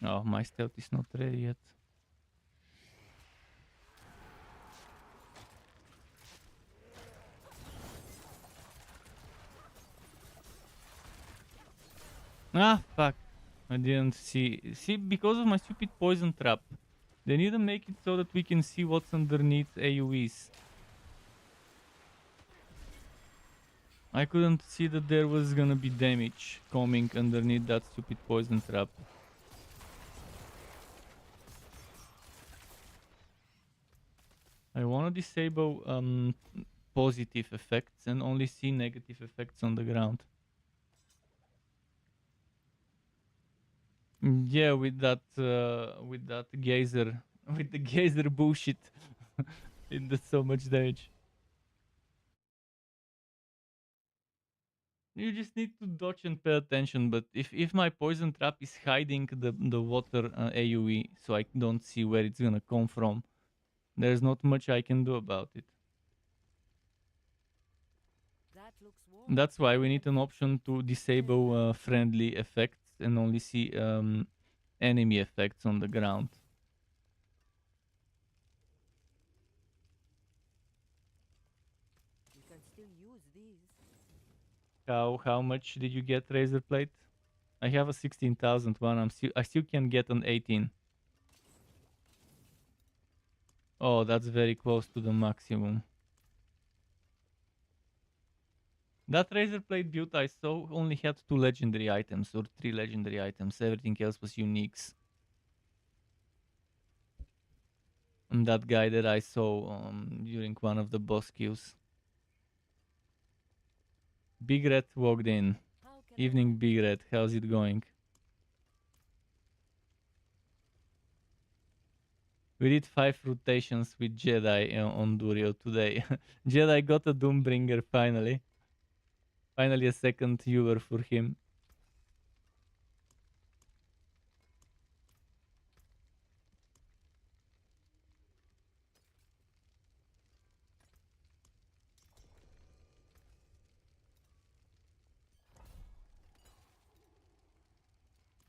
Oh, my stealth is not ready yet. Ah, fuck. I didn't see. See, because of my stupid poison trap. They need to make it so that we can see what's underneath AoEs. I couldn't see that there was gonna be damage coming underneath that stupid poison trap. I wanna disable positive effects and only see negative effects on the ground. Yeah, with that geyser, with the geyser bullshit, it does so much damage. You just need to dodge and pay attention. But if my poison trap is hiding the water AoE, so I don't see where it's gonna come from, there's not much I can do about it.
That looks warm.
That's why we need an option to disable friendly effects and only see enemy effects on the ground.
You can still use these.
How much did you get, Razorplate? I have a 16,000 one. I still can get an 18. Oh, that's very close to the maximum. That Razorplate build I saw only had 2 legendary items or 3 legendary items. Everything else was uniques. And that guy that I saw during one of the boss kills. Big Red walked in.
How can I
Evening,
help?
Big Red. How's it going? We did 5 rotations with Jedi on Durio today. Jedi got a Doombringer finally. Finally a second viewer for him.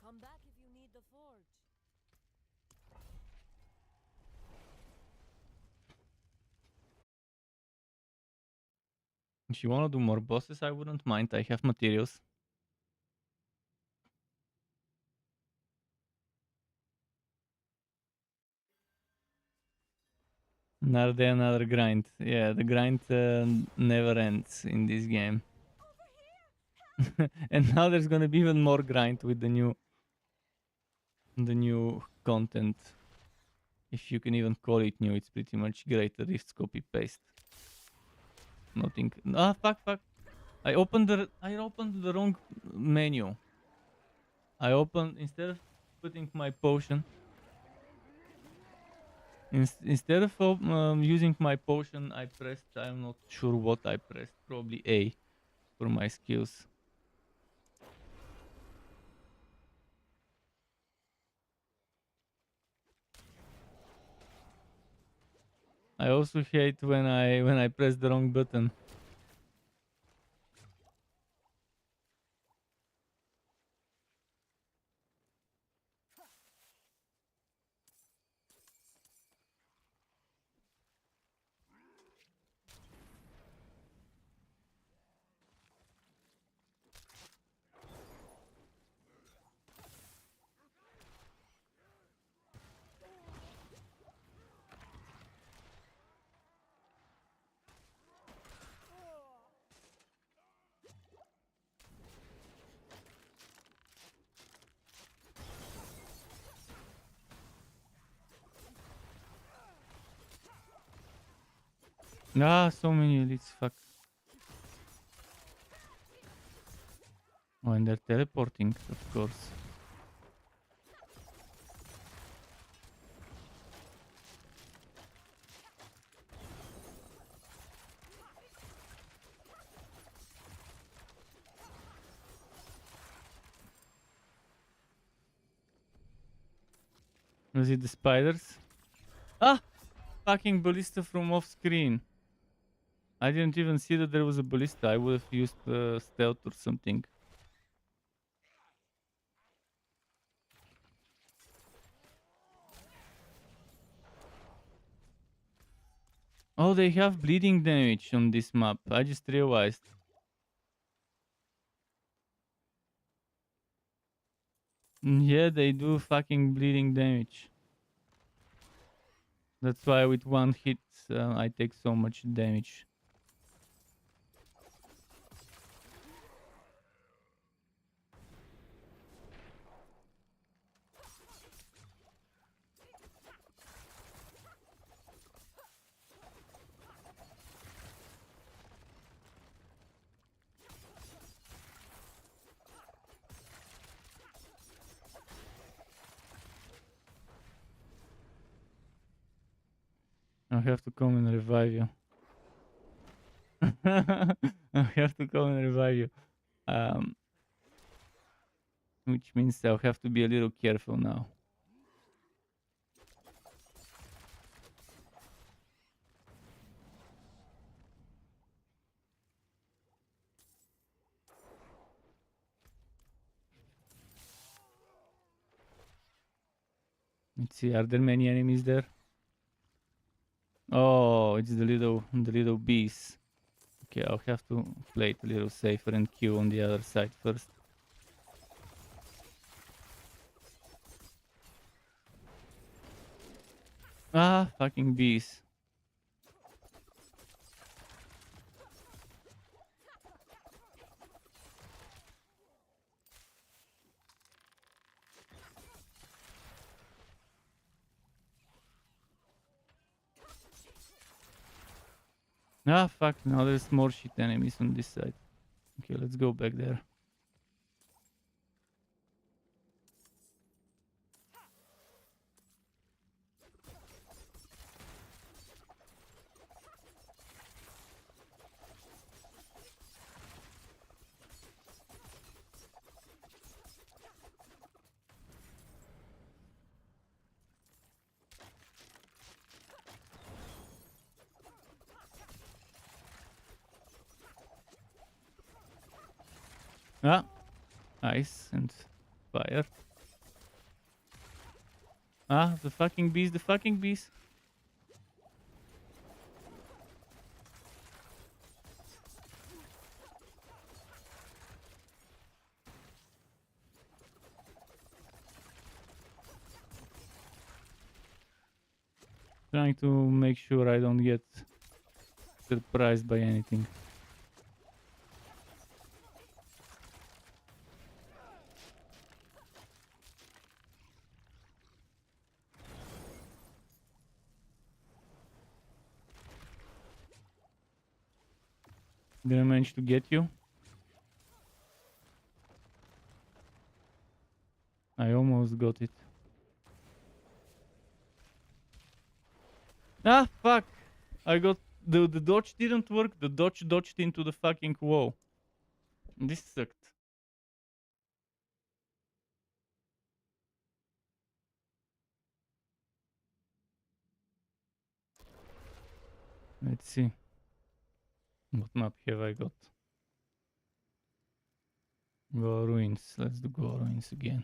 Come back if you need the forge.
If you want to do more bosses, I wouldn't mind. I have materials. Another day, another grind. Yeah, the grind never ends in this game. And now there's gonna be even more grind with the new content. If you can even call it new, it's pretty much greater rifts copy paste. Nothing. Ah, fuck. I opened the wrong menu. I opened, instead of putting my potion, instead of using my potion, I pressed, I'm not sure what I pressed, probably A for my skills. I also hate when I press the wrong button. Ah, so many elites, fuck. Oh, and they're teleporting, of course. Was it the spiders? Ah! Fucking ballista from off screen. I didn't even see that there was a ballista. I would have used stealth or something. Oh, they have bleeding damage on this map. I just realized. Yeah, they do fucking bleeding damage. That's why with one hit I take so much damage. I have to come and revive you. I have to come and revive you. Which means I'll have to be a little careful now. Let's see, are there many enemies there? Oh, it's the little bees. Okay, I'll have to play it a little safer and queue on the other side first. Ah, fucking bees. Ah, fuck, now there's more shit enemies on this side. Okay, let's go back there. Ah, ice and fire. Ah, the fucking bees, the fucking bees. Trying to make sure I don't get surprised by anything. Did I manage to get you? I almost got it. Ah, fuck! I got... The dodge didn't work. The dodge dodged into the fucking wall. This sucked. Let's see. What map have I got? Go ruins. Let's do go ruins again.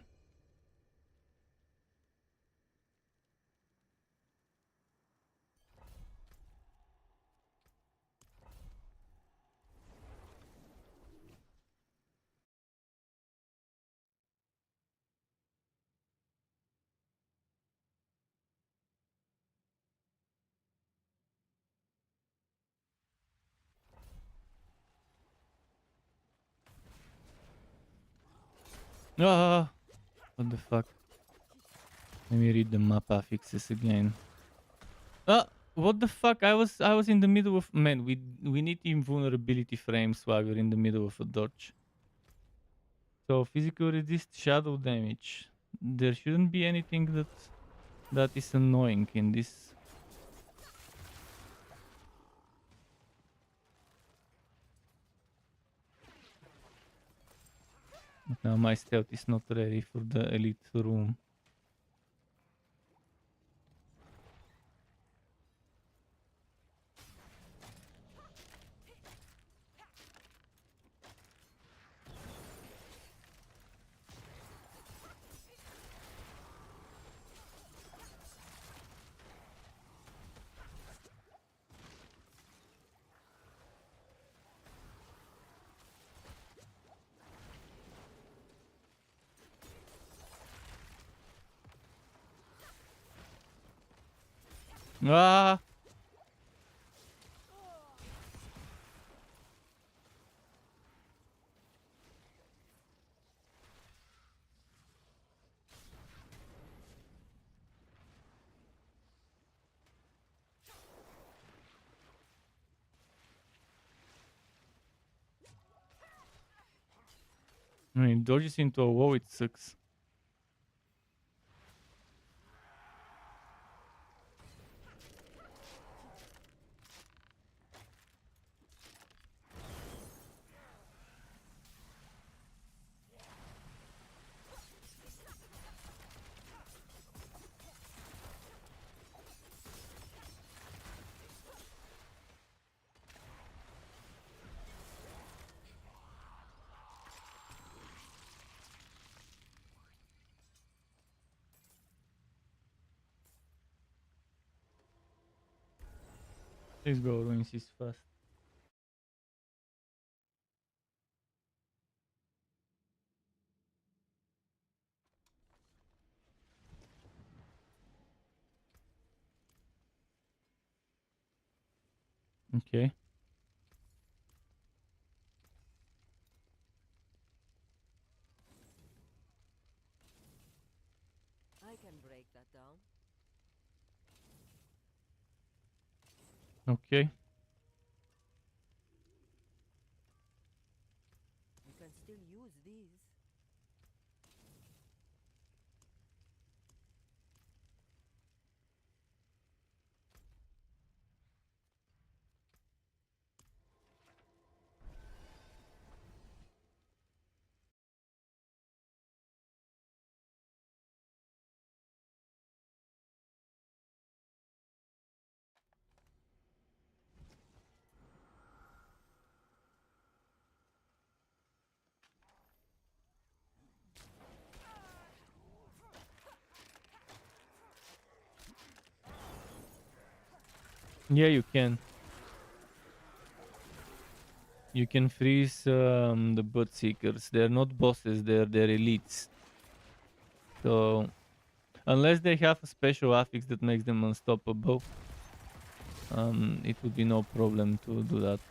Ah! What the fuck? Let me read the map affixes again. Ah! What the fuck? I was in the middle of... Man, we need invulnerability frames while we're in the middle of a dodge. So physical resist, shadow damage. There shouldn't be anything that is annoying in this. But now my stealth is not ready for the elite room. Ah! I mean, dodges into a wall, it sucks. Let's go, ruins is fast. Okay.
I can break that down.
Okay.
You can still use these.
Yeah, you can. You can freeze the butt seekers. They're not bosses. They're elites. So unless they have a special affix that makes them unstoppable, it would be no problem to do that.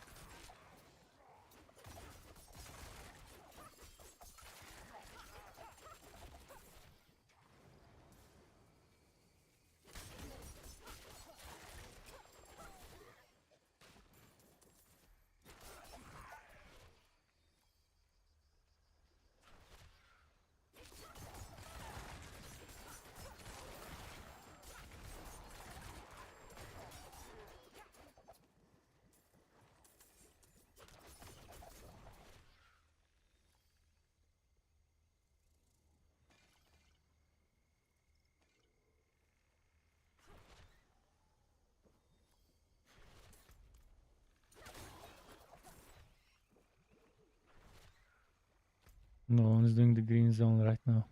No one's doing the green zone right now.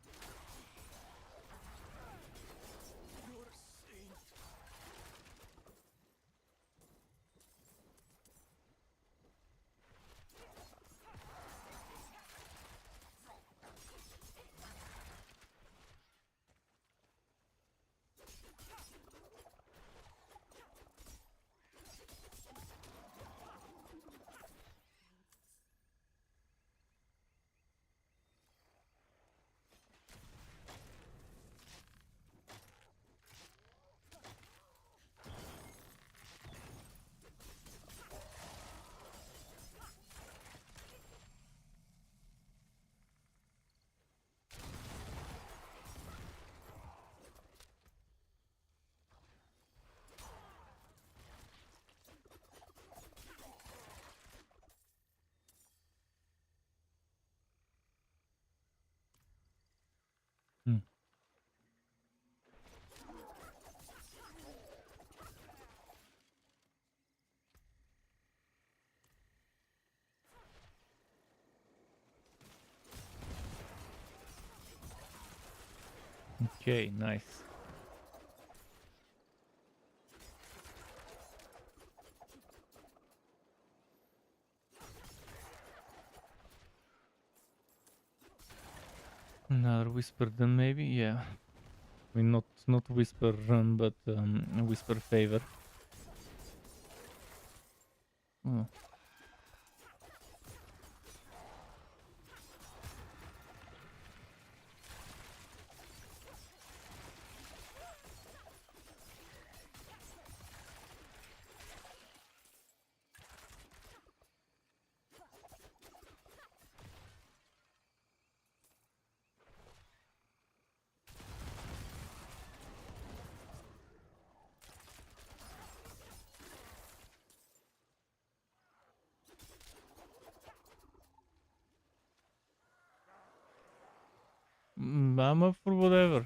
Hmm. Okay, nice. Another whisper then maybe, yeah. I mean not whisper run, but whisper favor. Oh. I'm up for whatever.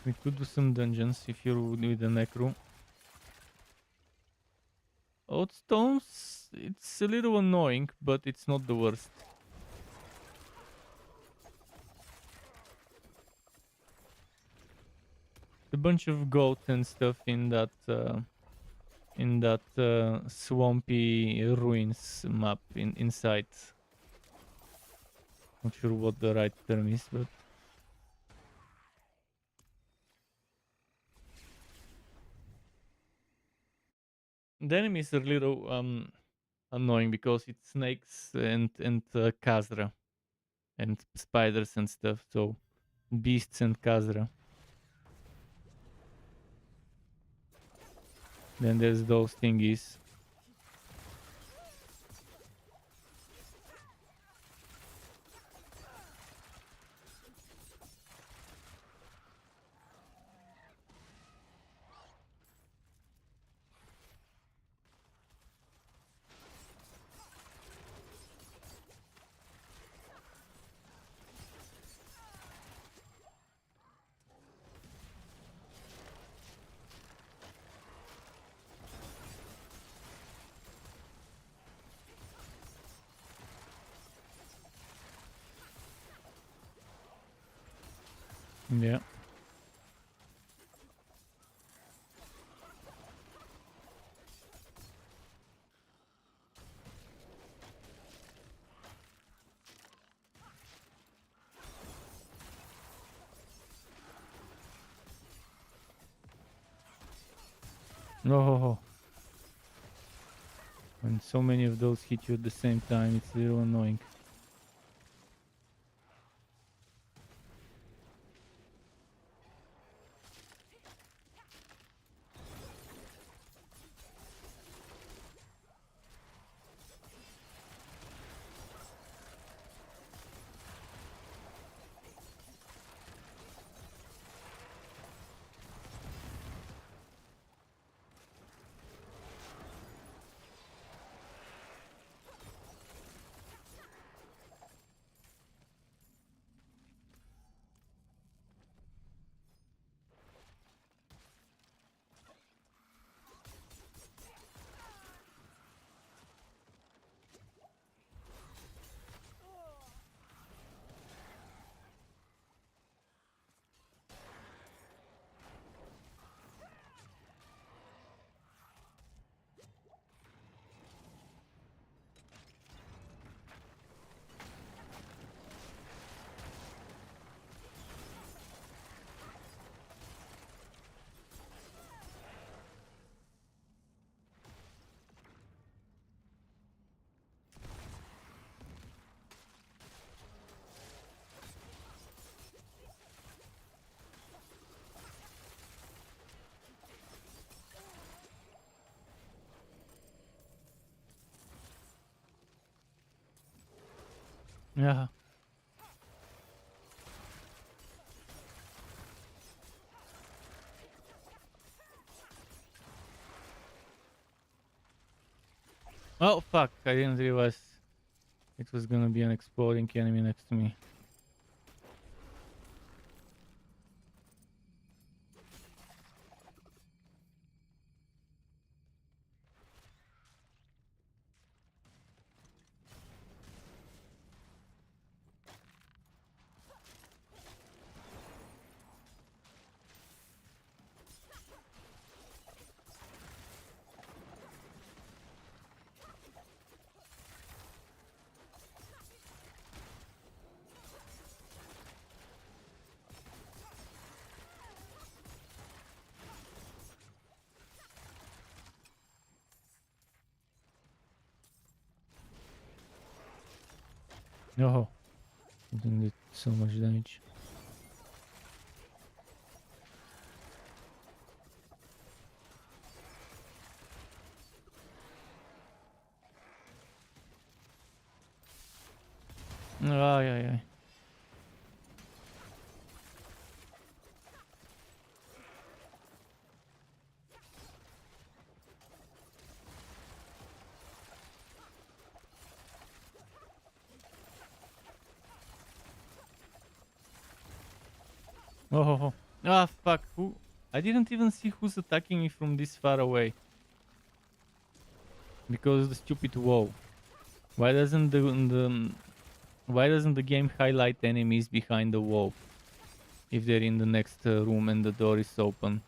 We could do some dungeons if you're with the necro. Outstones, it's a little annoying, but it's not the worst. A bunch of goats and stuff in that swampy ruins map inside. Not sure what the right term is, but the enemies are a little annoying because it's snakes and Khazra and spiders and stuff. So beasts and Khazra. Then there's those thingies. Yeah. Oh, when so many of those hit you at the same time, it's a little annoying. Yeah. Oh fuck! I didn't realize it was gonna be an exploding enemy next to me. Oh, I didn't did so much damage. Oh, yeah. Oh. Ah, fuck. Who? I didn't even see who's attacking me from this far away. Because of the stupid wall. Why doesn't the game highlight enemies behind the wall if they're in the next room and the door is open?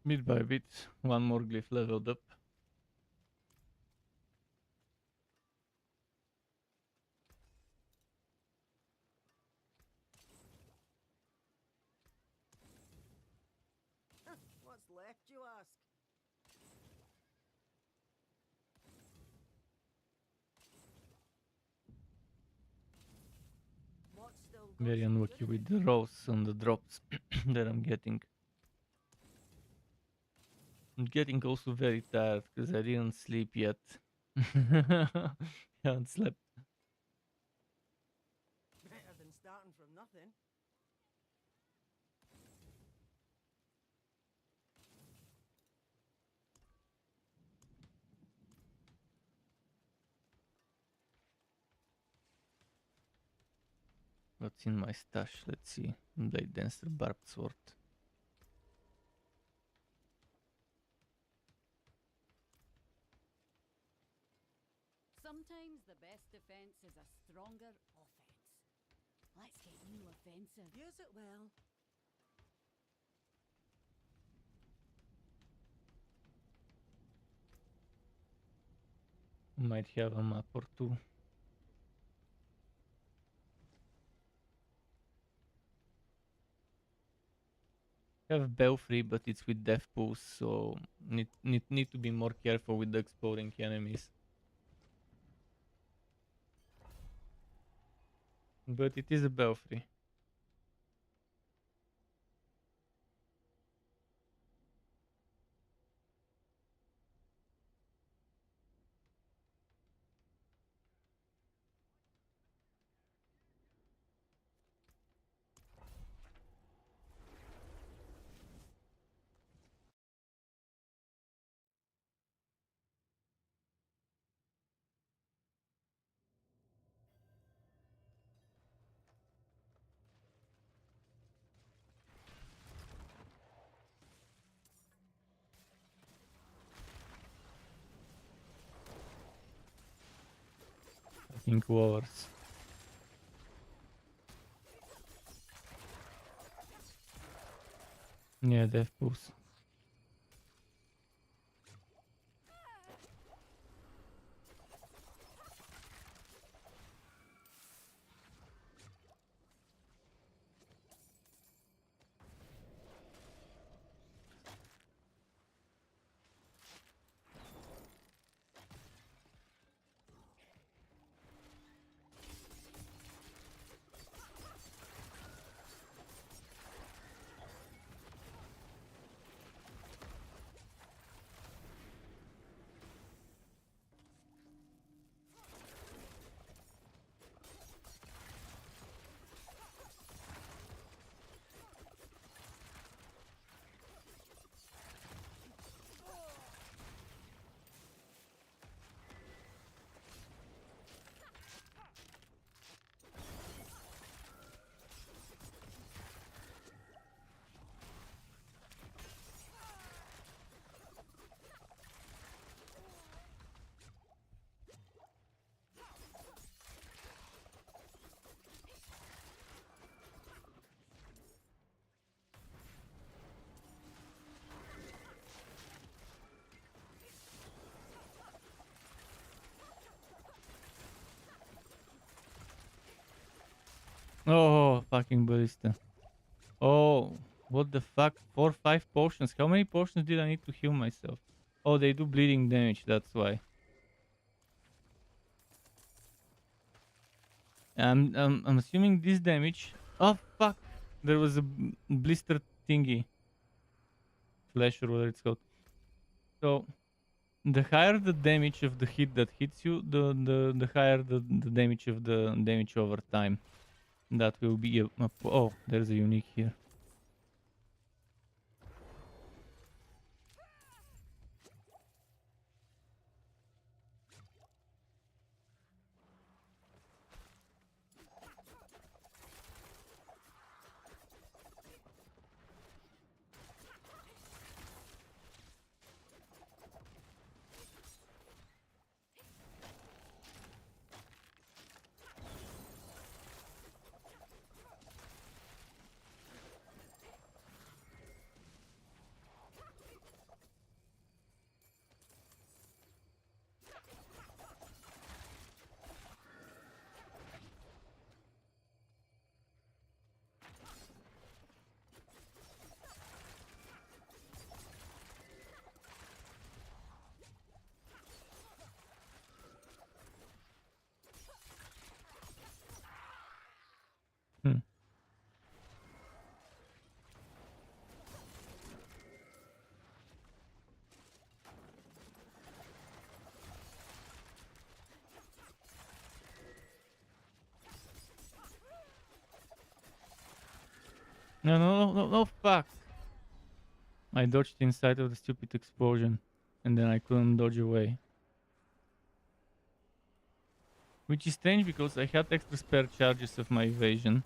Bit by bit, one more glyph leveled up.
What's left, you ask? What's still got
Very
some
unlucky
good in
with
it?
the rolls and the drops that I'm getting. I'm getting also very tired because I didn't sleep yet. Haven't slept.
Better than starting from nothing.
What's in my stash? Let's see. Blade Dancer Barbed Sword.
Sometimes the best defense is a stronger offense. Let's get you offensive.
Use it well.
Might have a map or two. Have Belfry, but it's with Death Pulse, so need to be more careful with the exploding enemies. But it is a Belfry. I think wars. Yeah, Death Pulse. Oh, fucking ballista. Oh, what the fuck? 4, 5 potions. How many potions did I need to heal myself? Oh, they do bleeding damage, that's why. I'm assuming this damage. Oh fuck! There was a blister thingy, flash or whatever it's called. So the higher the damage of the hit that hits you, the higher the damage of the damage over time. That will be a oh, there's a unique here. No, no, no, no, no, fuck. I dodged inside of the stupid explosion. And then I couldn't dodge away. Which is strange because I had extra spare charges of my evasion.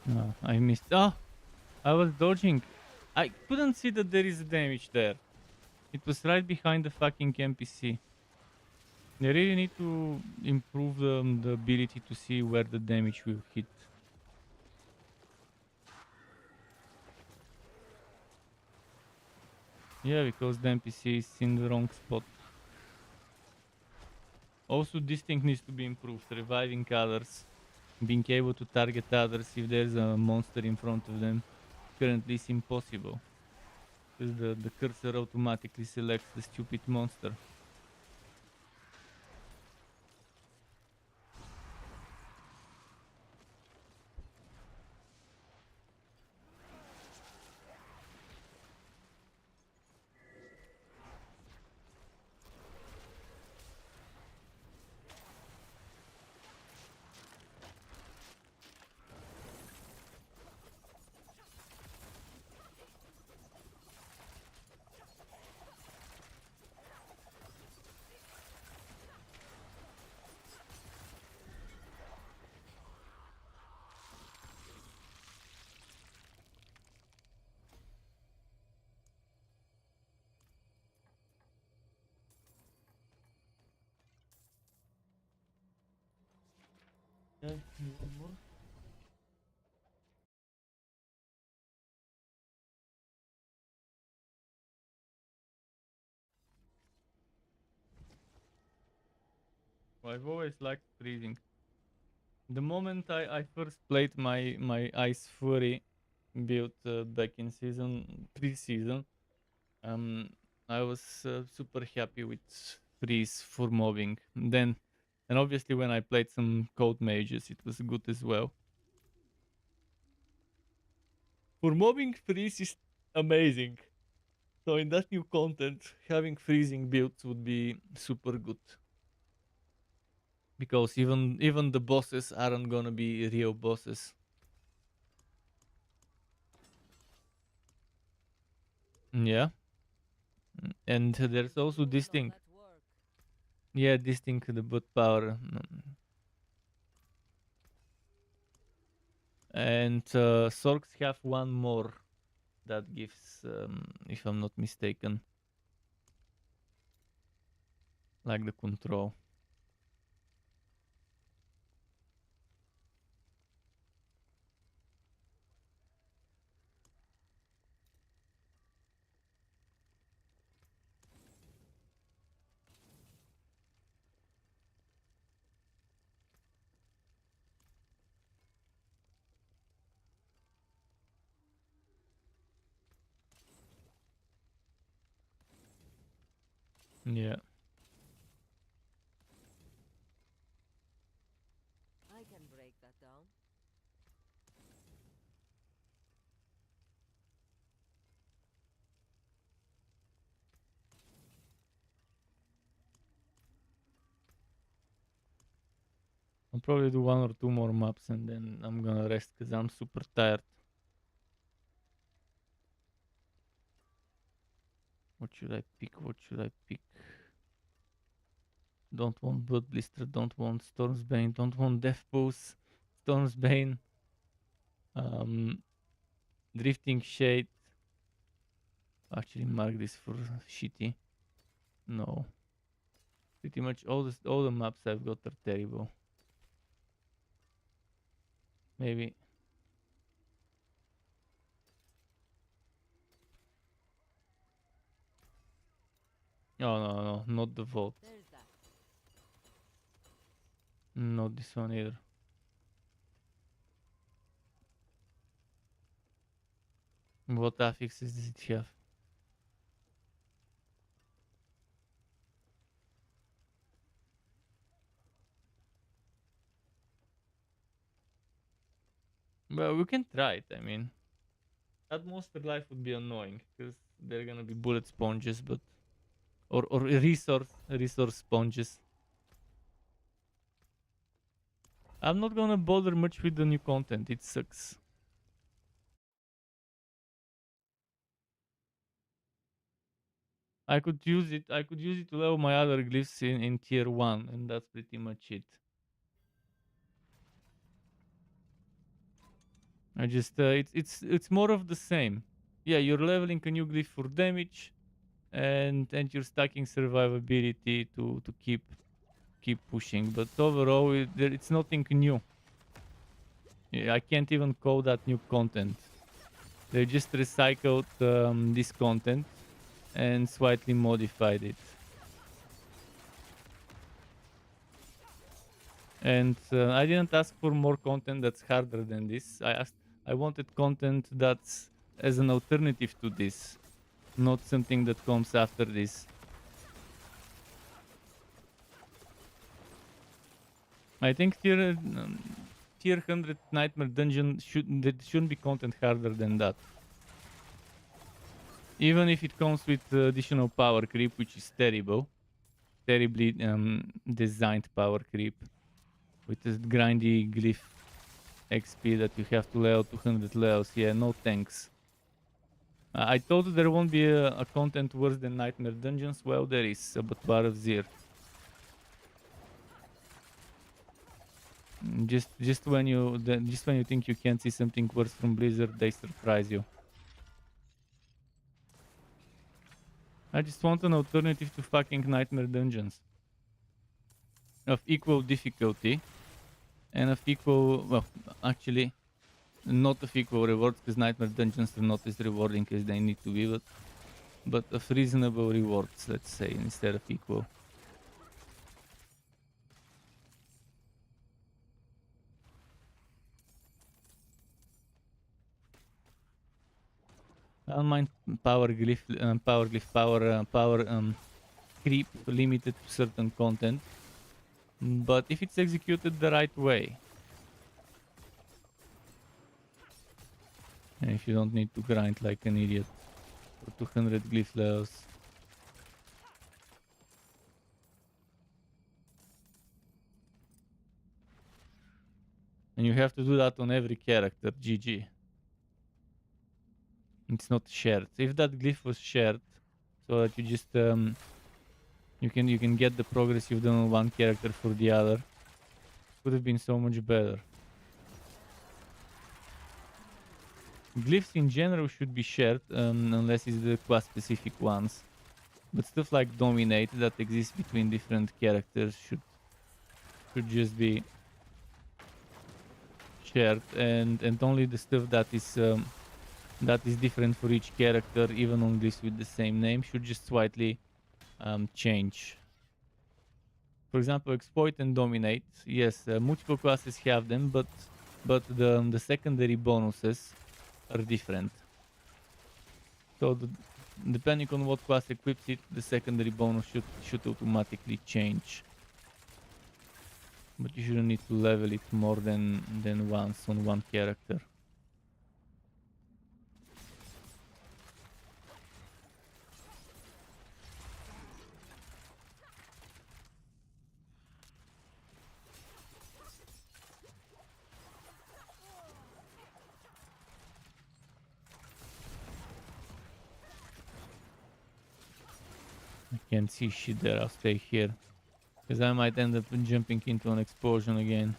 No, I missed. Oh, I was dodging. I couldn't see that there is damage there. It was right behind the fucking NPC. They really need to improve the ability to see where the damage will hit. Yeah, because the NPC is in the wrong spot. Also, this thing needs to be improved. Reviving others. Being able to target others if there's a monster in front of them. Currently is impossible. Because the cursor automatically selects the stupid monster. Okay, one more. I've always liked freezing. The moment I first played my Ice Fury build back in pre-season, um, I was super happy with freeze for mobbing. And obviously when I played some cold mages, it was good as well. For mobbing, freeze is amazing. So in that new content, having freezing builds would be super good. Because even the bosses aren't gonna be real bosses. Yeah. And there's also this thing. Yeah, this thing, the boot power. And Sorks have one more that gives, if I'm not mistaken, like the control. Yeah.
I can break that down.
I'll probably do one or two more maps and then I'm gonna rest because I'm super tired. What should I pick? What should I pick? Don't want Blood Blister, don't want Storm's Bane, don't want Death Pulse, Storm's Bane, Drifting Shade. Actually, mark this for shitty. No. Pretty much all the maps I've got are terrible. Maybe. No, not the vault.
There's that.
Not this one either. What affixes does it have? Well, we can try it, I mean. That monster life would be annoying, because they're gonna be bullet sponges, but... Or resource sponges. I'm not gonna bother much with the new content, it sucks. I could use it to level my other glyphs in tier 1, and that's pretty much it. I just it's more of the same. Yeah, you're leveling a new glyph for damage, and you're stacking survivability to keep pushing. But overall, it's nothing new. Yeah, I can't even call that new content. They just recycled this content and slightly modified it. And I didn't ask for more content that's harder than this. I wanted content that's as an alternative to this, not something that comes after this. I think tier 100 Nightmare Dungeon shouldn't be content harder than that. Even if it comes with additional power creep, which is terrible. Terribly designed power creep. With this grindy glyph XP that you have to level 200 levels. Yeah, no thanks. I thought there won't be a content worse than Nightmare Dungeons. Well, there is, but Bar of Zir. Just when you think you can't see something worse from Blizzard, they surprise you. I just want an alternative to fucking Nightmare Dungeons. Of equal difficulty. And of equal, well, actually, not of equal rewards, because Nightmare Dungeons are not as rewarding as they need to be, but of reasonable rewards, let's say, instead of equal. I don't mind power creep limited to certain content, but if it's executed the right way, and if you don't need to grind like an idiot for 200 glyph levels. And you have to do that on every character, GG. It's not shared. If that glyph was shared, so that you just you can get the progress you've done on one character for the other, would have been so much better. Glyphs in general should be shared, unless it's the class specific ones. But stuff like Dominate that exists between different characters should just be shared, and only the stuff that is different for each character, even on glyphs with the same name, should just slightly change. For example, Exploit and Dominate, yes, multiple classes have them, but the secondary bonuses are different. So depending on what class equips it, the secondary bonus should automatically change. But you shouldn't need to level it more than once on one character. I can't see shit there, I'll stay here. Because I might end up jumping into an explosion again.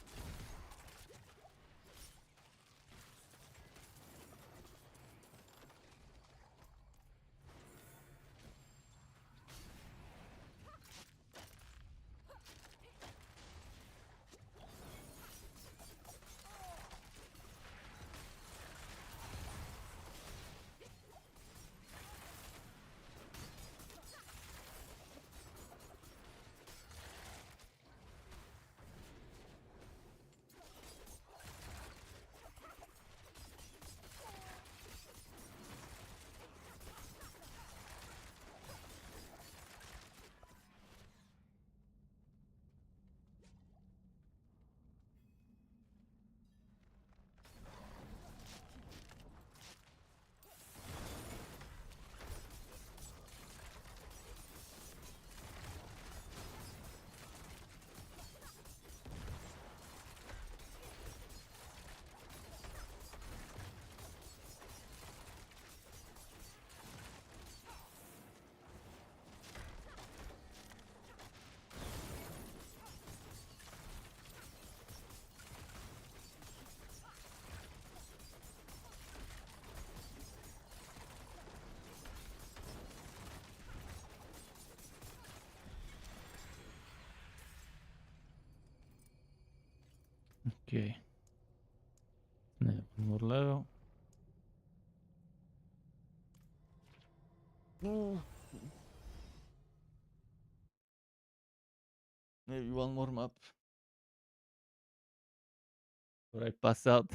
Okay. One more level. Maybe one more map. Or I pass out.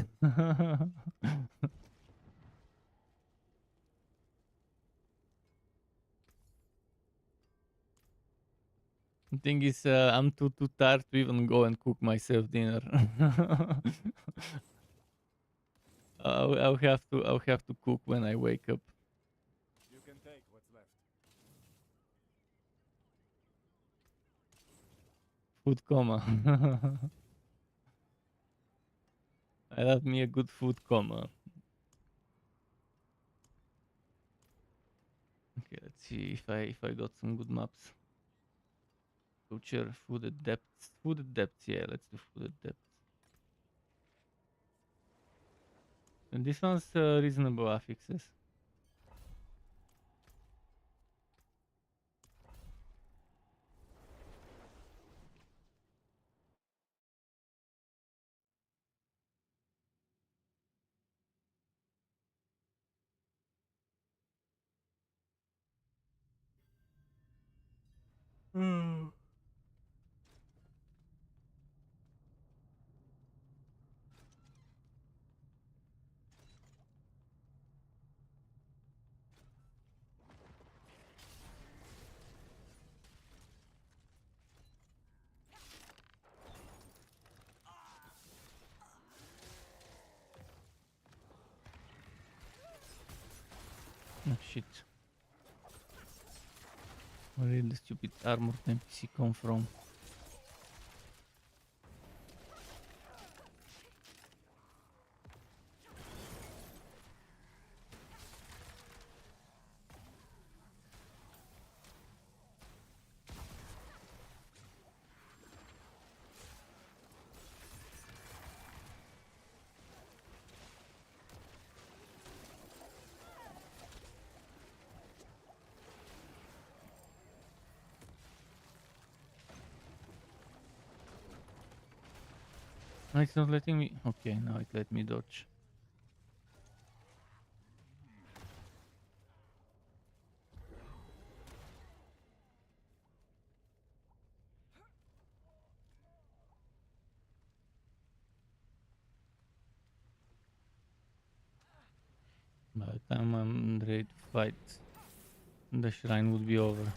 The thing is, I'm too tired to even go and cook myself dinner. I'll have to cook when I wake up.
You can take what's left.
Food coma. I love me a good food coma. Okay, let's see if I got some good maps. Culture, food at depths. Food at depths, yeah, let's do food at depths. And this one's reasonable affixes. Oh shit. Where did the stupid armored NPC come from? No, it's not letting me. Okay, now it let me dodge. By the time I'm ready to fight, the shrine would be over.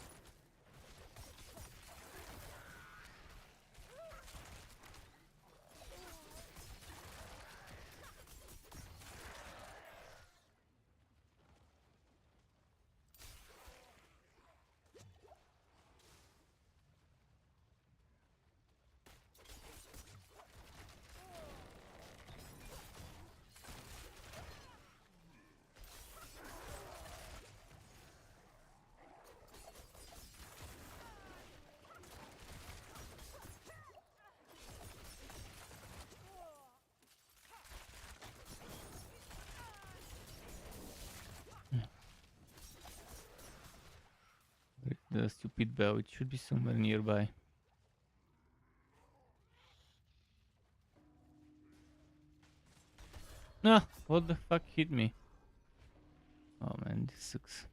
The stupid bell, it should be somewhere nearby. Ah, what the fuck hit me? Oh man, this sucks.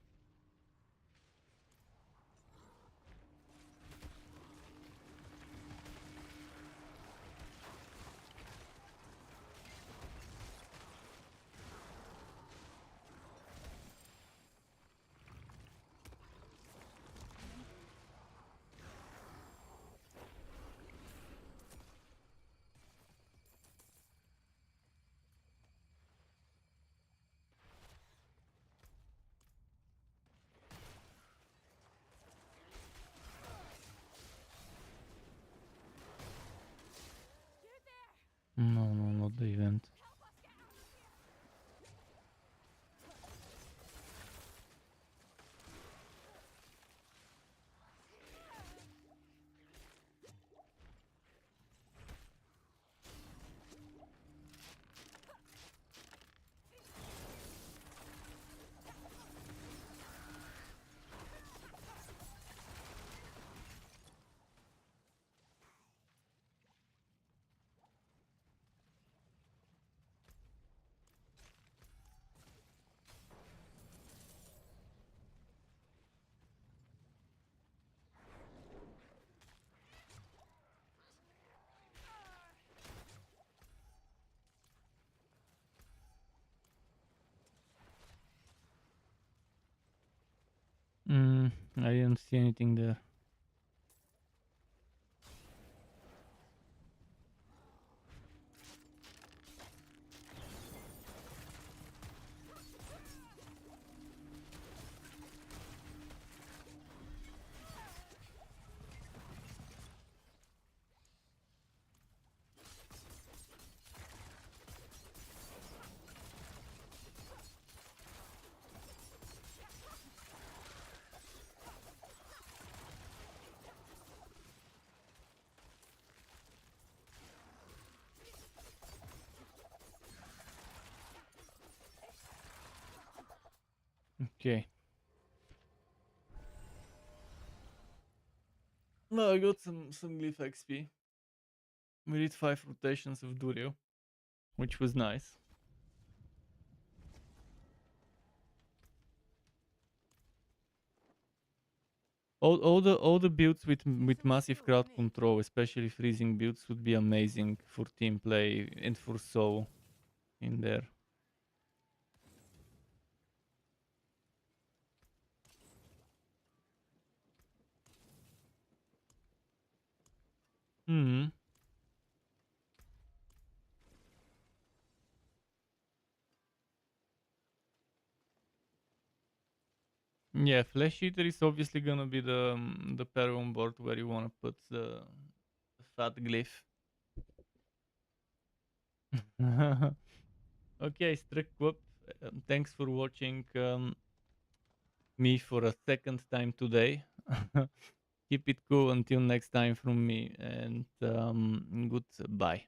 No, no, not the event. I didn't see anything there. Okay. No, I got some glyph XP. We did 5 rotations of Durio, which was nice. All the builds with massive crowd control, especially freezing builds, would be amazing for team play and for soul in there. Hmm. Yeah, Flash Eater is obviously gonna be the pair on board where you wanna put the fat glyph. Okay, STRUCKTLF, thanks for watching me for a second time today. Keep it cool until next time from me, and goodbye.